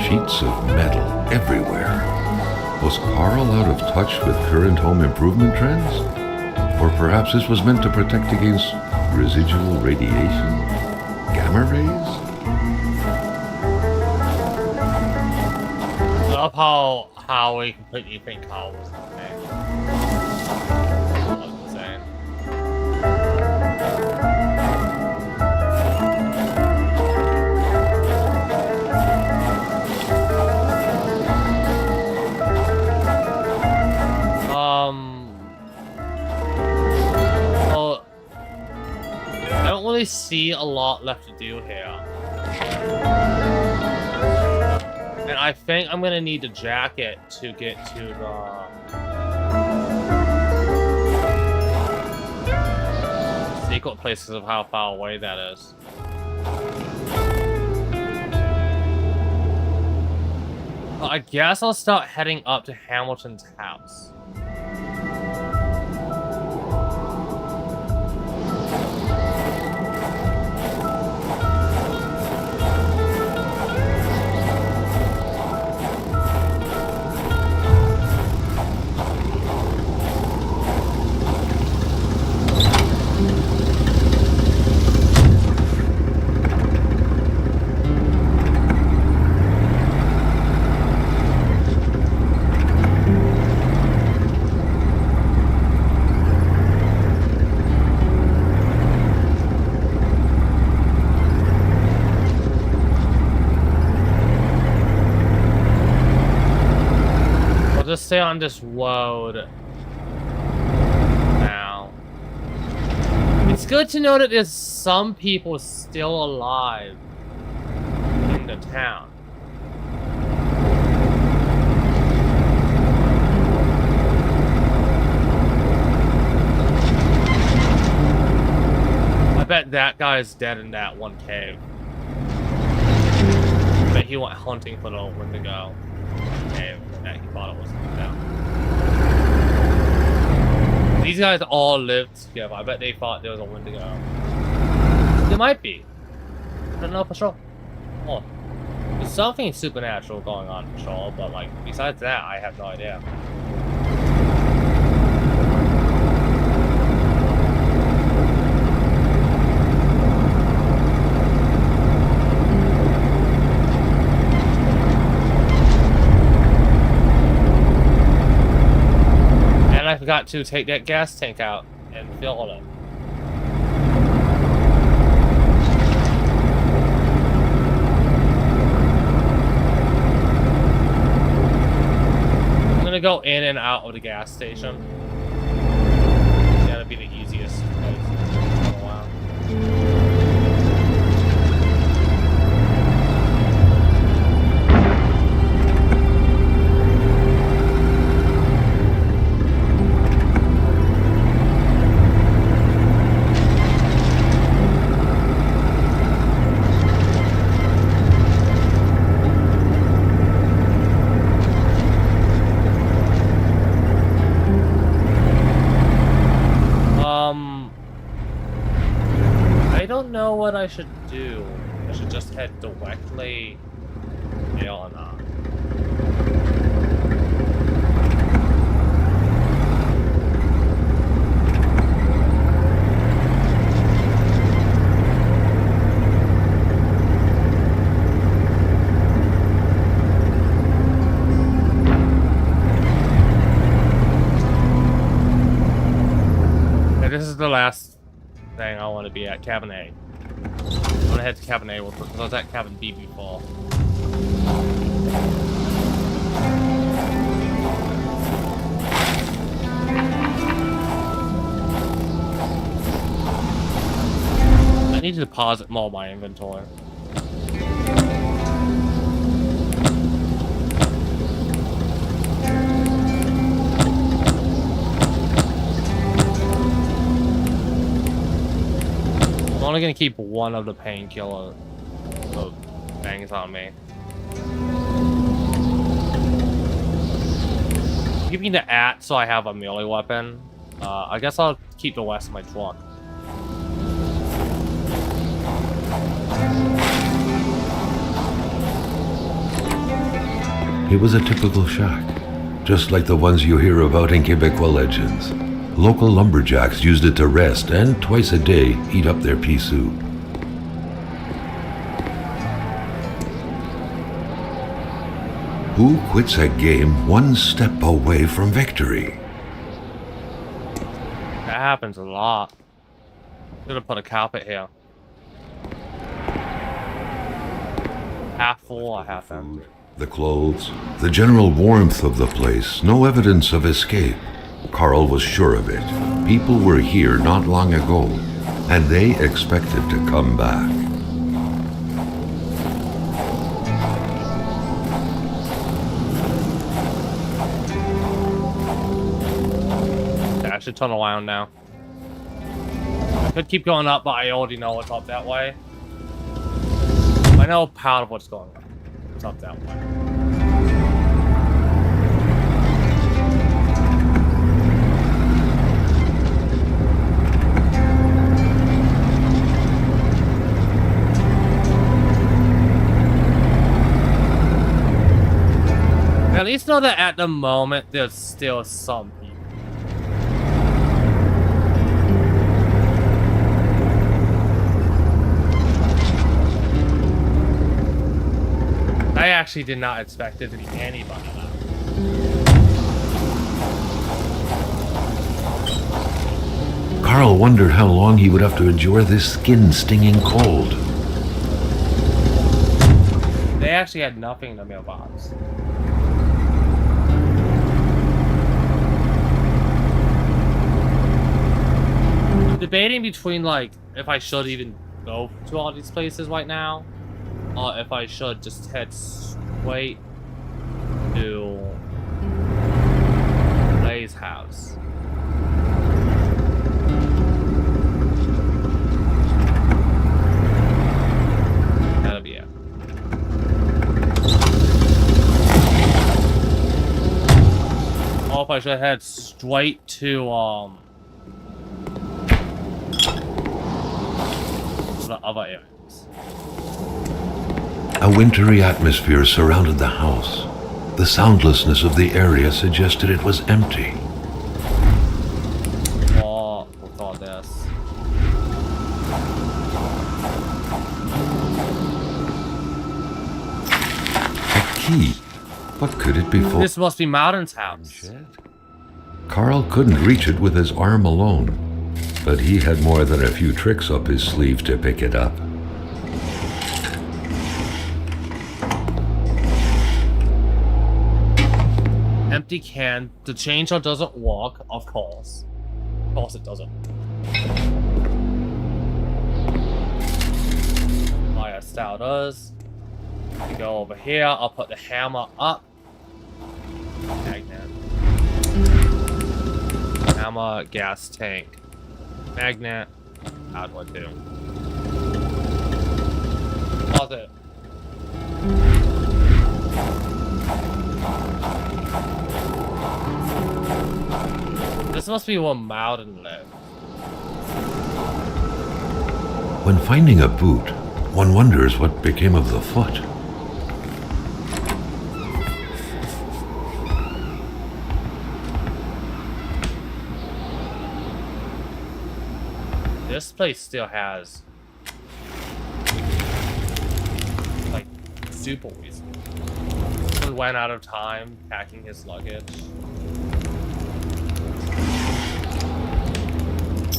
Sheets of metal everywhere. Was Carl out of touch with current home improvement trends? Or perhaps this was meant to protect against residual radiation? Gamma rays? I love how we completely think Carl was the thing. That's insane. Well, I don't really see a lot left to do here. And I think I'm gonna need the jacket to get to the secret places of how far away that is. But I guess I'll start heading up to Hamilton's house. Just stay on this road now. It's good to know that there's some people still alive in the town. I bet that guy is dead in that one cave. I bet he went hunting for the Wendigo cave that he thought it was down. These guys all lived together. I bet they thought there was a Wendigo. There might be. I don't know for sure. Oh, there's something supernatural going on for sure, but like besides that, I have no idea. I forgot to take that gas tank out and fill it. I'm gonna go in and out of the gas station. That'll be the easiest place in a while. I don't know what I should do. I should just head directly there or not. Okay, this is the last thing I want to be at, cabin A. I'm gonna head to cabin A because I was at cabin B before. I need to deposit more of my inventory. I'm only gonna keep one of the painkiller things on me. Give me the at so I have a melee weapon. I guess I'll keep the rest of my truck. It was a typical shack, just like the ones you hear about in Quebecois legends. Local lumberjacks used it to rest and twice a day eat up their pea soup. Who quits a game one step away from victory? That happens a lot. Should have put a carpet here. Half full or half empty. The clothes, the general warmth of the place, no evidence of escape. Carl was sure of it. People were here not long ago, and they expected to come back. Okay, I should turn around now. I Could keep going up, but I already know what's up that way. I know part of what's going on. It's up that way. At least know that at the moment, there's still some people. I actually did not expect it to be anybody. Carl wondered how long he would have to endure this skin-stinging cold. They actually had nothing in the mailbox. I'm debating between, like, if I should even go to all these places right now, or if I should just head straight to Ray's house. That'll be it. Or if I should head straight to the other areas. A wintry atmosphere surrounded the house. The soundlessness of the area suggested it was empty. Oh, what's all this? A key. What could it be for? This must be Martin's house. Carl couldn't reach it with his arm alone, but he had more than a few tricks up his sleeve to pick it up. Empty can. The chainsaw doesn't work, of course. Of course it doesn't. Fire starters. We go over here. I'll put the hammer up. Magnet. Hammer, gas tank. Magnet. Outward too. Pause it. This must be where Mountain lived. When finding a boot, one wonders what became of the foot. This place still has, like, super reason. Someone went out of time packing his luggage.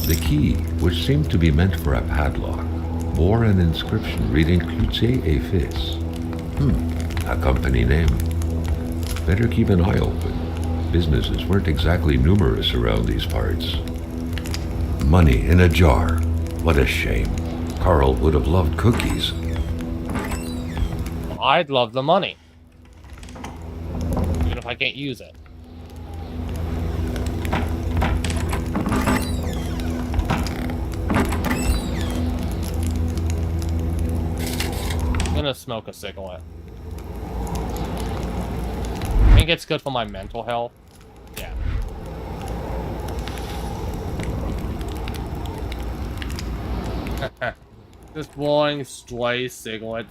The key, which seemed to be meant for a padlock, bore an inscription reading Cloutier et Fils. A company name. Better keep an eye open. Businesses weren't exactly numerous around these parts. Money in a jar. What a shame. Carl would have loved cookies. I'd love the money. Even if I can't use it. I'm gonna smoke a cigarette. I think it's good for my mental health. Yeah. Just blowing stray cigarette.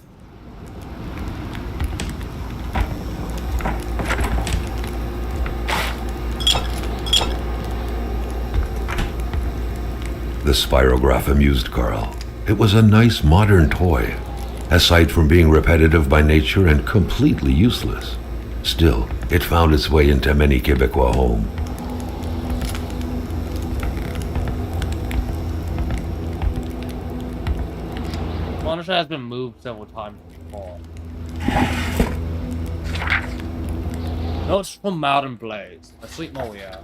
The spirograph amused Carl. It was a nice modern toy, aside from being repetitive by nature and completely useless. Still, it found its way into many Quebecois homes. Monitor has been moved several times before. Notes from Mountain Blaze. A sweet Molia.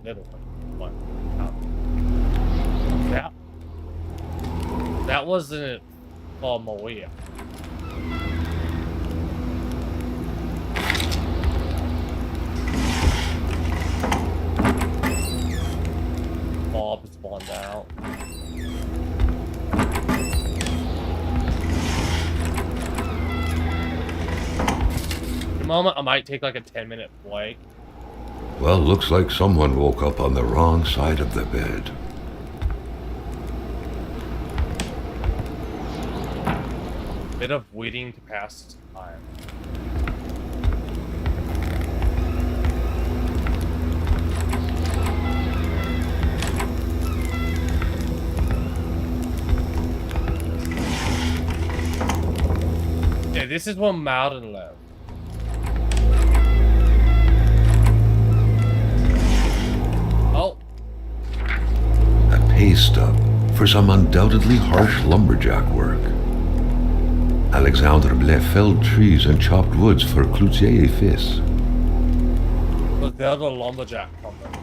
little one. What? That wasn't for Maria. Bob spawned out. For the moment, I might take like a 10-minute break. Well, looks like someone woke up on the wrong side of the bed. Bit of waiting to pass time. Yeah, this is where Malden lived. Oh. A pay stub for some undoubtedly harsh lumberjack work. Alexandre Blais felled trees and chopped woods for Cloutier et Fils. But they're the lumberjack company.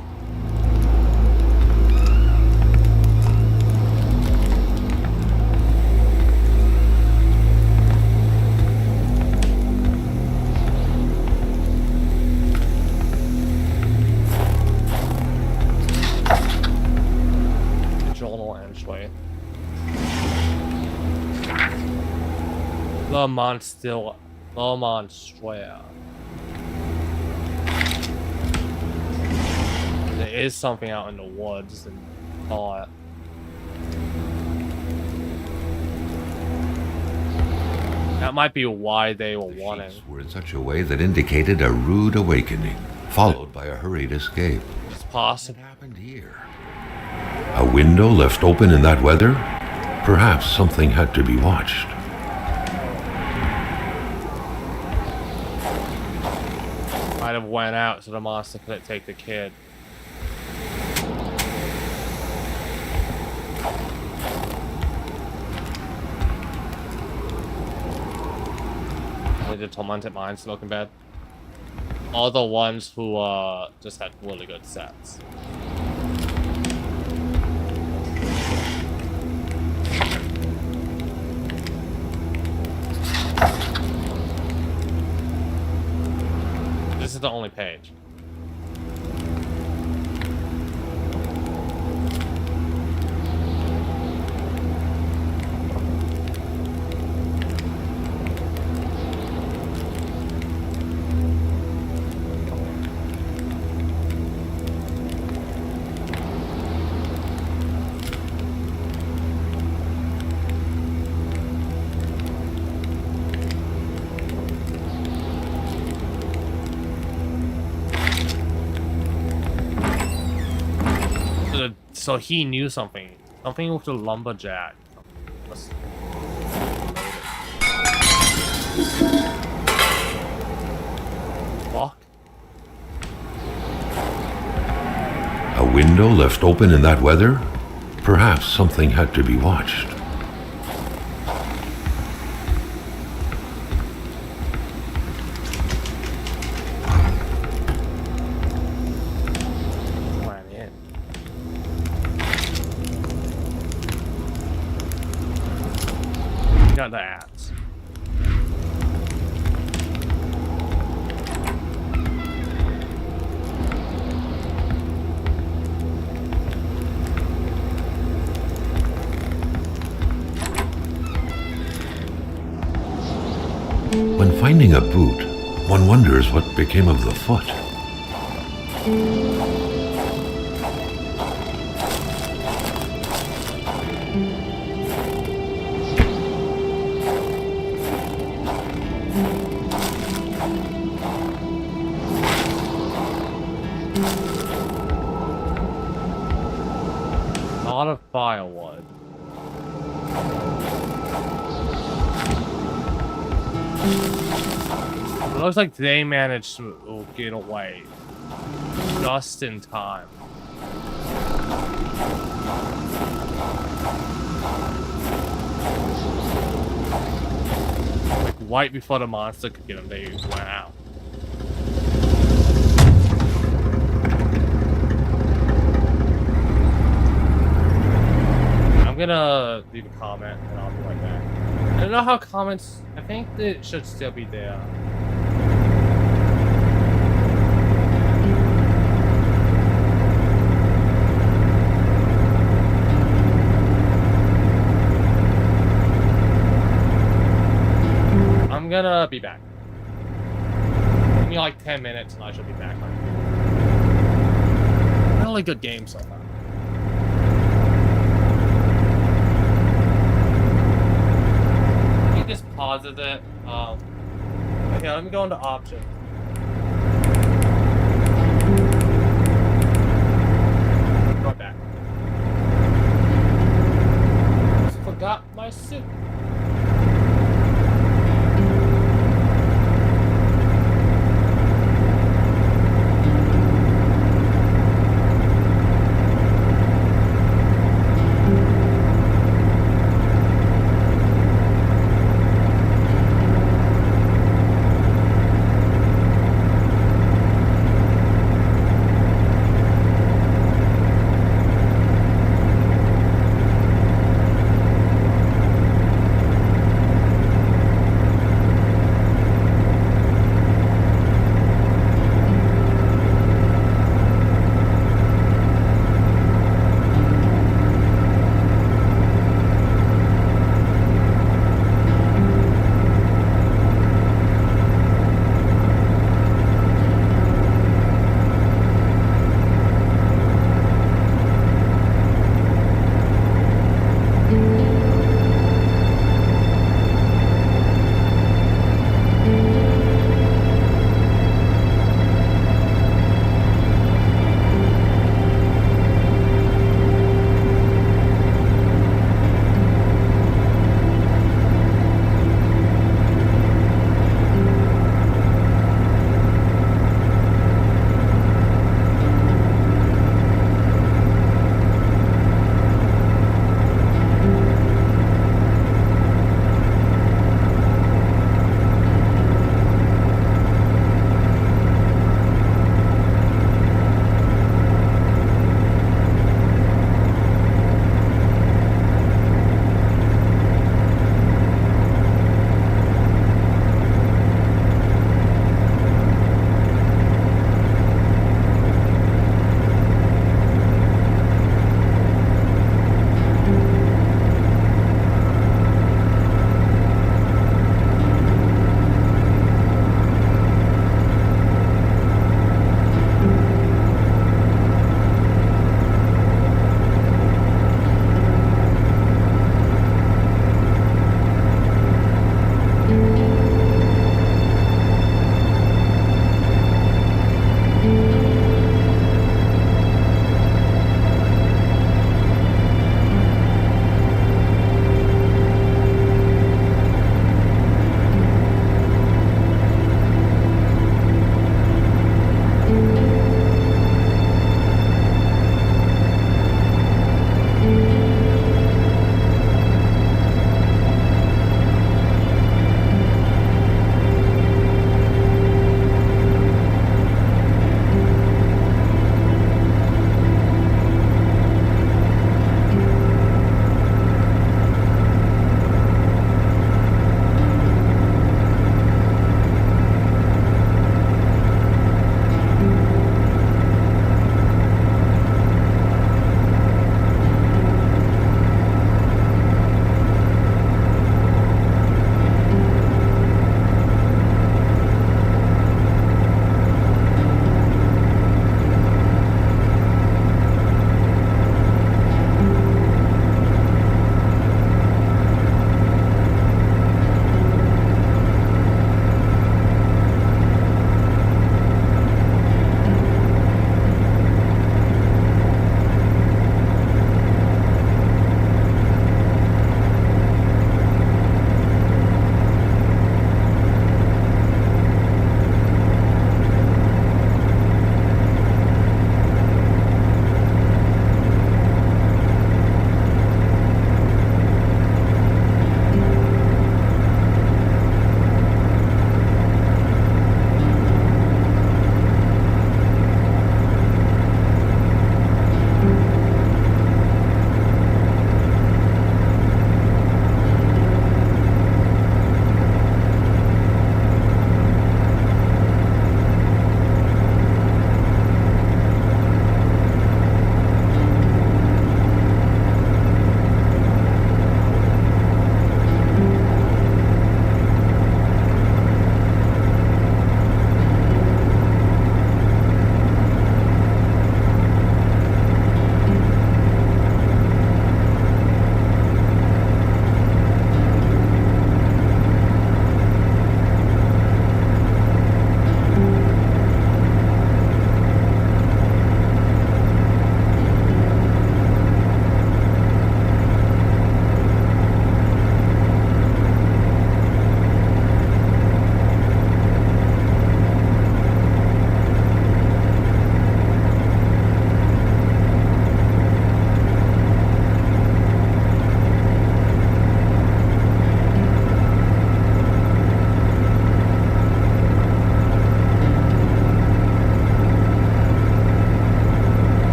Journal entry. The Monstria. There is something out in the woods and thought. That might be why they were wanting. The sheets were in such a way that indicated a rude awakening, followed by a hurried escape. It's possible. What happened here? A window left open in that weather? Perhaps something had to be watched. Might have went out so the monster couldn't take the kid. Only the tormented minds looking bad. All the ones who just had really good sets. This is the only page. So he knew something. Something with the lumberjack. Fuck. A window left open in that weather? Perhaps something had to be watched. Got the ads. When finding a boot, one wonders what became of the foot. A lot of firewood. It looks like they managed to get away just in time. Like right before the monster could get them, they went out. gonna leave a comment and I'll be right back. I don't know how comments. I think they should still be there. I'm gonna be back. Give me like 10 minutes and I should be back. Really good game so far. Just pauses it. Okay, let me go into options. Right back. Just forgot my suit.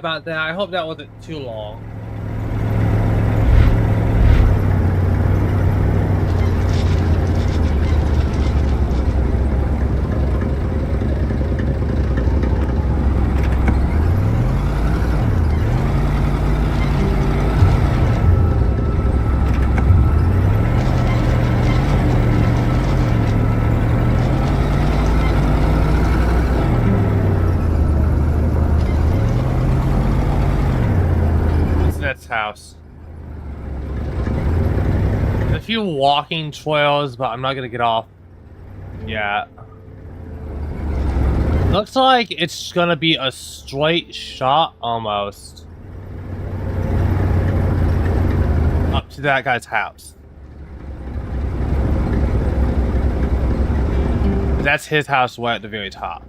about that. I hope that wasn't too long. House. There's a few walking trails, but I'm not gonna get off yet. Looks like it's gonna be a straight shot almost up to that guy's house. That's his house way at the very top.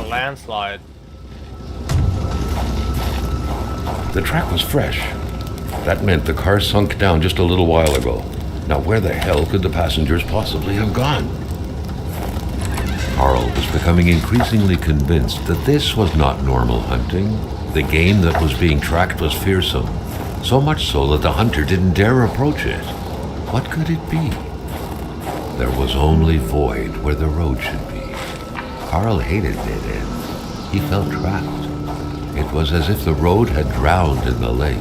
Landslide. The track was fresh. That meant the car sunk down just a little while ago. Now where the hell could the passengers possibly have gone? Carl was becoming increasingly convinced that this was not normal hunting. The game that was being tracked was fearsome, so much so that the hunter didn't dare approach it. What could it be? There was only void where the road should be. Carl hated dead ends. He felt trapped. It was as if the road had drowned in the lake.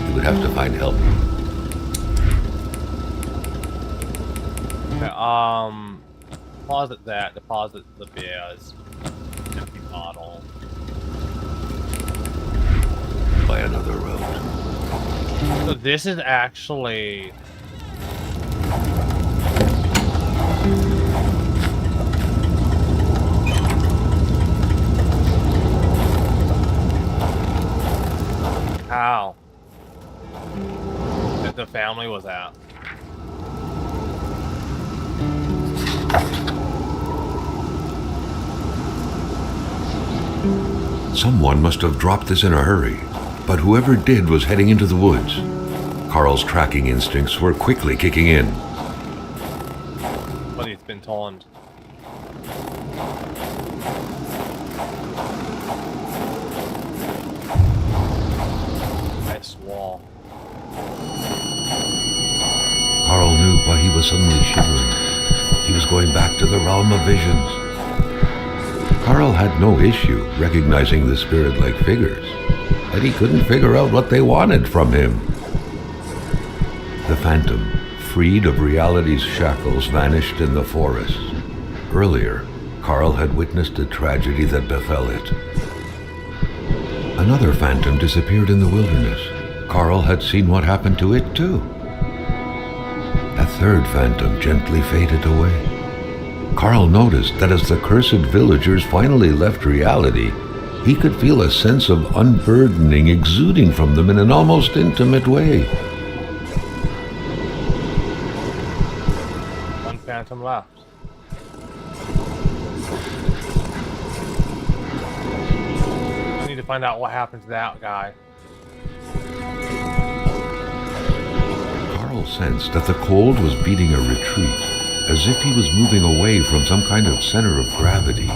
He would have to find help. Okay, deposit that. Deposit the beers. Empty bottle. By another road. So this is actually... how that the family was at. Someone must have dropped this in a hurry, but whoever did was heading into the woods. Carl's tracking instincts were quickly kicking in. But he's been taunt. Wall. Carl knew why he was suddenly shivering. He was going back to the realm of visions. Carl had no issue recognizing the spirit-like figures, but he couldn't figure out what they wanted from him. The phantom, freed of reality's shackles, vanished in the forest. Earlier, Carl had witnessed a tragedy that befell it. Another phantom disappeared in the wilderness. Carl had seen what happened to it, too. A third phantom gently faded away. Carl noticed that as the cursed villagers finally left reality, he could feel a sense of unburdening exuding from them in an almost intimate way. One phantom left. I need to find out what happened to that guy. Carl sensed that the cold was beating a retreat, as if he was moving away from some kind of center of gravity.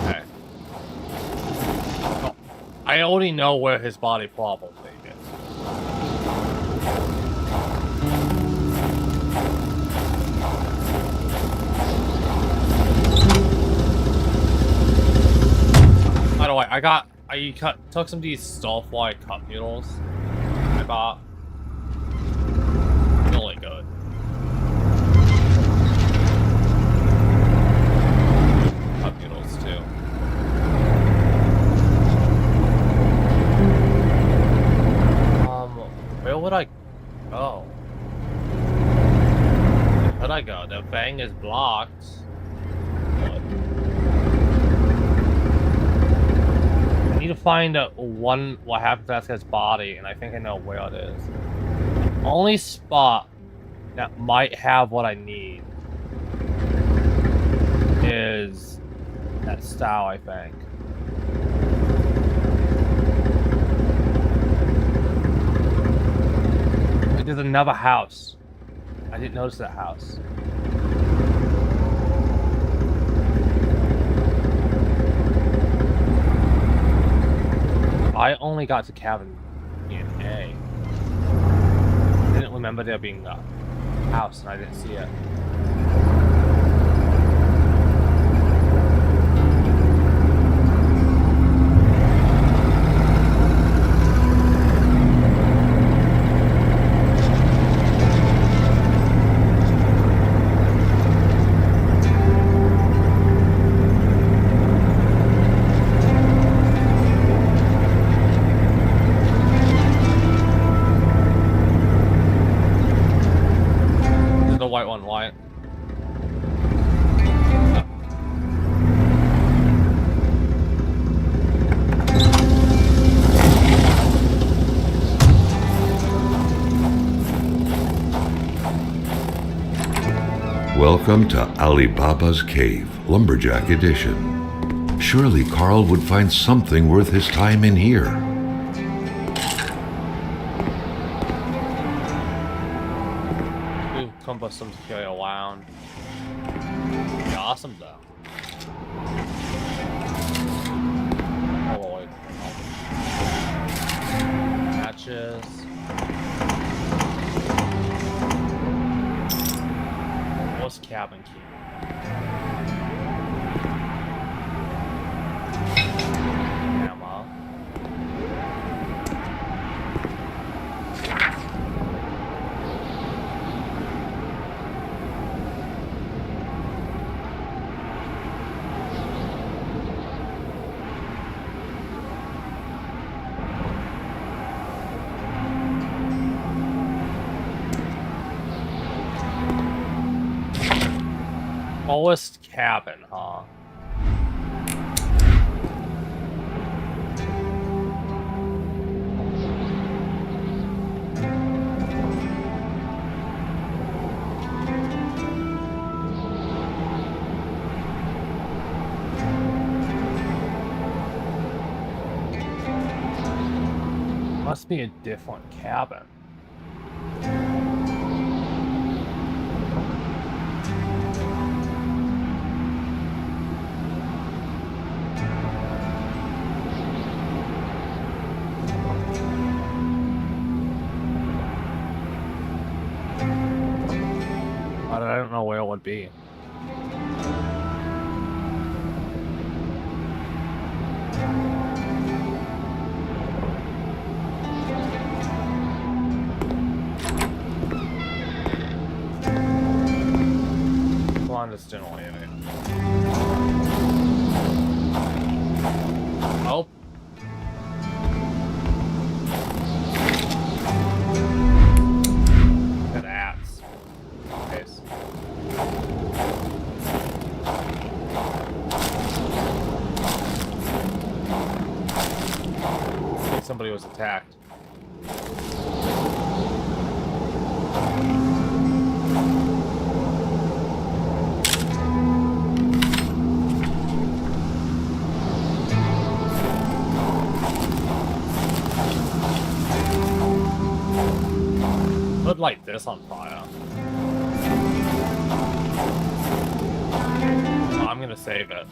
Okay. Oh, I already know where his body probably is. By the way, I took some of these Starfly cup noodles I bought. Really good. Cup noodles too. Where would I go? Where could I go? The bang is blocked. I need to find what happened to that guy's body, and I think I know where it is. The only spot that might have what I need is that style, I think. Like, there's another house. I didn't notice that house. I only got to cabin in A. I didn't remember there being a house, and I didn't see it. The white one, white. Welcome to Alibaba's Cave, Lumberjack Edition. Surely Carl would find something worth his time in here. Ooh, compass some to carry around. Be awesome though. Oh wait. Matches. What's cabin key? Ammo. Smallest cabin, huh? Must be a different cabin. But I don't know where it would be. Clandestinely, I mean. Oh. That ass. Nice. I think somebody was attacked. I'd light this on fire. Oh, I'm gonna save it.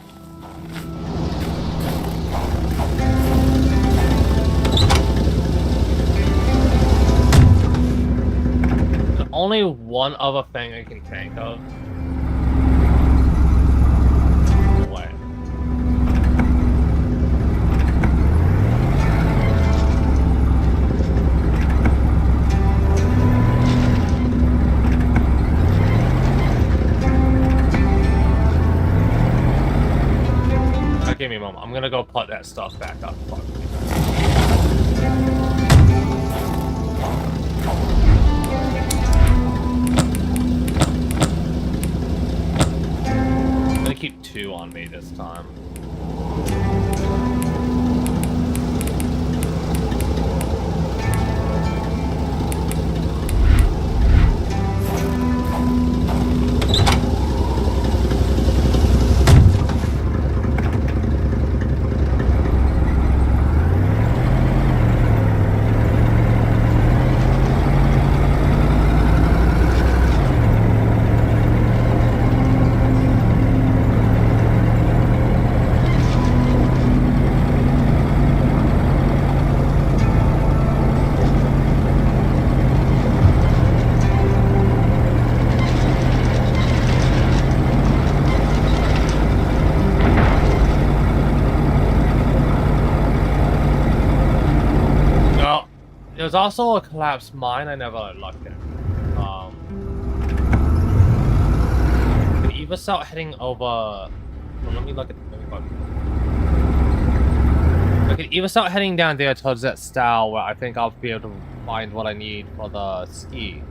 There's only one other thing I can think of. Wait. Give me a moment. I'm gonna go put that stuff back up. Fuck. I'm gonna keep 2 on me this time. There's also a collapsed mine I never looked at. Could either start heading over. Well, let me look. I could either start heading down there towards that style where I think I'll be able to find what I need for the ski.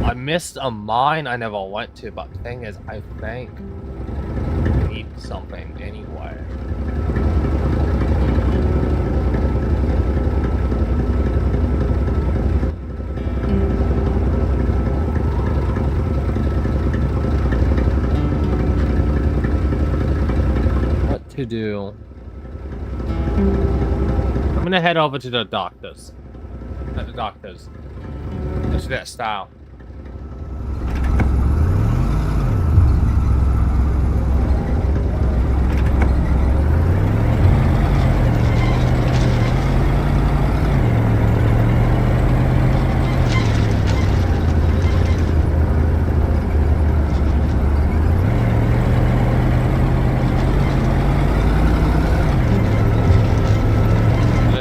I missed a mine I never went to, but the thing is, I think I need something anyway. What to do? I'm gonna head over to the doctors. At the doctors. To that style.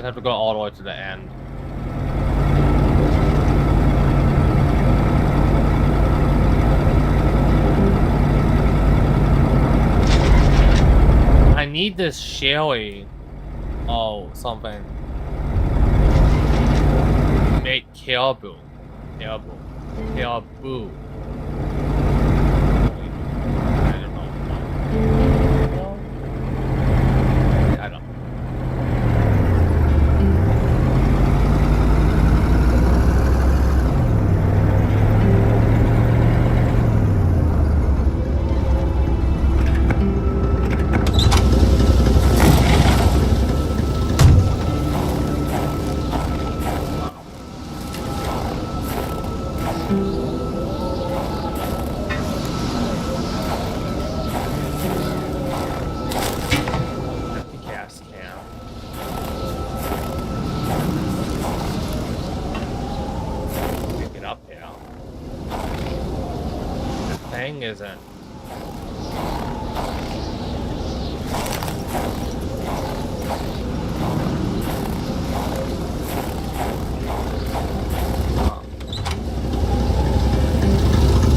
Have to go all the way to the end. I need this Shelly. Oh, something. Make caribou. Caribou. Caribou. I don't know. I don't know. Isn't.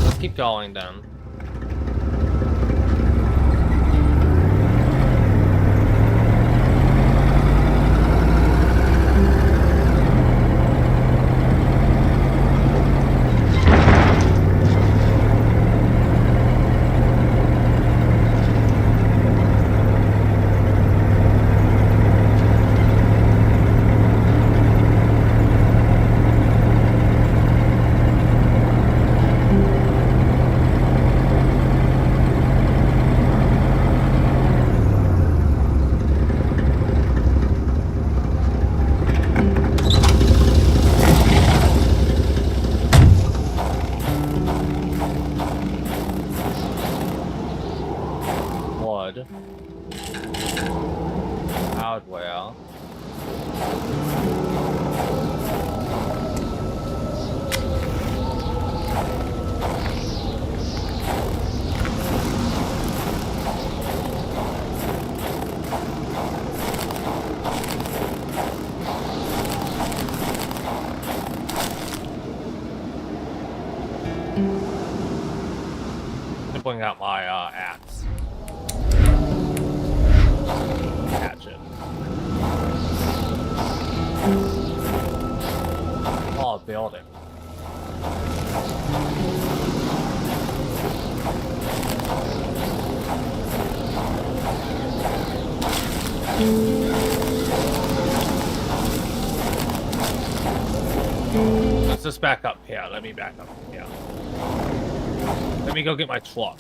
Let's keep going then. Hardware. To bring out my axe. Hatchet. Oh, building. Let's just back up here. Let me back up here. Let me go get my truck.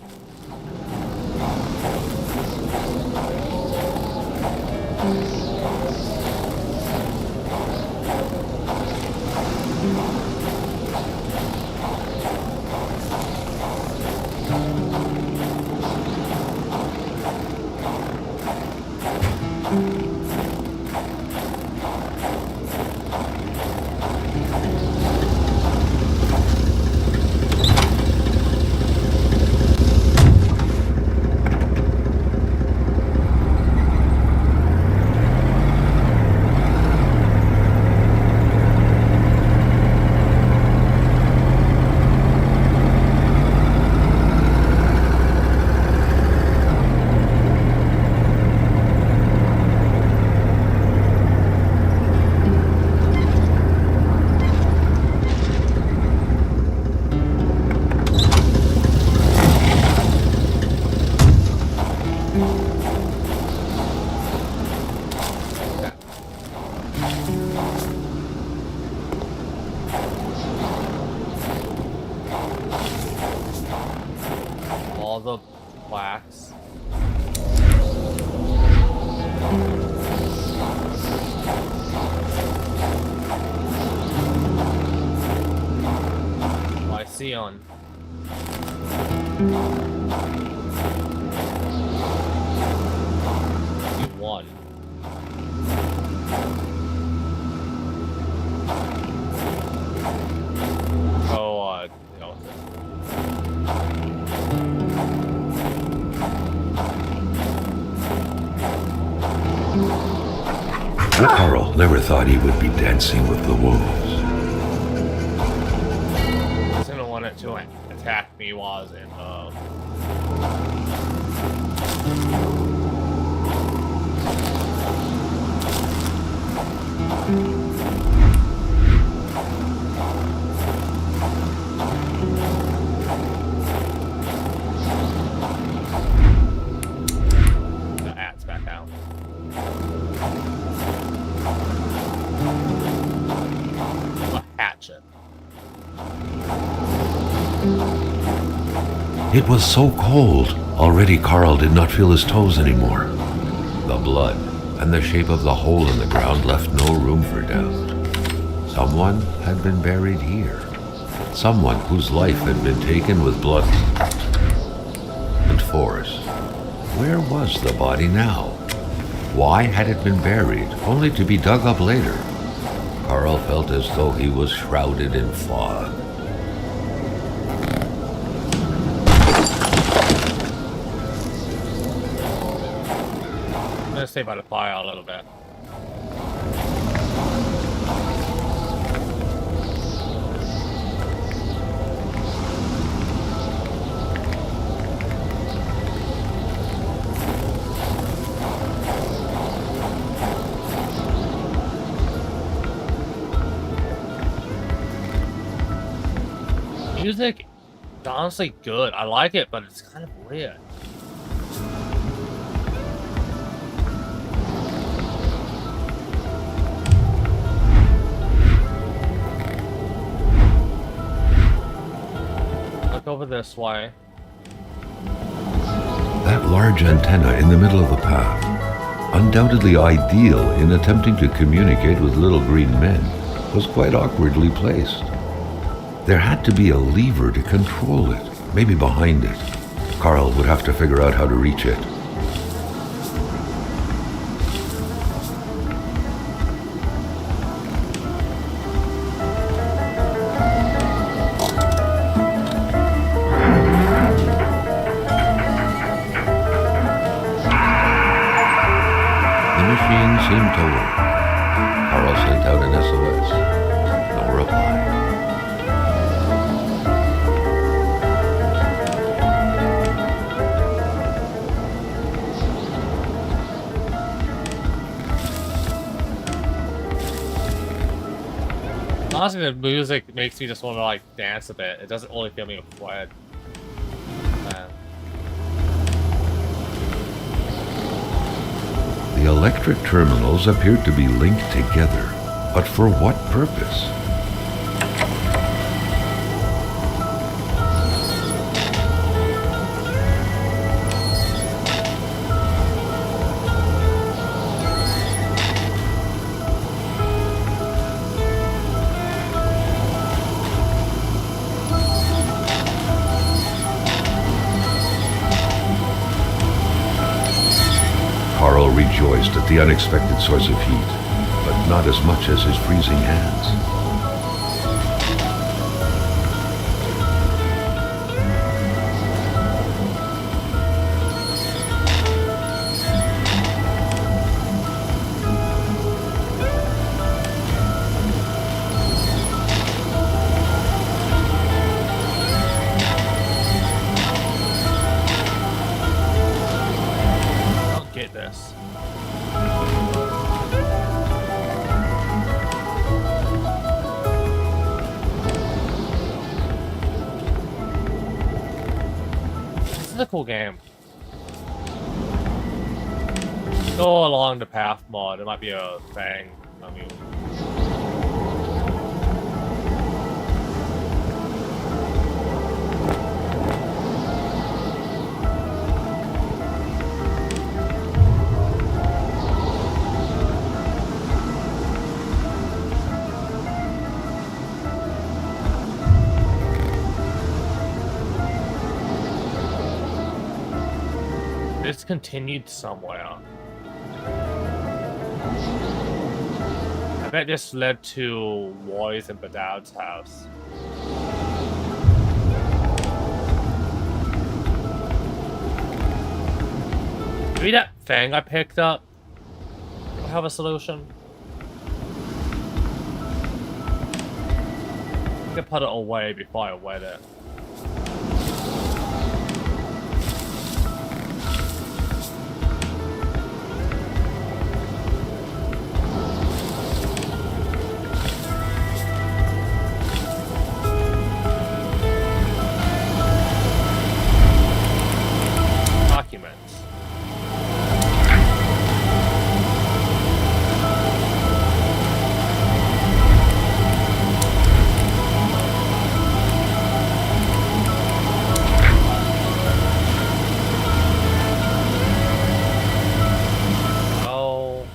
all the wax. Oh, I see on. You won. Oh, you know. Carl never thought he would be dancing with the wolves. I didn't want it to attack me while I was in the axe back out. A hatchet. It was so cold. Already Carl did not feel his toes anymore. The blood and the shape of the hole in the ground left no room for doubt. Someone had been buried here. Someone whose life had been taken with blood and force. Where was the body now? Why had it been buried, only to be dug up later? Carl felt as though he was shrouded in fog. I'm gonna stay by the fire a little bit. Music is honestly good. I like it, but it's kind of weird. Look over this way. That large antenna in the middle of the path, undoubtedly ideal in attempting to communicate with little green men, was quite awkwardly placed. There had to be a lever to control it, maybe behind it. Carl would have to figure out how to reach it. The machine seemed to work. Carl sent out an SOS. No reply. Honestly, the music makes me just want to like dance a bit. It doesn't really fill me with sweat. The electric terminals appeared to be linked together, but for what purpose? Carl rejoiced at the unexpected source of heat, but not as much as his freezing hands. Don't get this. This is a cool game. Go along the path mod. It might be a thing. I mean, It's continued somewhere. I bet this led to Roy's and Badow's house. Maybe that thing I picked up will have a solution. I can put it away before I wet it. Documents. Oh.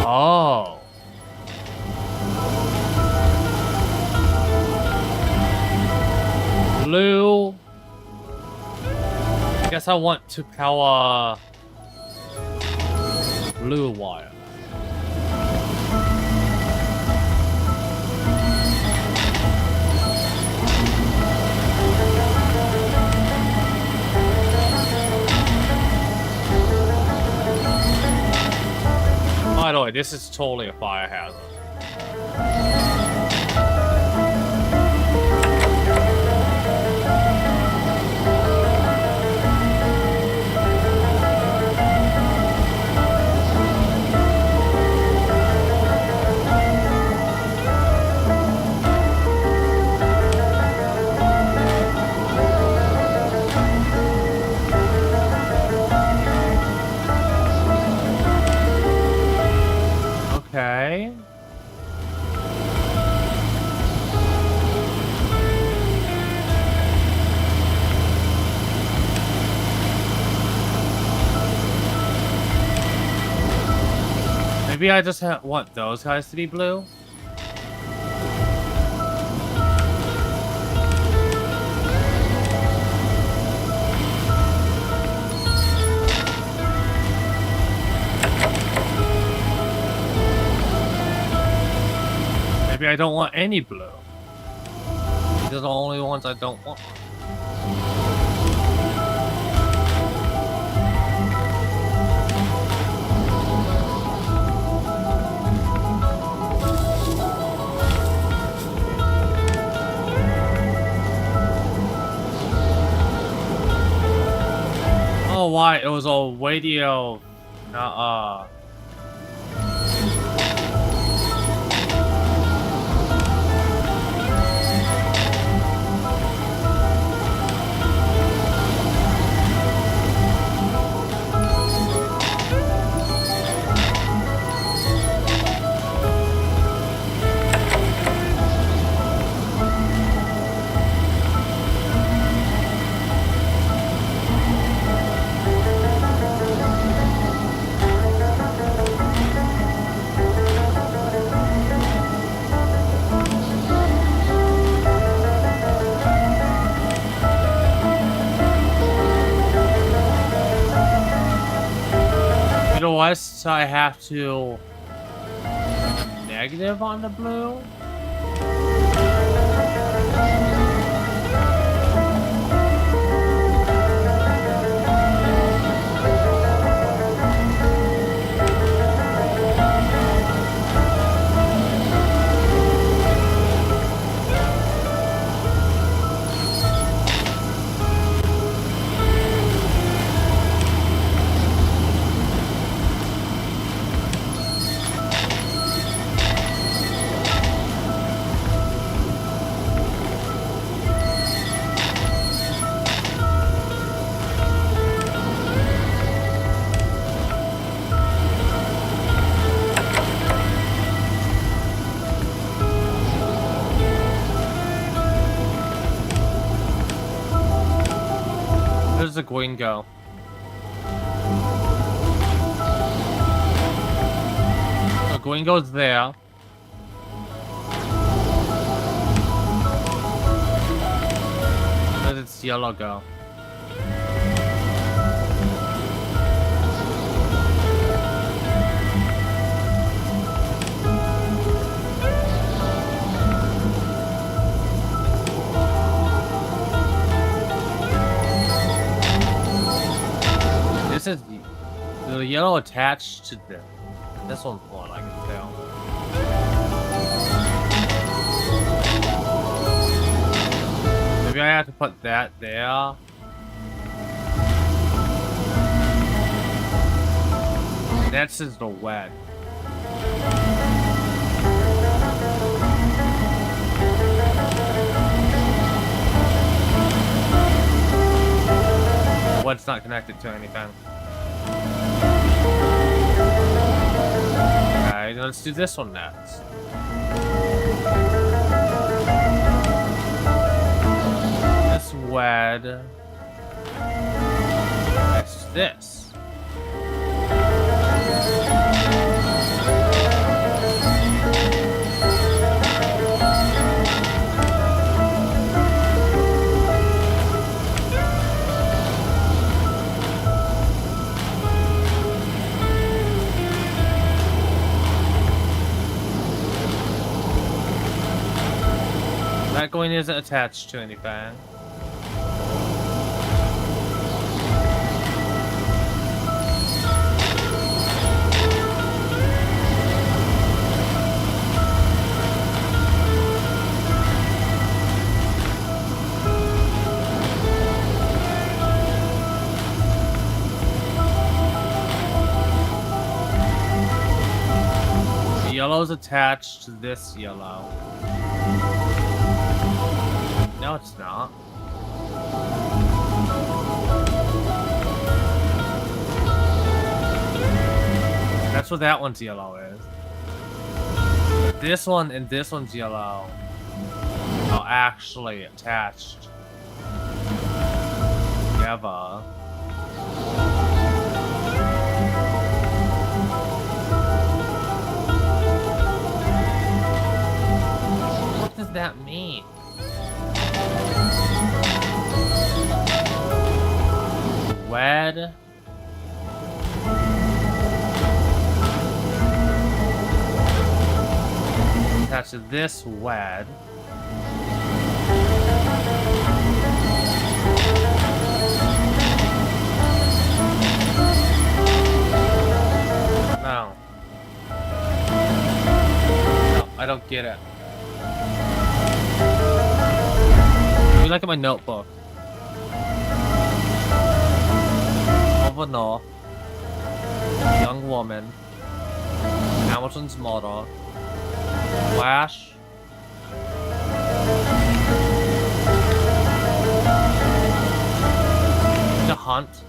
Oh. Blue. I guess I want to power blue wire. By the way, this is totally a fire hazard. Okay. Maybe I just want those guys to be blue. Maybe I don't want any blue. These are the only ones I don't want. Oh, why? It was a radio. Unless I have to negative on the blue. There's a Gwingo. A Gwingo's there. this yellow go? This is the yellow attached to this one's one, I can tell. Maybe I have to put that there. That's just the wet. What's not connected to anything. Okay, let's do this one next. This wed. That's this. That coin isn't attached to anything. The yellow's attached to this yellow. No, it's not. That's what that one's yellow is. This one and this one's yellow are actually attached together. What does that mean? Wed. Attached to this wed. No. No, I don't get it. Let me look at my notebook. Over North, young woman, Hamilton's mother, Flash, the hunt.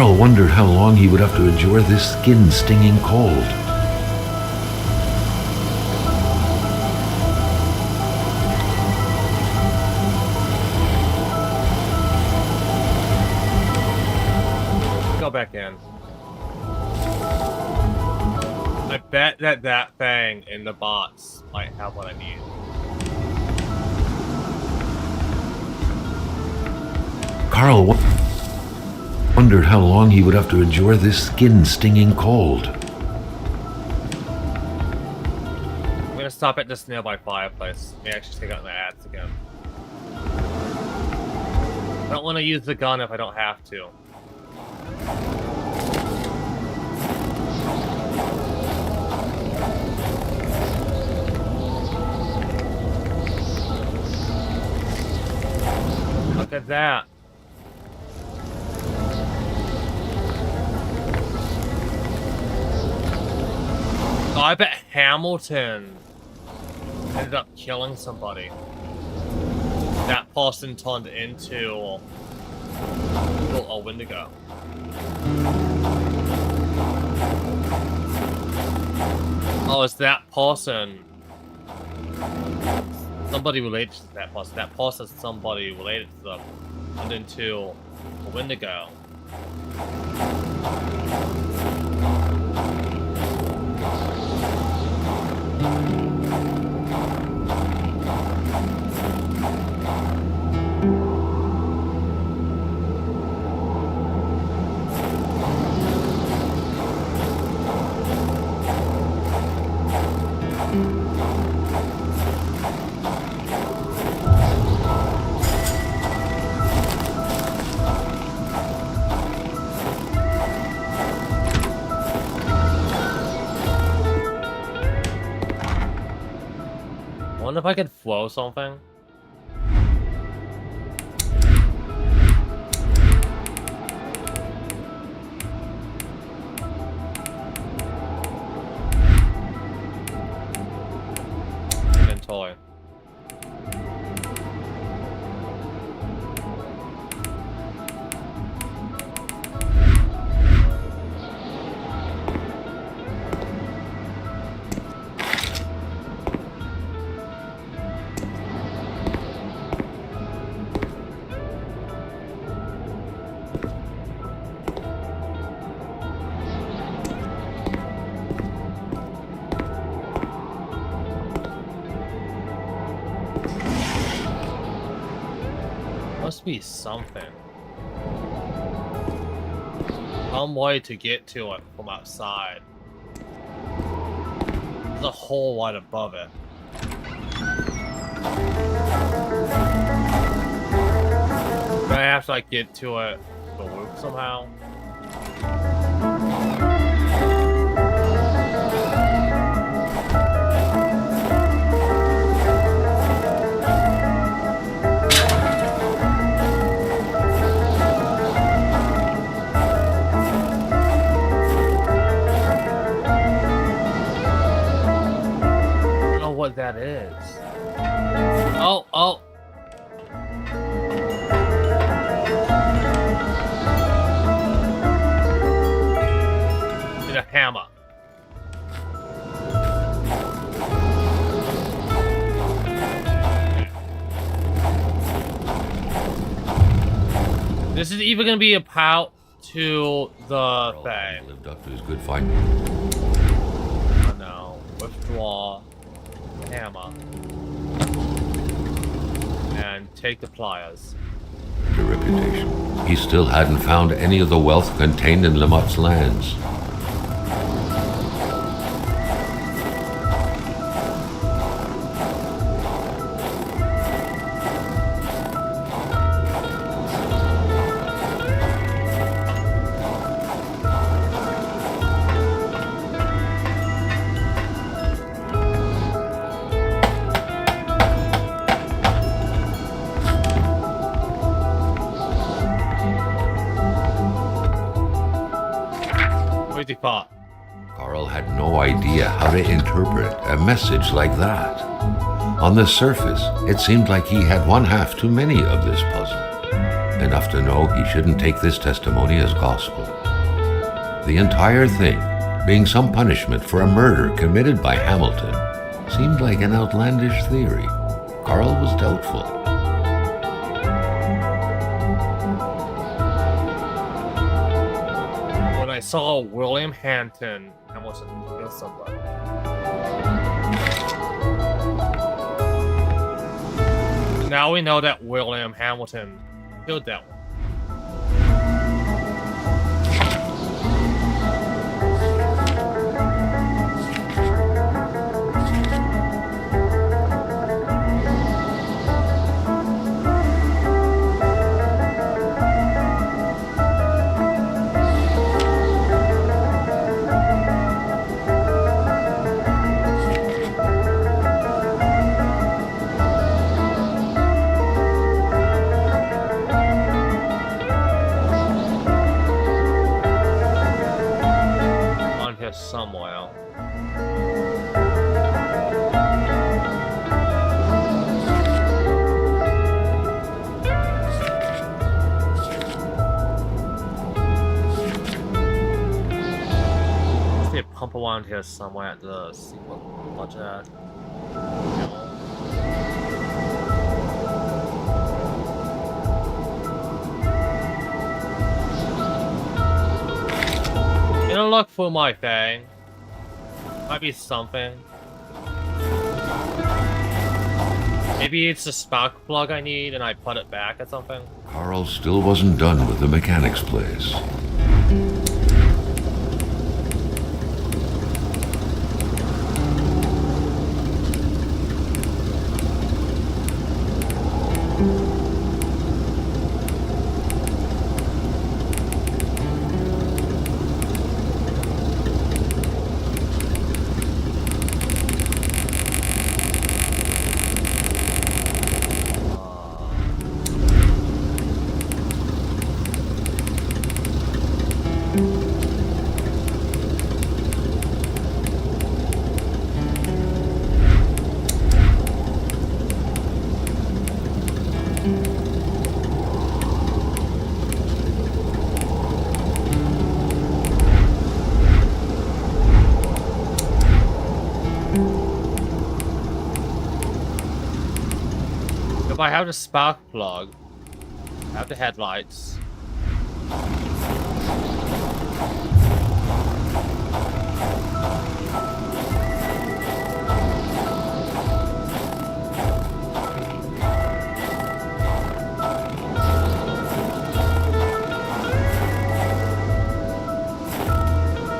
Carl wondered how long he would have to endure this skin-stinging cold. Go back in. I bet that thing in the box might have what I need. Carl wondered how long he would have to endure this skin-stinging cold. I'm gonna stop at this nearby fireplace. May actually take out the ads again. I don't want to use the gun if I don't have to. Look at that. Oh, I bet Hamilton ended up killing somebody. That person turned into a Wendigo. Oh, it's that person. Somebody related to that person. That person is somebody related to them. Turned into a Wendigo. I wonder if I could flow something. Toy. Must be something. Some way to get to it from outside. There's a hole right above it. Do I have to like get to it the roof somehow? What that is. Oh. Need a hammer. This is even gonna be a pout to the thing. Lived up to his good fight. Oh no. Withdraw. Hammer. And take the pliers. The reputation. He still hadn't found any of the wealth contained in Lamotte's lands. Carl had no idea how to interpret a message like that. On the surface, it seemed like he had one half too many of this puzzle. enough to know he shouldn't take this testimony as gospel. The entire thing, being some punishment for a murder committed by Hamilton, seemed like an outlandish theory. Carl was doubtful. When I saw William Hamilton kill somebody. Now we know that William Hamilton killed that one. Somewhere. See a pump around here somewhere at the sequel budget. Gonna look for my thing. Might be something. Maybe it's a spark plug I need and I put it back or something. Carl still wasn't done with the mechanic's place. I have the spark plug, I have the headlights.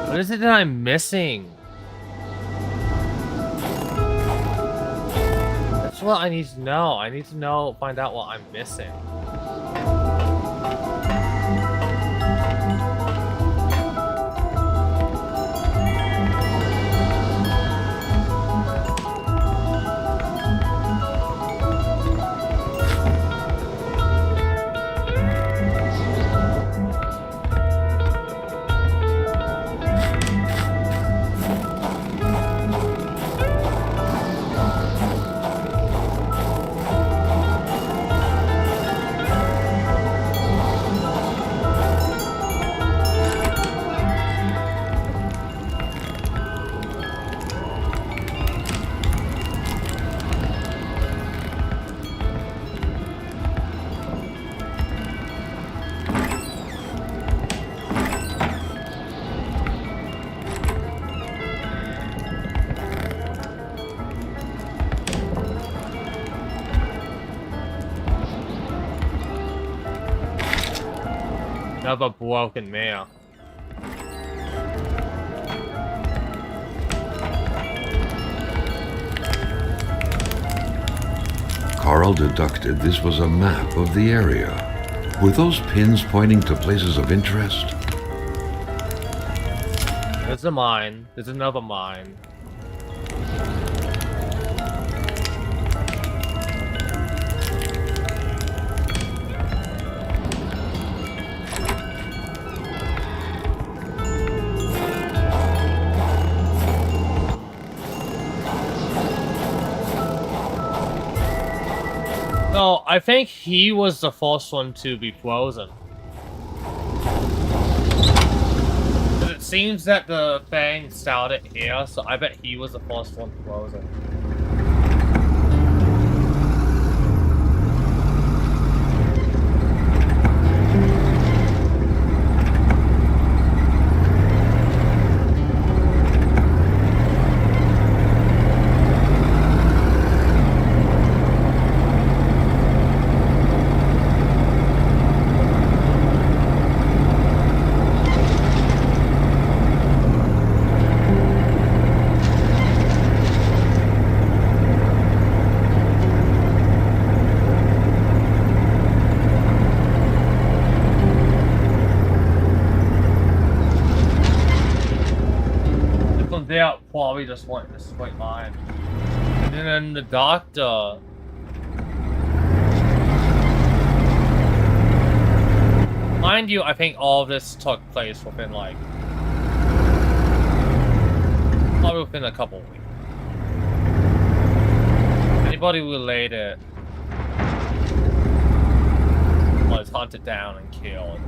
What is it that I'm missing? That's what I need to know. I need to know, find out what I'm missing. Another broken mare. Carl deducted this was a map of the area. Were those pins pointing to places of interest? There's a mine. There's another mine. No, I think he was the first one to be frozen. It seems that the thing started here, so I bet he was the first one frozen. They're probably just went in a straight line. And then the doctor. Mind you, I think all of this took place within like probably within a couple of weeks. Anybody related was hunted down and killed.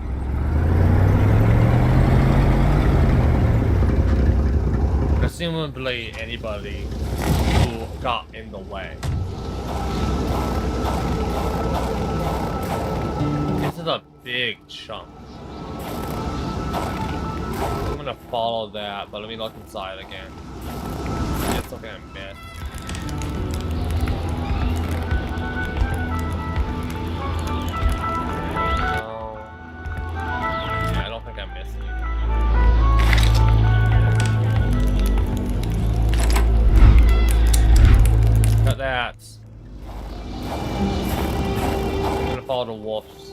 Presumably anybody who got in the way. This is a big chunk. I'm gonna follow that, but let me look inside again. It's looking at myth. No. Yeah, I don't think I missed anything. Got that. I'm gonna follow the wolves.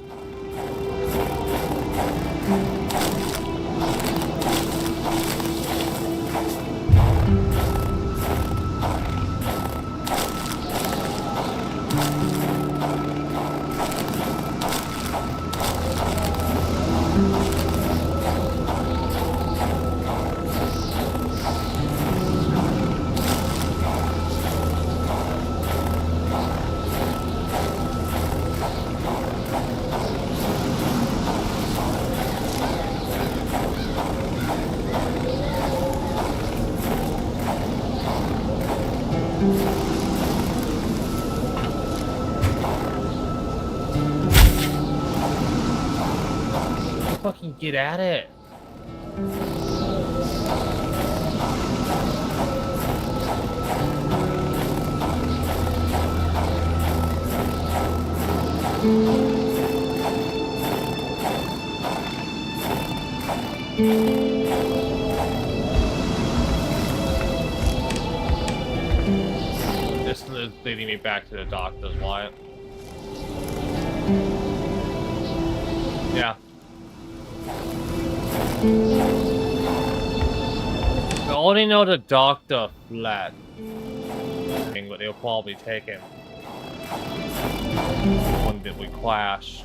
Fucking get at it. This is leading me back to the doctor's, Wyatt. Yeah. I only know the doctor fled, but they'll probably take him. One that we clashed.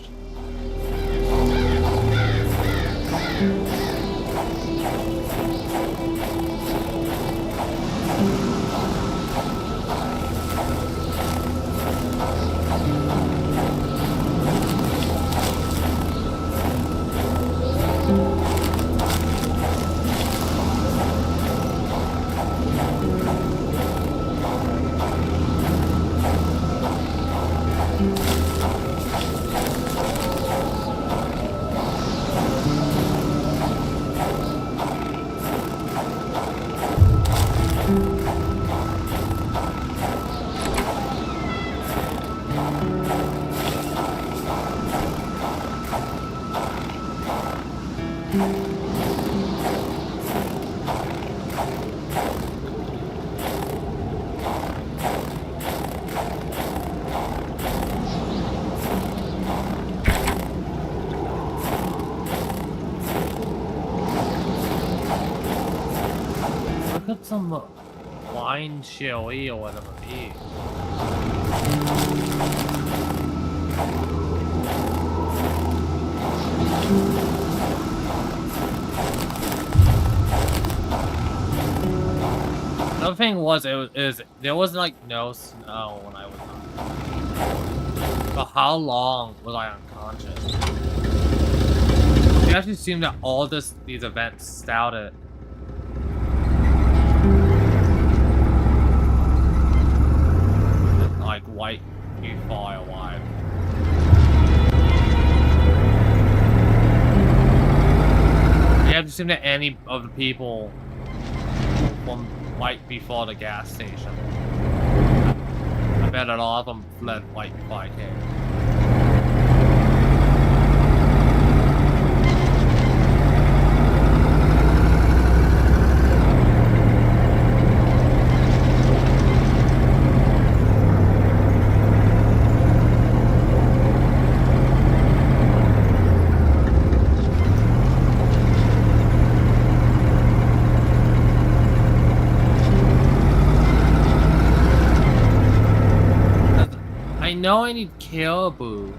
Look at some wine chili or whatever it is. Another thing was there was like no snow when I was on. For how long was I unconscious? It actually seemed that all these events started. Like way too far away. It actually seemed that any of the people from right before the gas station. I bet a lot of them fled right before I came. I know I need caribou.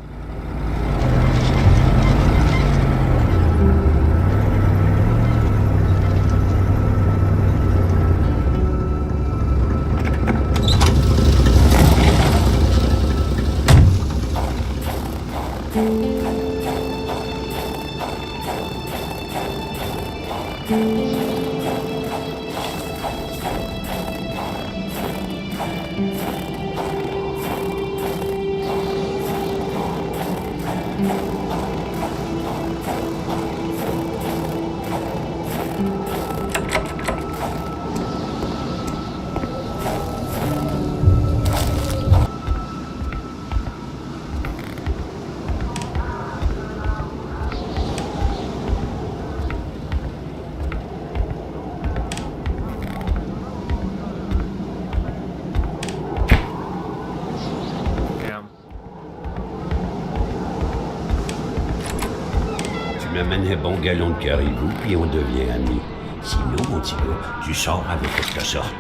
m'amènes un bon galon de caribou, puis on devient amis. Sinon, mon petit gars, tu sors avec quelque sorte.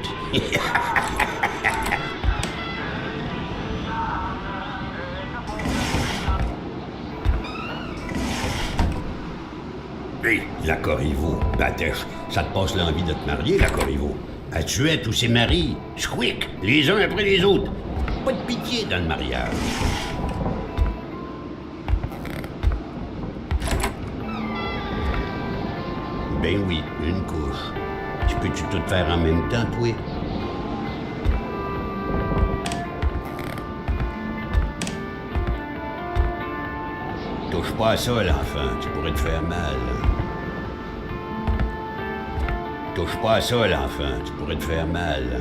Hé, la Corriveau, Batèche, ça te passe l'envie de te marier, la Corriveau. Elle tuait tous ses maris, squick, les uns après les autres. Pas de pitié dans le mariage. Ben oui, une couche. Tu peux-tu tout faire en même temps, toi? Touche pas à ça, l'enfant, tu pourrais te faire mal. Touche pas à ça, l'enfant, tu pourrais te faire mal.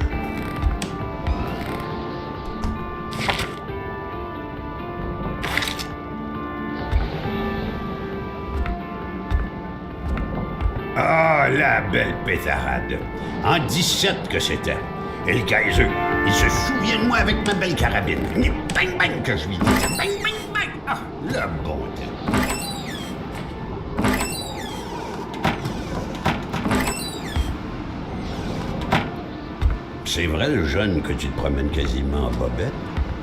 Ah, la belle pétarade. En 17 que c'était. Et le Kaiser, il se souvient de moi avec ma belle carabine. Ni bang bang que je lui dis. Bang bang bang. Ah, le bon temps. C'est vrai, le jeune, que tu te promènes quasiment en bobette.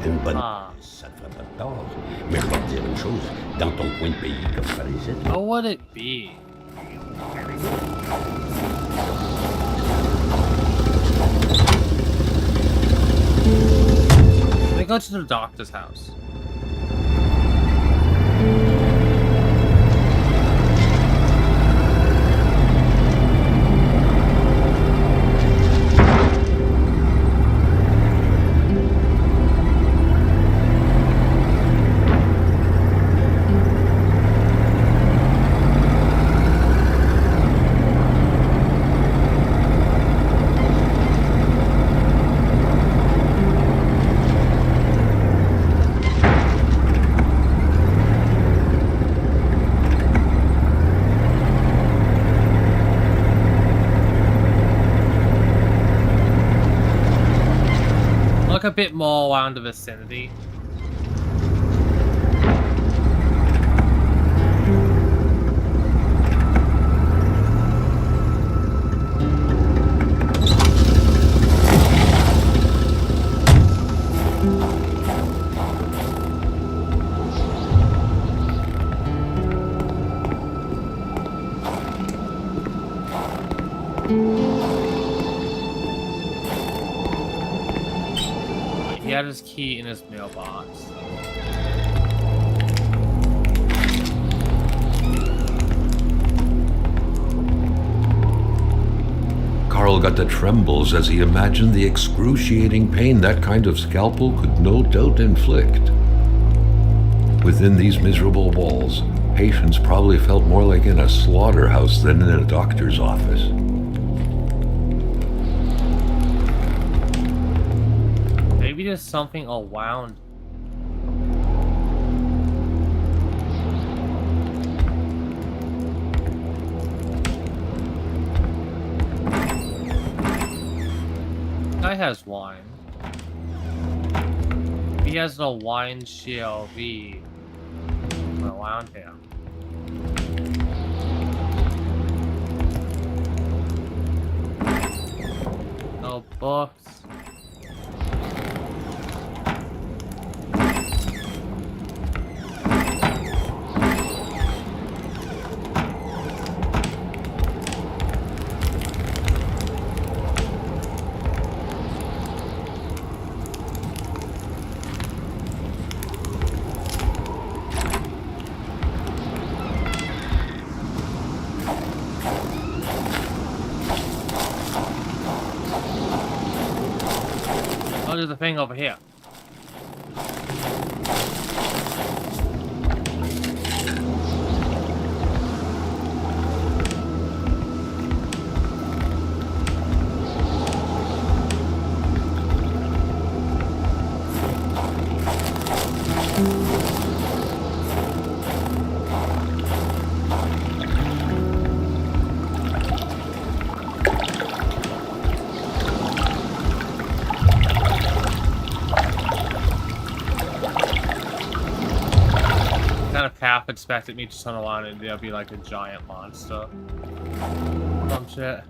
Une bonne... Ça te ferait pas de tort. Mais je vais te dire une chose. Dans ton coin de pays, comme par ici... How would it be? Let me go to the doctor's house. Look a bit more around the vicinity. He had his key in his mailbox. Golgotha trembles as he imagined the excruciating pain that kind of scalpel could no doubt inflict. Within these miserable walls, patients probably felt more like in a slaughterhouse than in a doctor's office. Maybe there's something around. Guy has wine. He has no wine CLV around him. No books. Oh, there's a thing over here. Half expected me to turn around and there'll be like a giant monster. Some shit.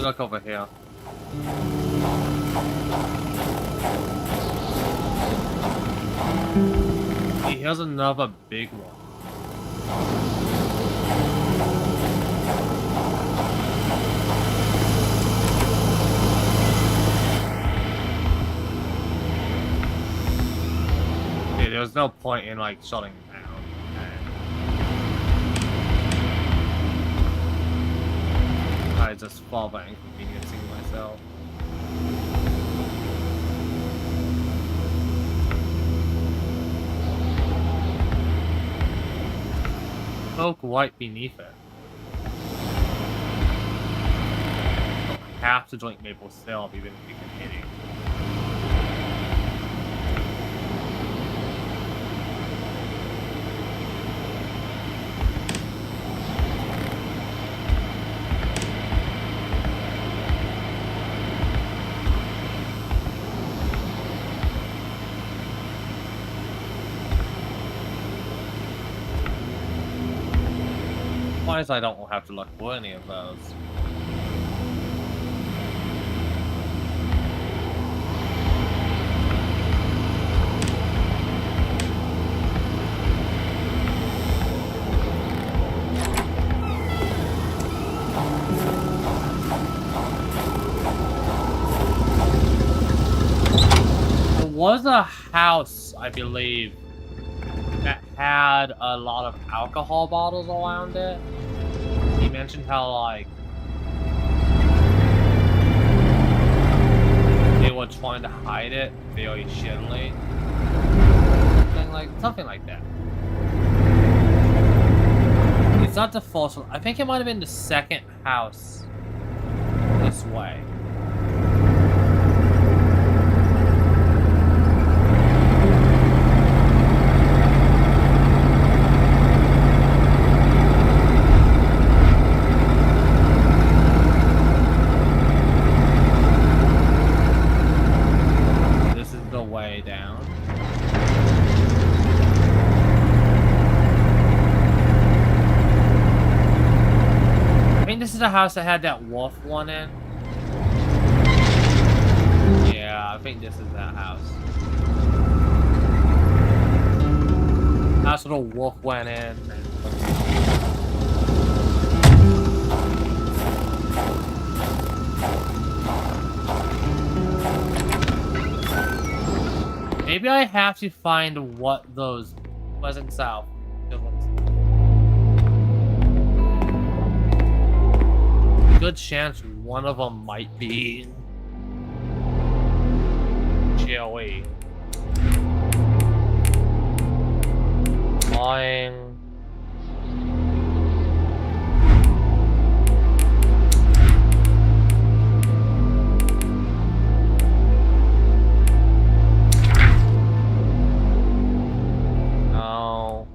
Look over here. Here's another big one. Okay, there's no point in like shutting down. I just fall by inconveniencing myself. Oak right beneath it. Don't have to drink maple syrup even if you can hit it. surprised I don't have to look for any of those. There was a house, I believe, that had a lot of alcohol bottles around it. He mentioned how, like, they were trying to hide it very shittily. Something like that. It's not the first one. I think it might have been the second house this way. This is the house that had that wolf one in. Yeah, I think this is that house. House where the wolf went in. Maybe I have to find what those Pleasant South good ones. Good chance one of them might be Joey. Flying. No.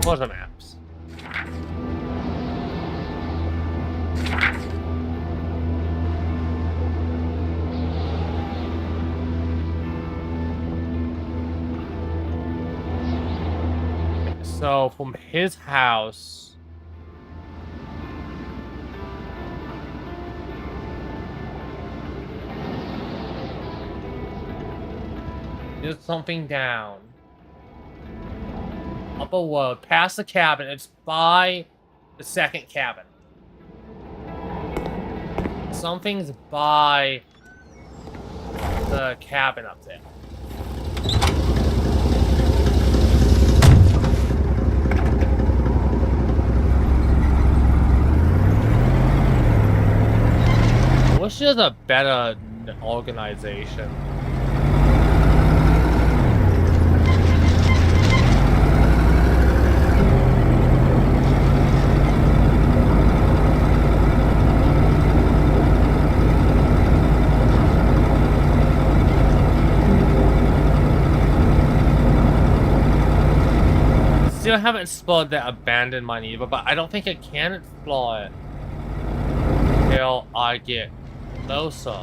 Close the maps. So from his house, there's something down. Up a road, past the cabin. It's by the second cabin. Something's by the cabin up there. I wish there's a better organization. Still haven't explored that abandoned mine either, but I don't think I can explore it until I get closer.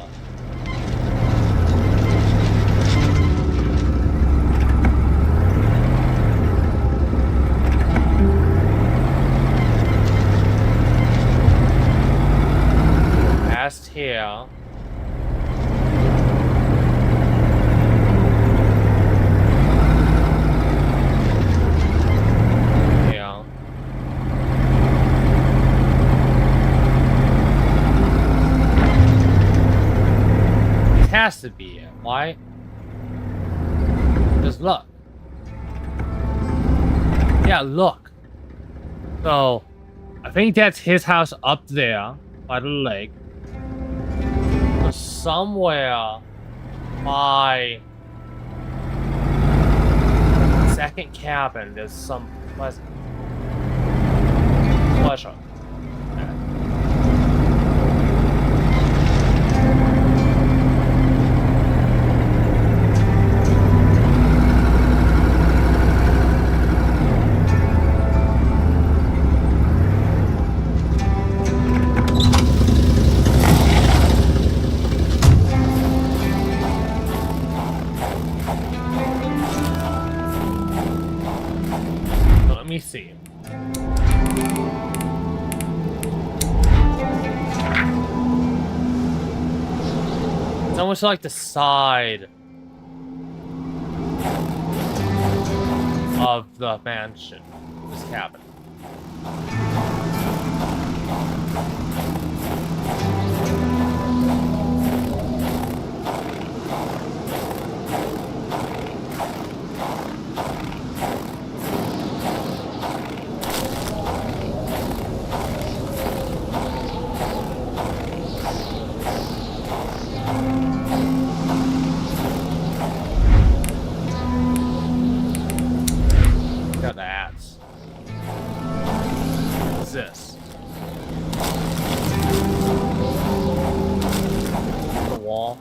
Past here. Has to be it. Why? Just look. Yeah, look. So, I think that's his house up there by the lake. So somewhere by the second cabin, there's some pleasure. It's almost like the side of the mansion, this cabin. Got the ads. What's this? The wall.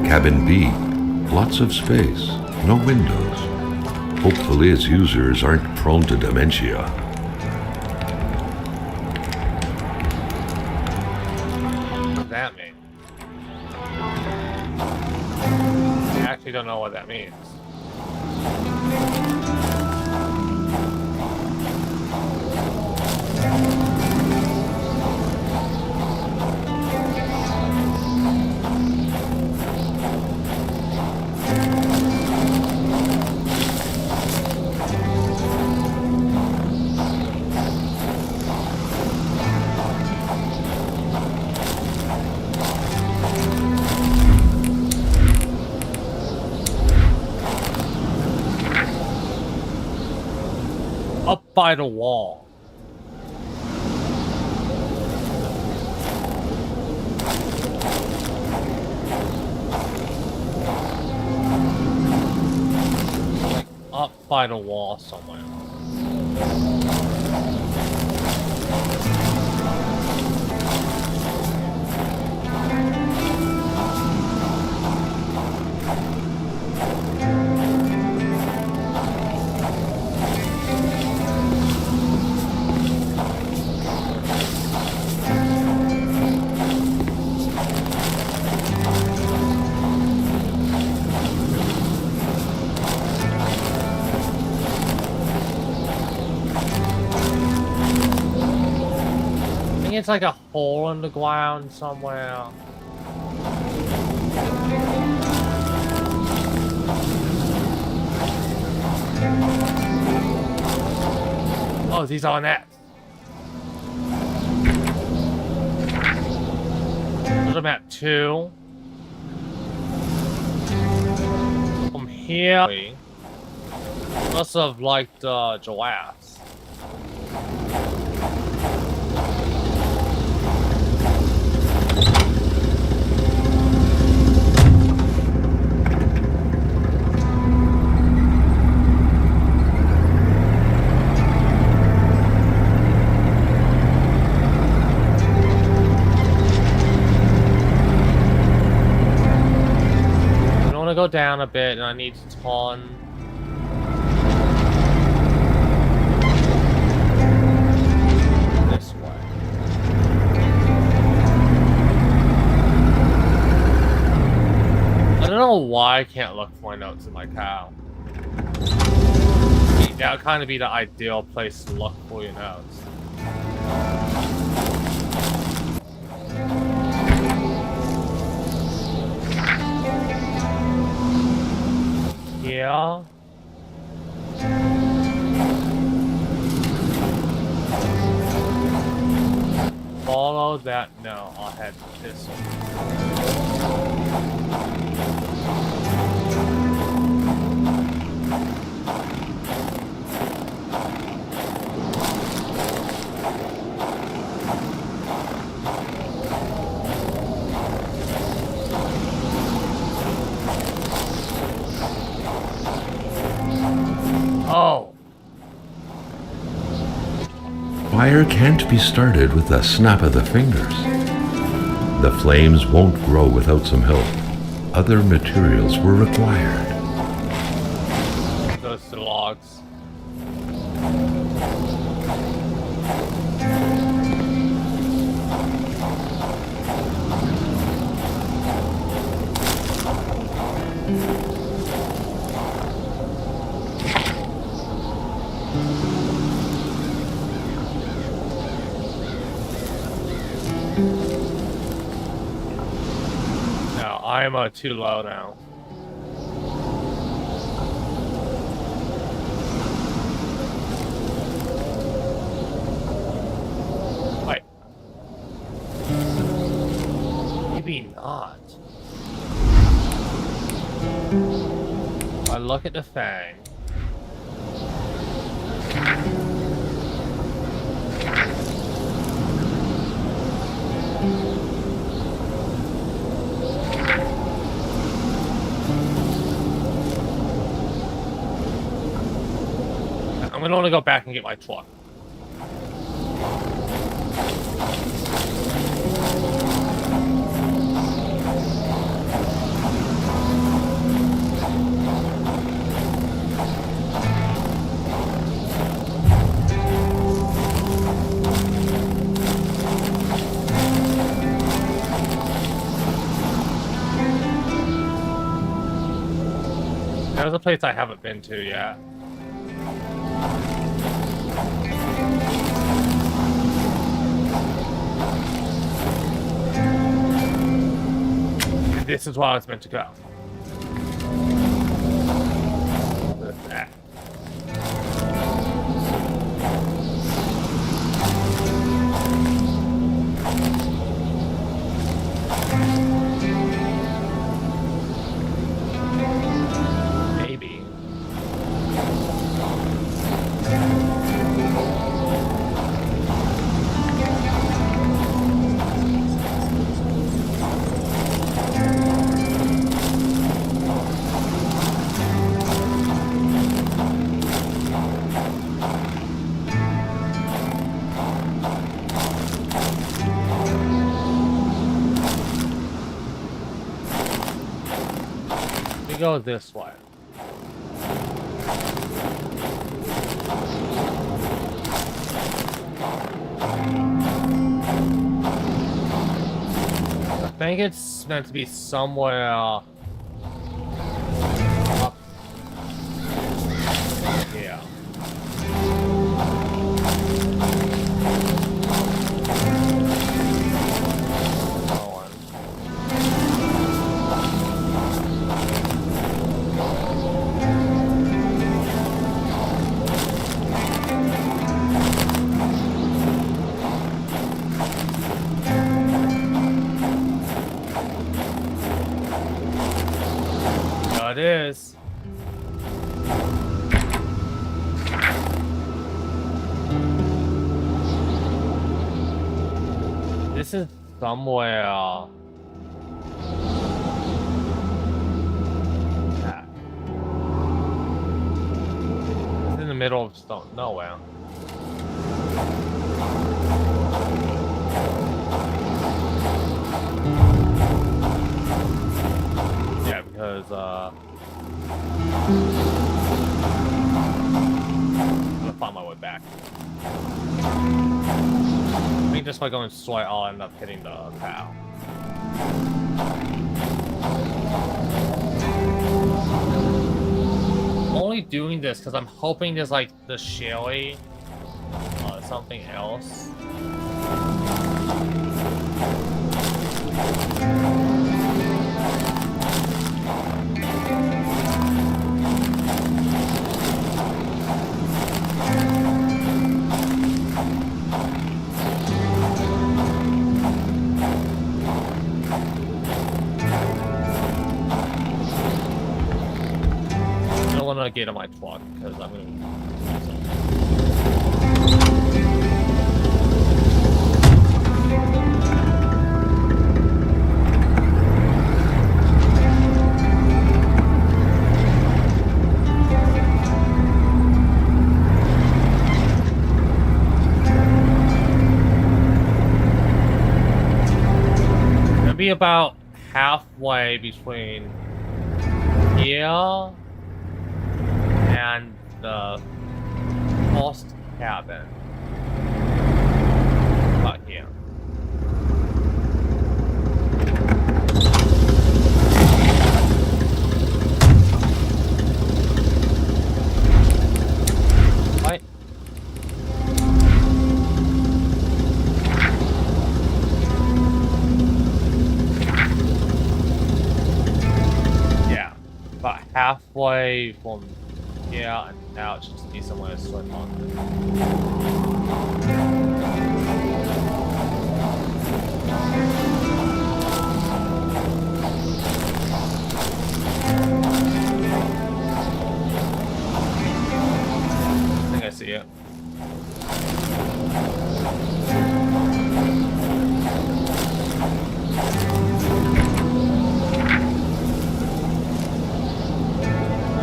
Cabin B. Lots of space, no windows. Hopefully its users aren't prone to dementia. What does that mean? I actually don't know what that means. Up by the wall. Like up by the wall somewhere. I think it's like a hole in the ground somewhere. Oh, these are nets. There's a map 2. From here, must have like the giraffes. I go down a bit and I need to turn this way. I don't know why I can't look for my notes in my car. I mean, that would kind of be the ideal place to look for your notes. Yeah. Follow that. No, I'll head this way. Oh. fire can't be started with the snap of the fingers. The flames won't grow without some help. Other materials were required. Those are the logs. No, I'm too low now. Wait. Maybe not. If I look at the fang. I'm gonna want to go back and get my truck. There's a place I haven't been to yet. This is where I was meant to go. With that. Maybe. Go this way. I think it's meant to be somewhere up here. It is. This is somewhere. Yeah. It's in the middle of nowhere. Yeah, because I'm gonna find my way back. I think just by going straight, I'll end up hitting the cow. I'm only doing this because I'm hoping there's like the Shelly, something else. I want to get on my truck because I'm going to. be about halfway between here and the first cabin. About here. Right. Yeah, about halfway from here and now it should just be somewhere to swim on. I think I see it.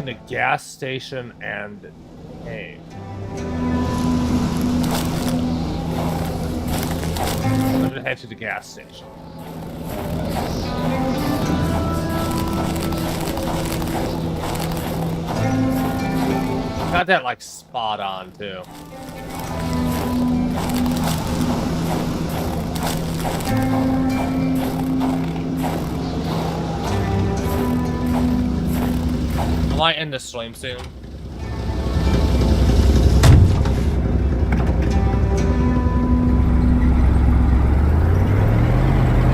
The gas station and the cave. I'm gonna head to the gas station. Got that like spot on too. I might end the stream soon.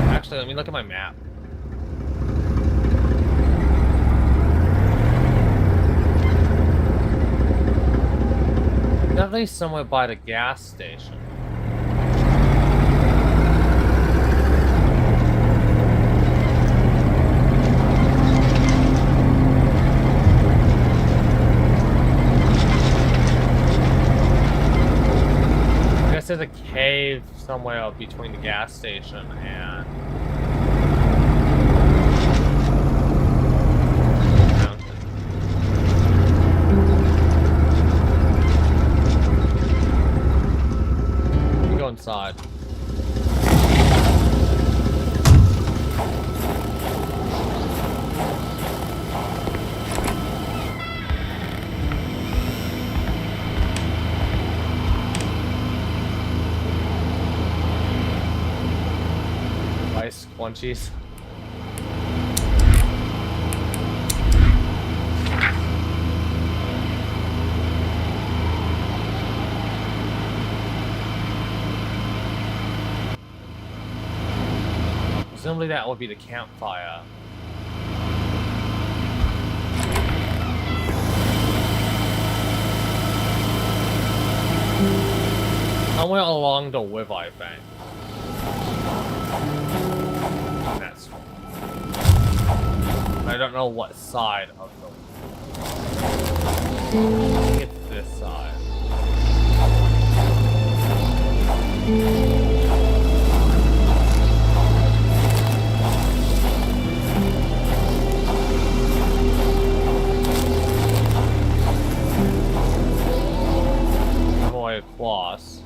Actually, let me look at my map. Definitely somewhere by the gas station. There's a cave somewhere between the gas station and the mountain. Let me go inside. Cheese. Presumably that would be the campfire. Somewhere along the river, I think. I don't know what side of the... I think it's this side. I'm away across.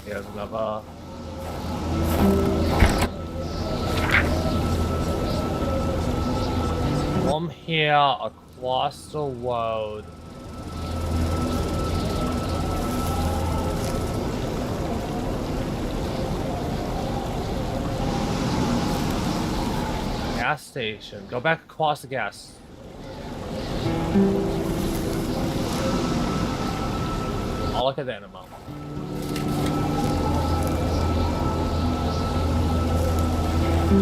Here's another. From here across the road. Gas station. Go back across the gas. I'll look at that in a moment. I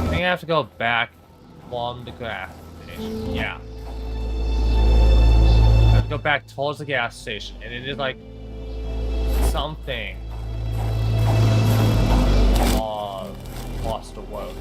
think I have to go back from the gas station. Yeah. I have to go back towards the gas station, and it is like something across the road.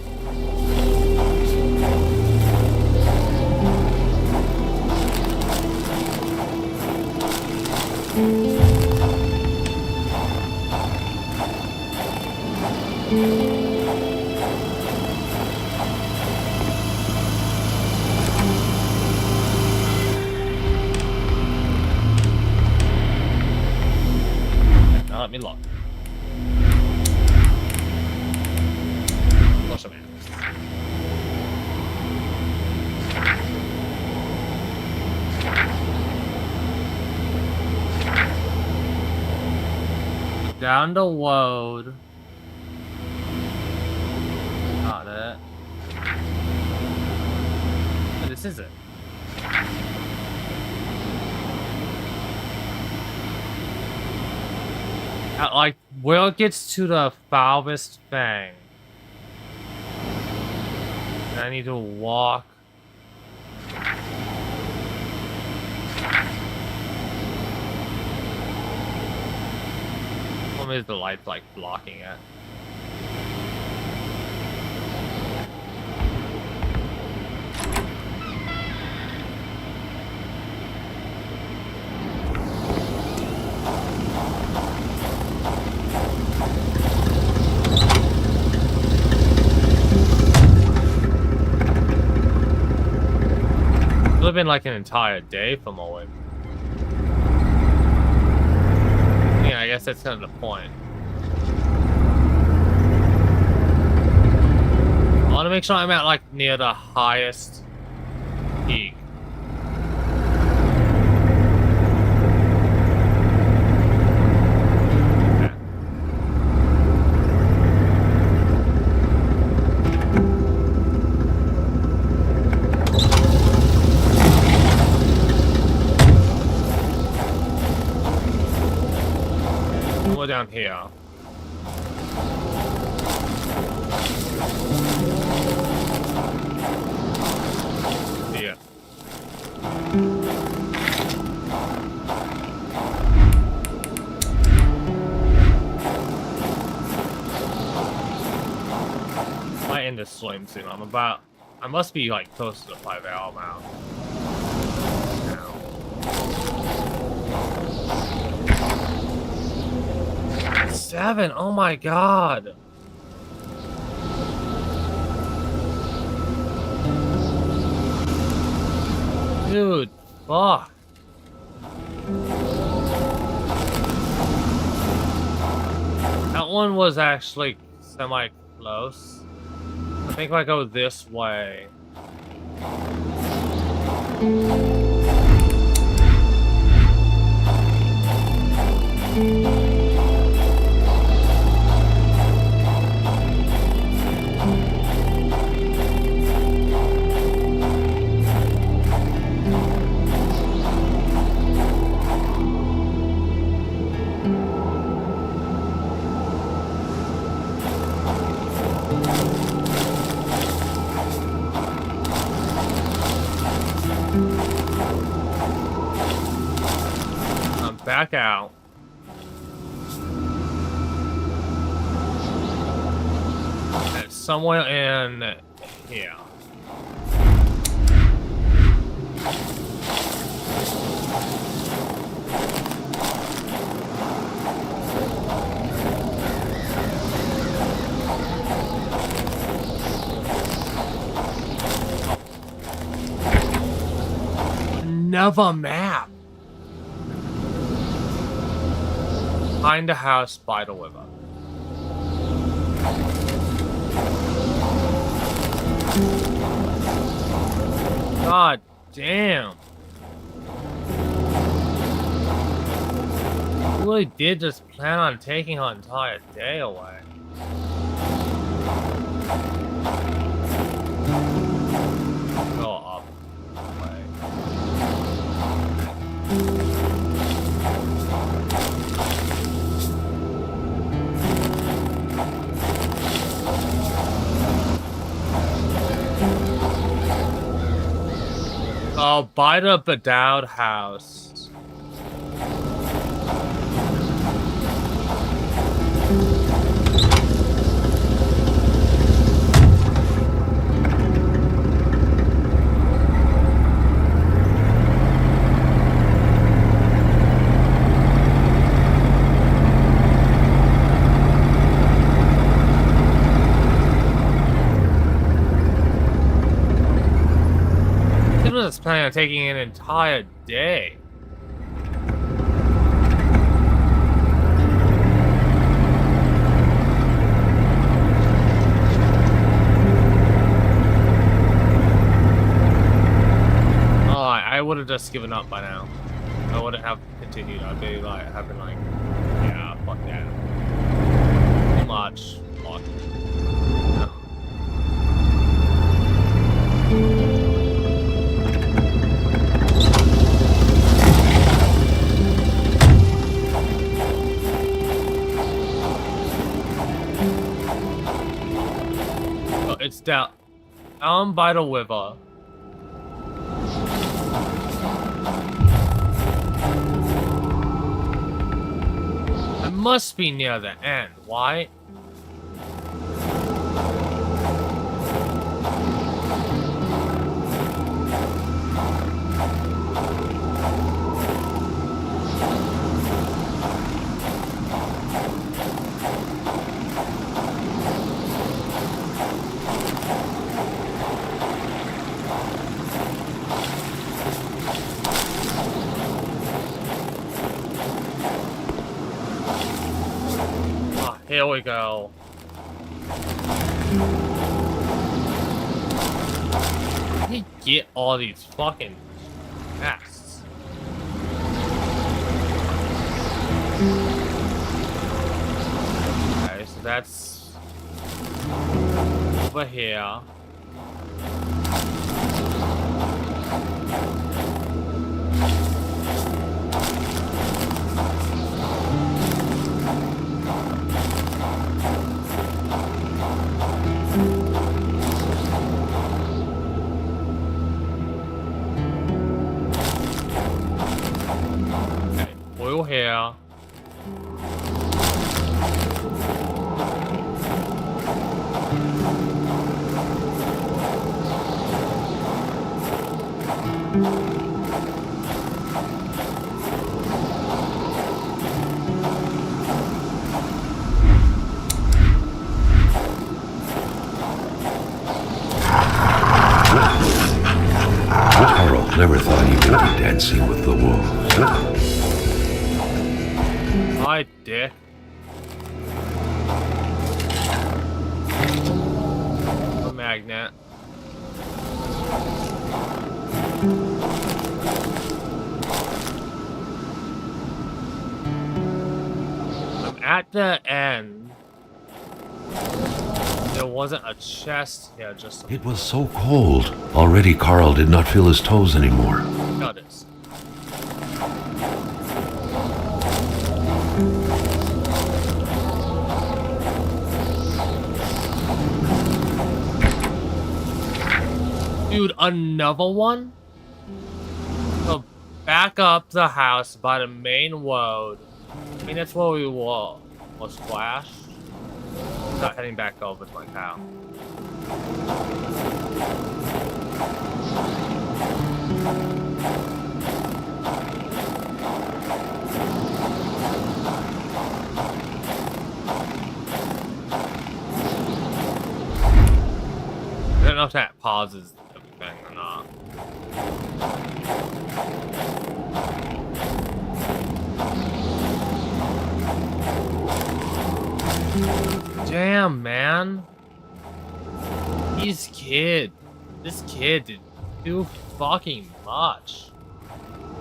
Now let me look. Flush of ants. Down the road. Got it. Oh, this is it. Like, where it gets to the farthest thing. And I need to walk. Or is the light like blocking it? It would have been like an entire day for mowing. Yeah, I guess that's kind of the point. I want to make sure I'm at like near the highest peak. We're down here. Yeah. Might end this swim soon. I must be like close to the 5-hour mark. Now. 7, oh my god. Dude, fuck. That one was actually semi-close. I think if I go this way. I'm back out. And somewhere in here. Another map. Find a house by the river. God damn. I really did just plan on taking our entire day away. Go up. Away. Oh, by the Bedowed house. I was planning on taking an entire day. have just given up by now. I wouldn't have continued. I'd be like, have been like, yeah, fuck that. Too much. Fuck. No. Oh, it's down by the river. It must be near the end. Why? Here we go. Let me get all these fucking nests. Okay, so that's over here. Blue hair. Carl never thought he would be dancing with the wolves. My dick. A magnet. I'm at the end. There wasn't a chest here, just It was so cold. Already Carl did not feel his toes anymore. no, it is. Dude, another one? So back up the house by the main road. I mean, that's where we were. Was Flash? Start heading back over to my cow. I don't know if that pauses everything or not. Damn, man. This kid did too fucking much.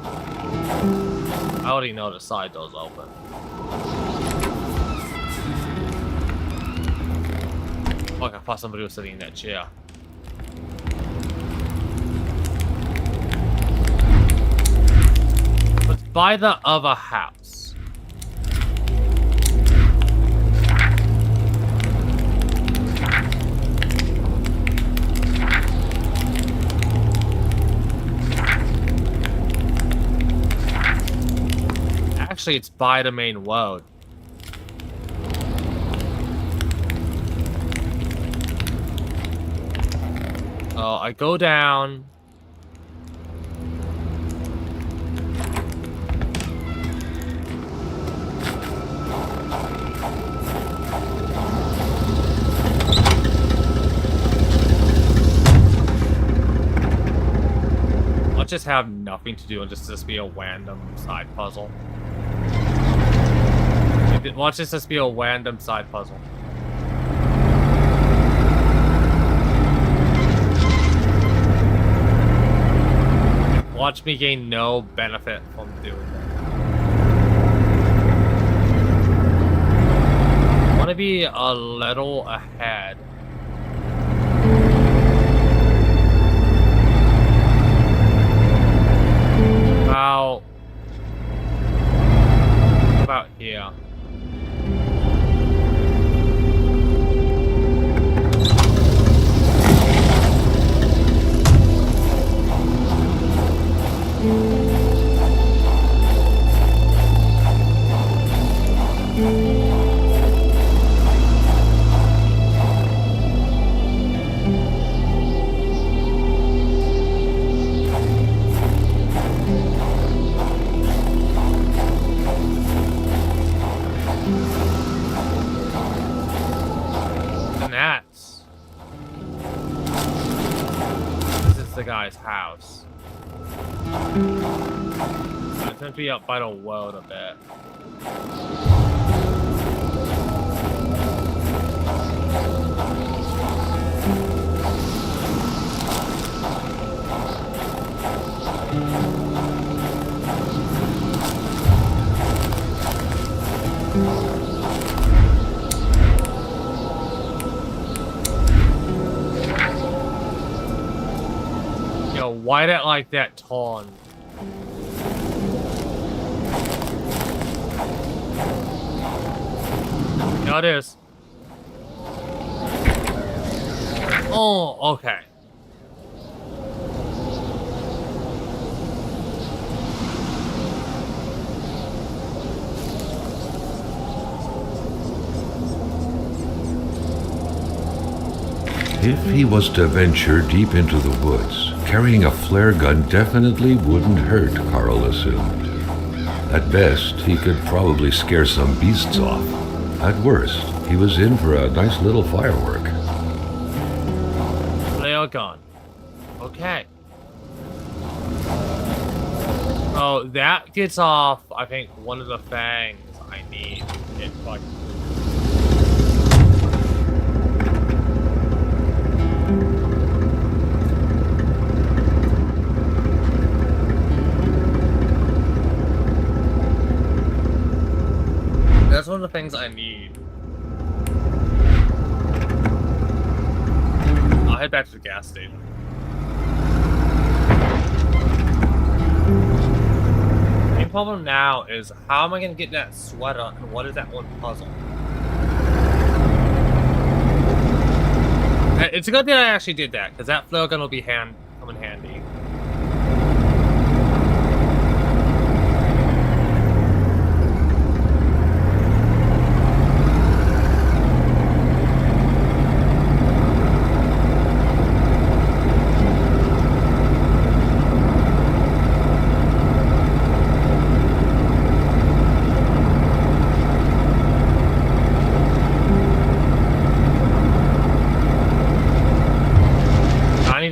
I already know the side door's open. Fuck, I thought somebody was sitting in that chair. But by the other house. Actually, it's by the main road. Oh, I go down. I'll just have nothing to do and just be a random side puzzle. Watch this just be a random side puzzle. Watch me gain no benefit from doing that. I want to be a little ahead. About here. The guy's house. It's gonna be up by the world a bit. Why did it like that taunt? There it is. Oh, okay. If he was to venture deep into the woods, carrying a flare gun definitely wouldn't hurt, Carl assumed. At best, he could probably scare some beasts off. At worst, he was in for a nice little firework. Flare gun. Okay. Oh, that gets off, I think, one of the fangs I need. It like. That's one of the things I need. I'll head back to the gas station. The main problem now is how am I going to get that sweater and what is that one puzzle? It's a good thing I actually did that because that flare gun will be come in handy.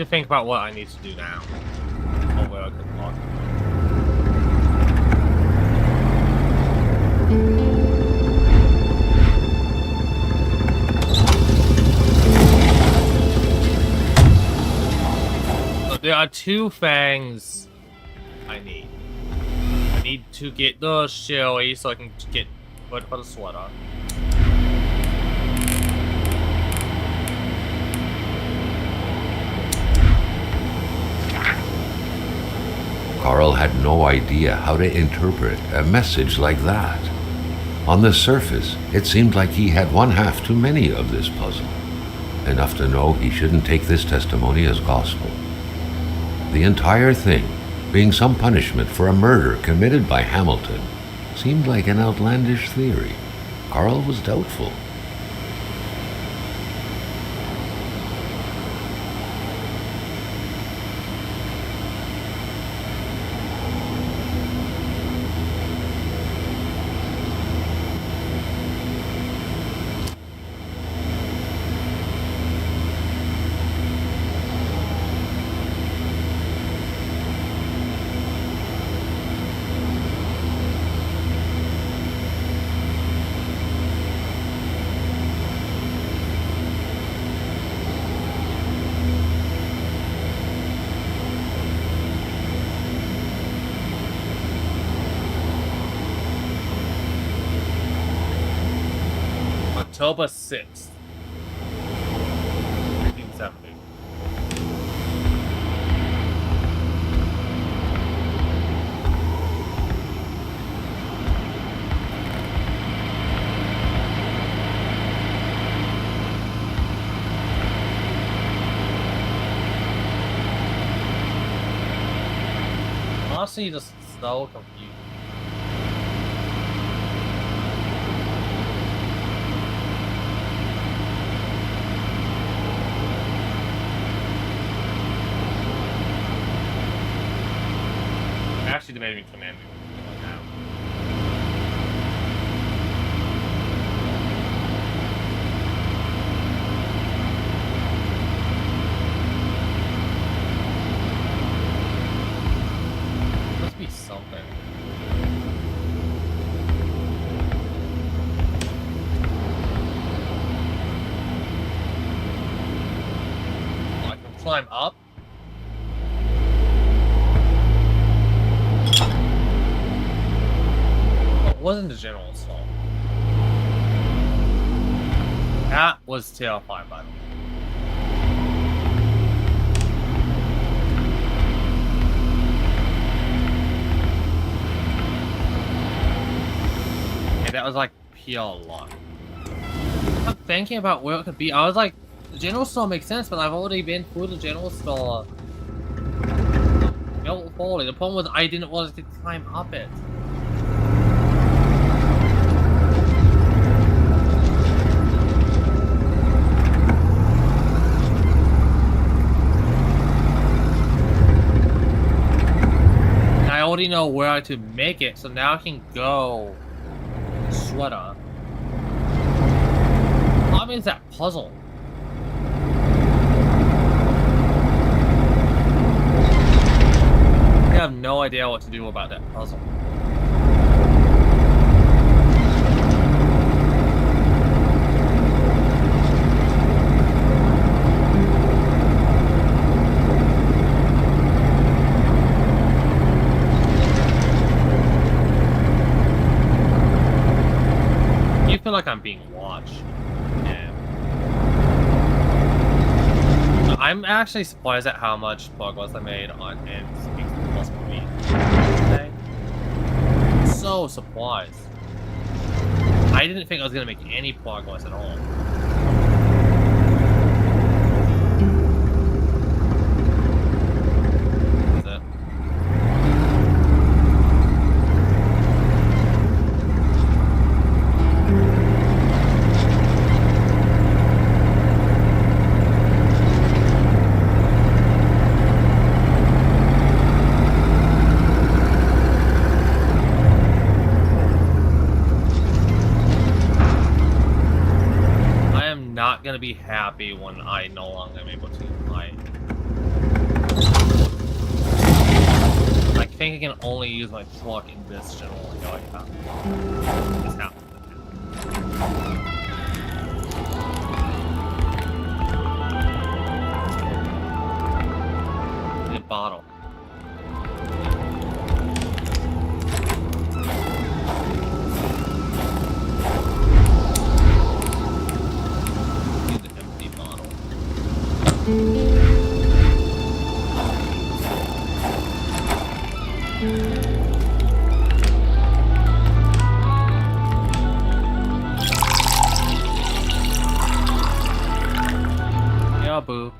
Think about what I need to do now. Or where I can lock. So there are two fangs I need. I need to get the shelly so I can get for the sweater. Carl had no idea how to interpret a message like that. On the surface, it seemed like he had one half too many of this puzzle. Enough to know he shouldn't take this testimony as gospel. The entire thing, being some punishment for a murder committed by Hamilton, seemed like an outlandish theory. Carl was doubtful. October 6th, 1970. Honestly, just so confused. Actually debating between Andrew right now. Must be something. Oh, I can climb up? Wasn't the general assault. That was terrifying, by the way. Okay, that was like pure luck. I'm thinking about where it could be. I was like, the general store makes sense, but I've already been through the general store. No, fully. The problem was I didn't want to climb up it. I already know where to make it, so now I can go sweater. What is that puzzle? I have no idea what to do about that puzzle. I feel like I'm being watched. Yeah. I'm actually surprised at how much progress I made on and Speaks to the Plus for me today. So surprised. I didn't think I was gonna make any progress at all. Is it? Not gonna be happy when I no longer am able to fly. I think I can only use my truck in this general area. This happens. The bottle. Yeah, boo.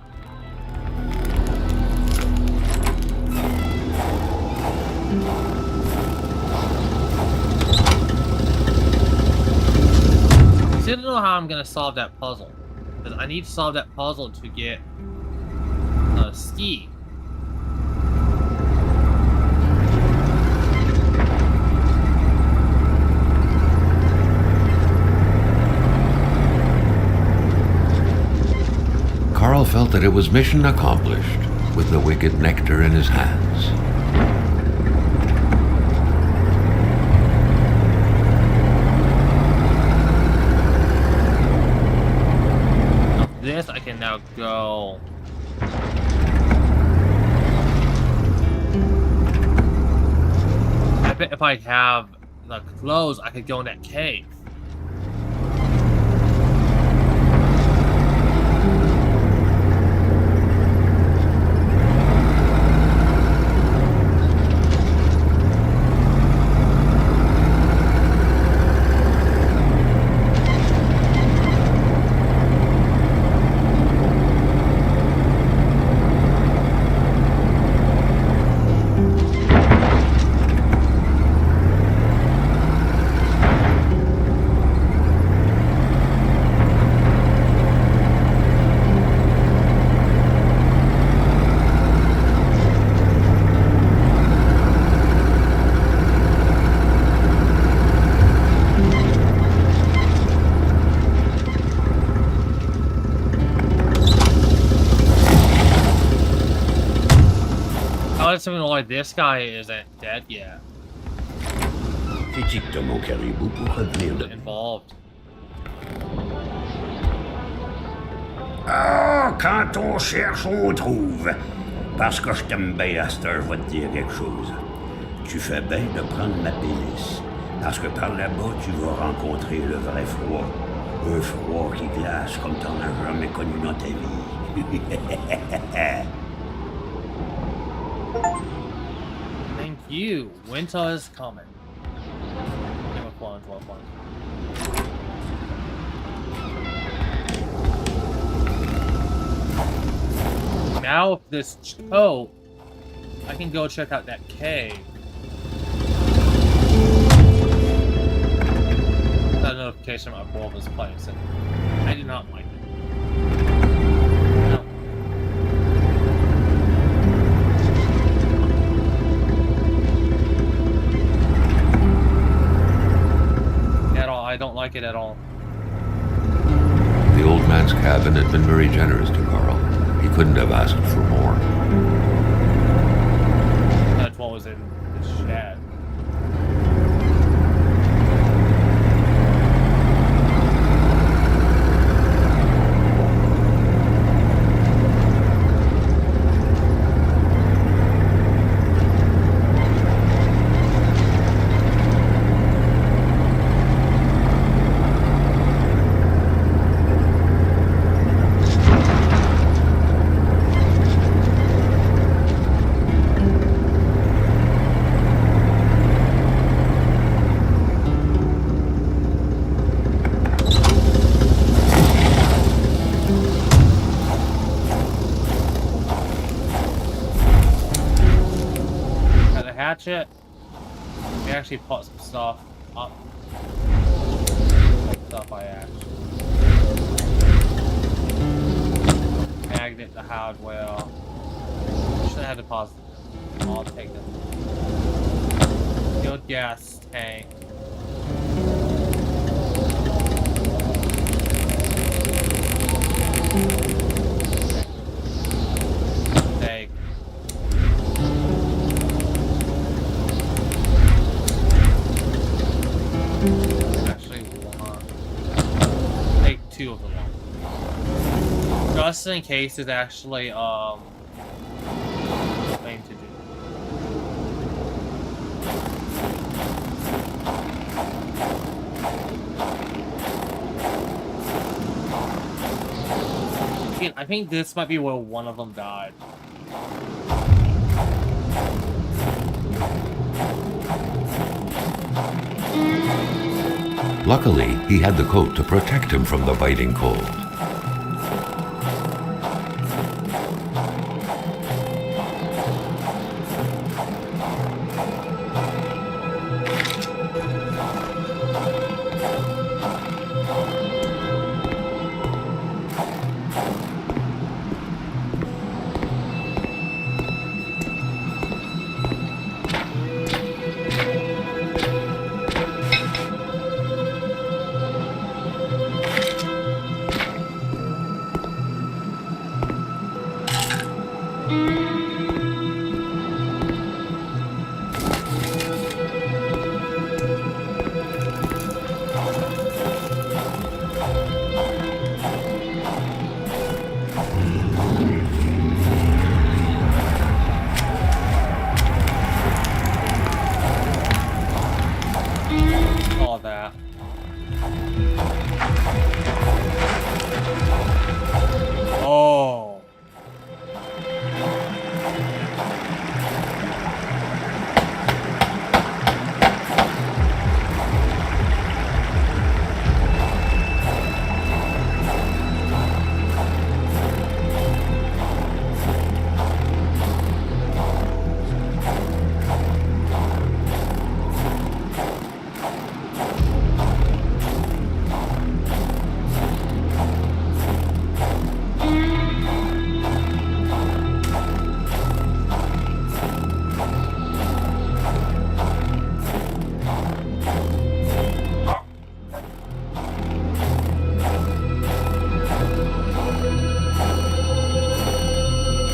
I still don't know how I'm gonna solve that puzzle. Because I need to solve that puzzle to get a ski. Carl felt that it was mission accomplished with the wicked nectar in his hands. This I can now go. I bet if I have the clothes, I could go in that cave. let's even know why this guy isn't dead yet. Critique-toi mon caribou pour revenir de... Involved. Ah, quand on cherche, on trouve. Parce que je t'aime bien, à cette heure, je vais te dire quelque chose. Tu fais bien de prendre ma pénice. Parce que par là-bas, tu vas rencontrer le vrai froid. Un froid qui glace comme t'en as jamais connu dans ta vie. Thank you. Winter is coming. Game of Thrones, well fun. Now with this coat, I can go check out that cave. That notification my board was playing, so I did not like it. No. At all, I don't like it at all. The old man's cabin had been very generous to Carl. He couldn't have asked for more. That's what was in the shed. Hatchet. We actually put some stuff up. Stuff I asked. Magnet, the hardware. Should have had deposit. I'll take them. Field gas tank. Take. Actually, take 2 of them off. Just in case it's actually thing to do. I think this might be where one of them died. Luckily, he had the coat to protect him from the biting cold. All that. Oh.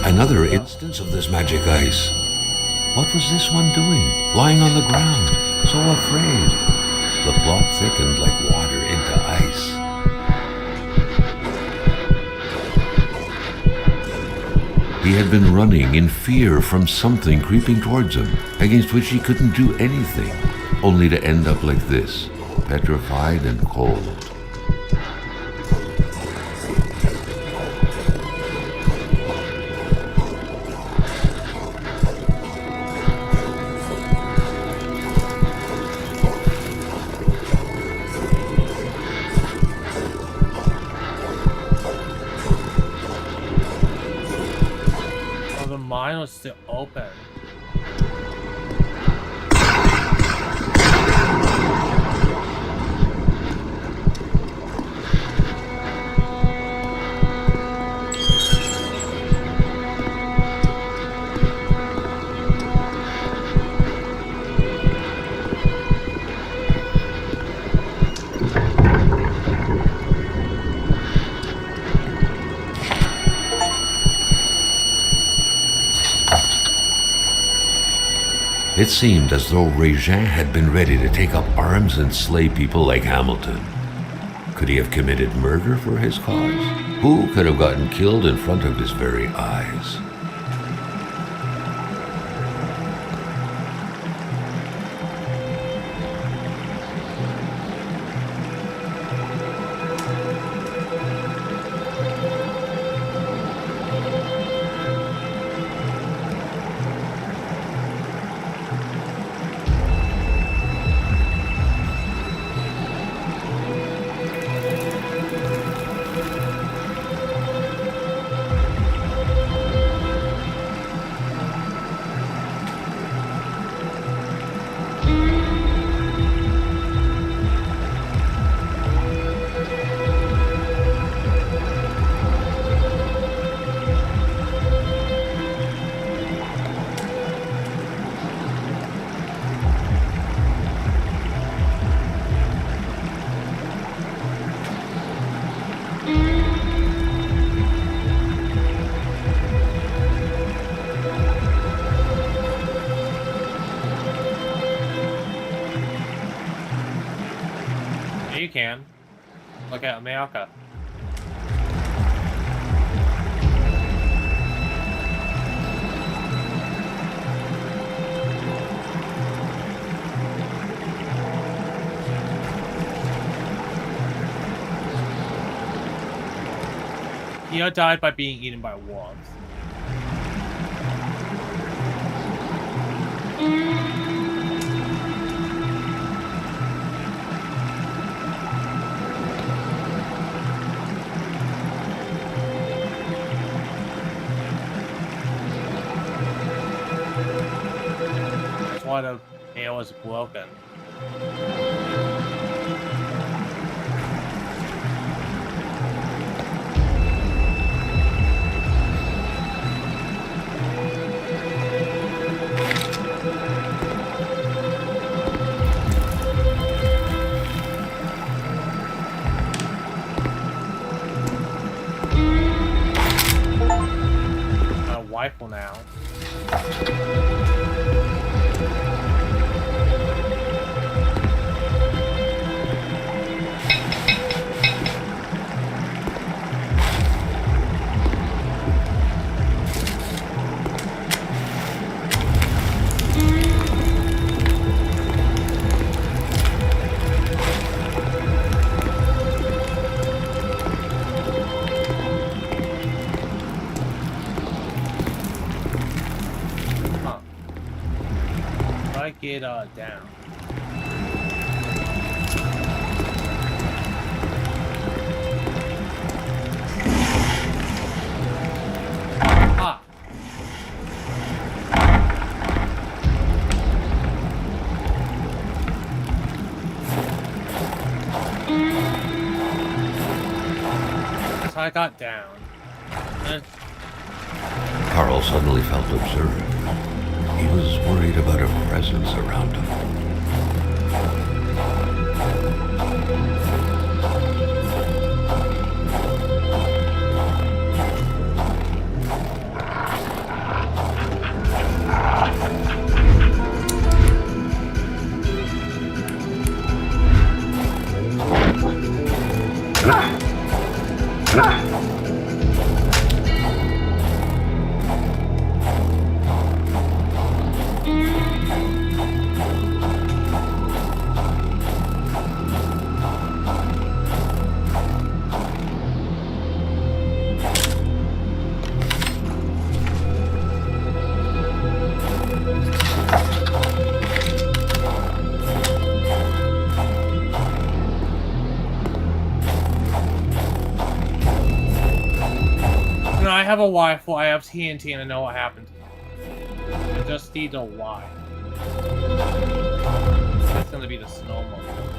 Another instance of this magic ice. What was this one doing, lying on the ground, so afraid? The plot thickened like water into ice. He had been running in fear from something creeping towards him, against which he couldn't do anything, only to end up like this, petrified and cold. The mine was still open. It seemed as though Régin had been ready to take up arms and slay people like Hamilton. Could he have committed murder for his cause? Who could have gotten killed in front of his very eyes? You can. Look at America. He died by being eaten by wolves. That's why the nail is broken. Rifle now. Get down. Ah. So I got down. Carl suddenly felt observed. He was worried about a presence around him. I have a Y4, I have TNT, and I know what happened. I just need a Y. That's gonna be the snowmobile.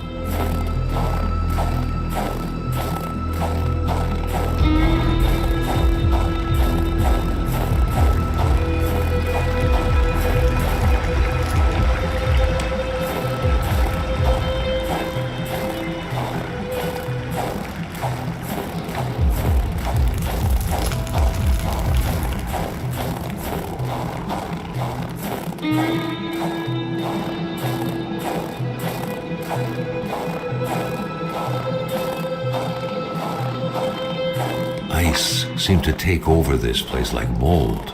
Ice seemed to take over this place like mold.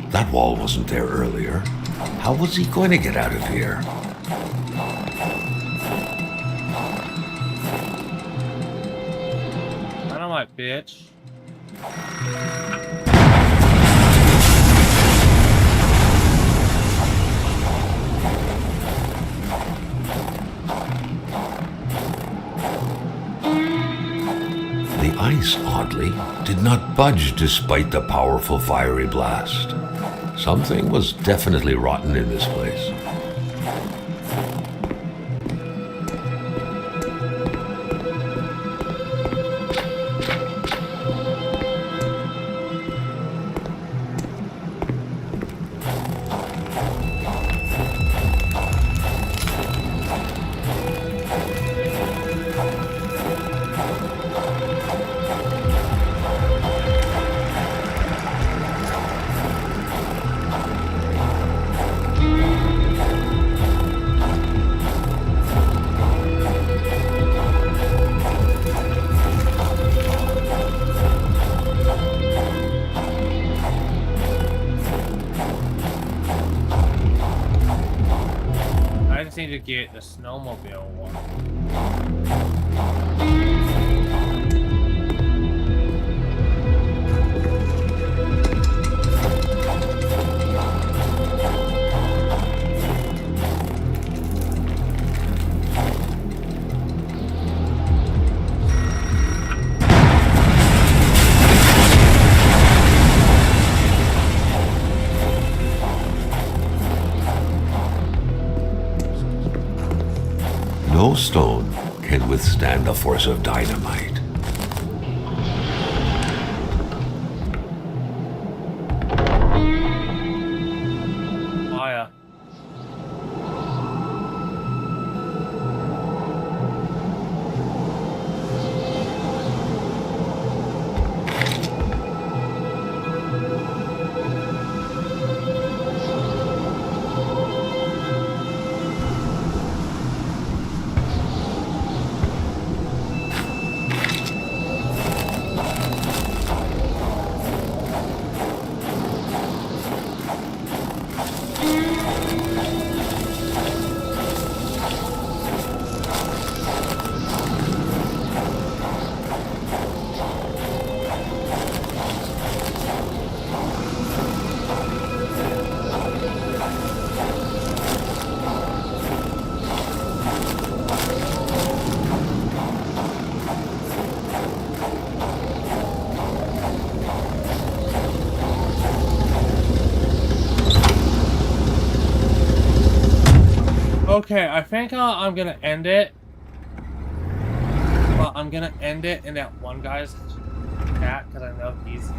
That wall wasn't there earlier. How was he going to get out of here? Dynamite, bitch. The ice, oddly, did not budge despite the powerful fiery blast. Something was definitely rotten in this place. Need to get the snowmobile one. No stone can withstand the force of dynamite. Fire. Okay, I think I'm gonna end it. But I'm gonna end it in that one guy's chat because I know he's.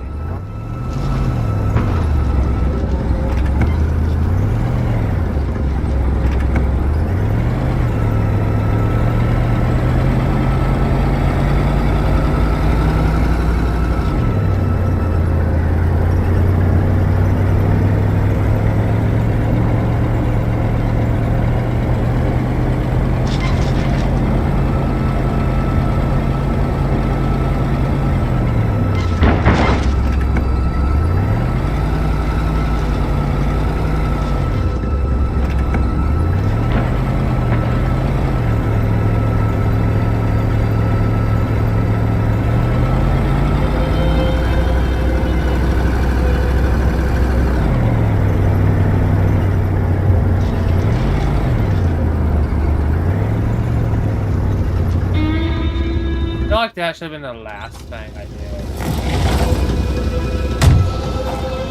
like that should have been the last thing I did.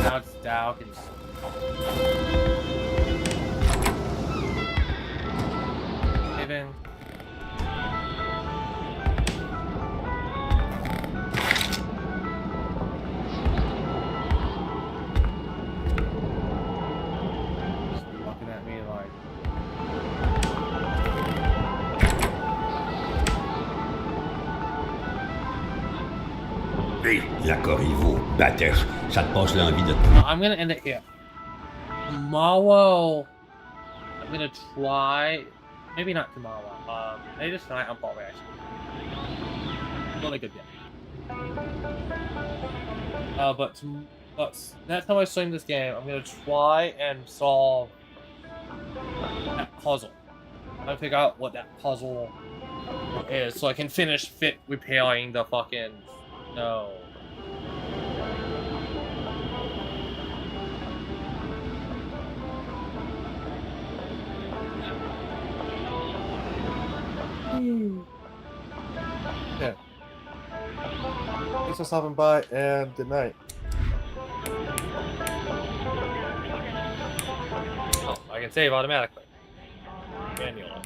Now it's dark and... Even... Looking at me like... Hey, la Corriveau, Batters, ça te passe l'envie de... I'm gonna end it here. Tomorrow, I'm gonna try... Maybe not tomorrow. Maybe tonight I'm probably actually. Not a good yet. But next time I stream this game, I'm gonna try and solve that puzzle. I figure out what that puzzle is, so I can finish repairing the fucking snow. Yeah. Thanks for stopping by, and good night. Oh, I can save automatically. Manual.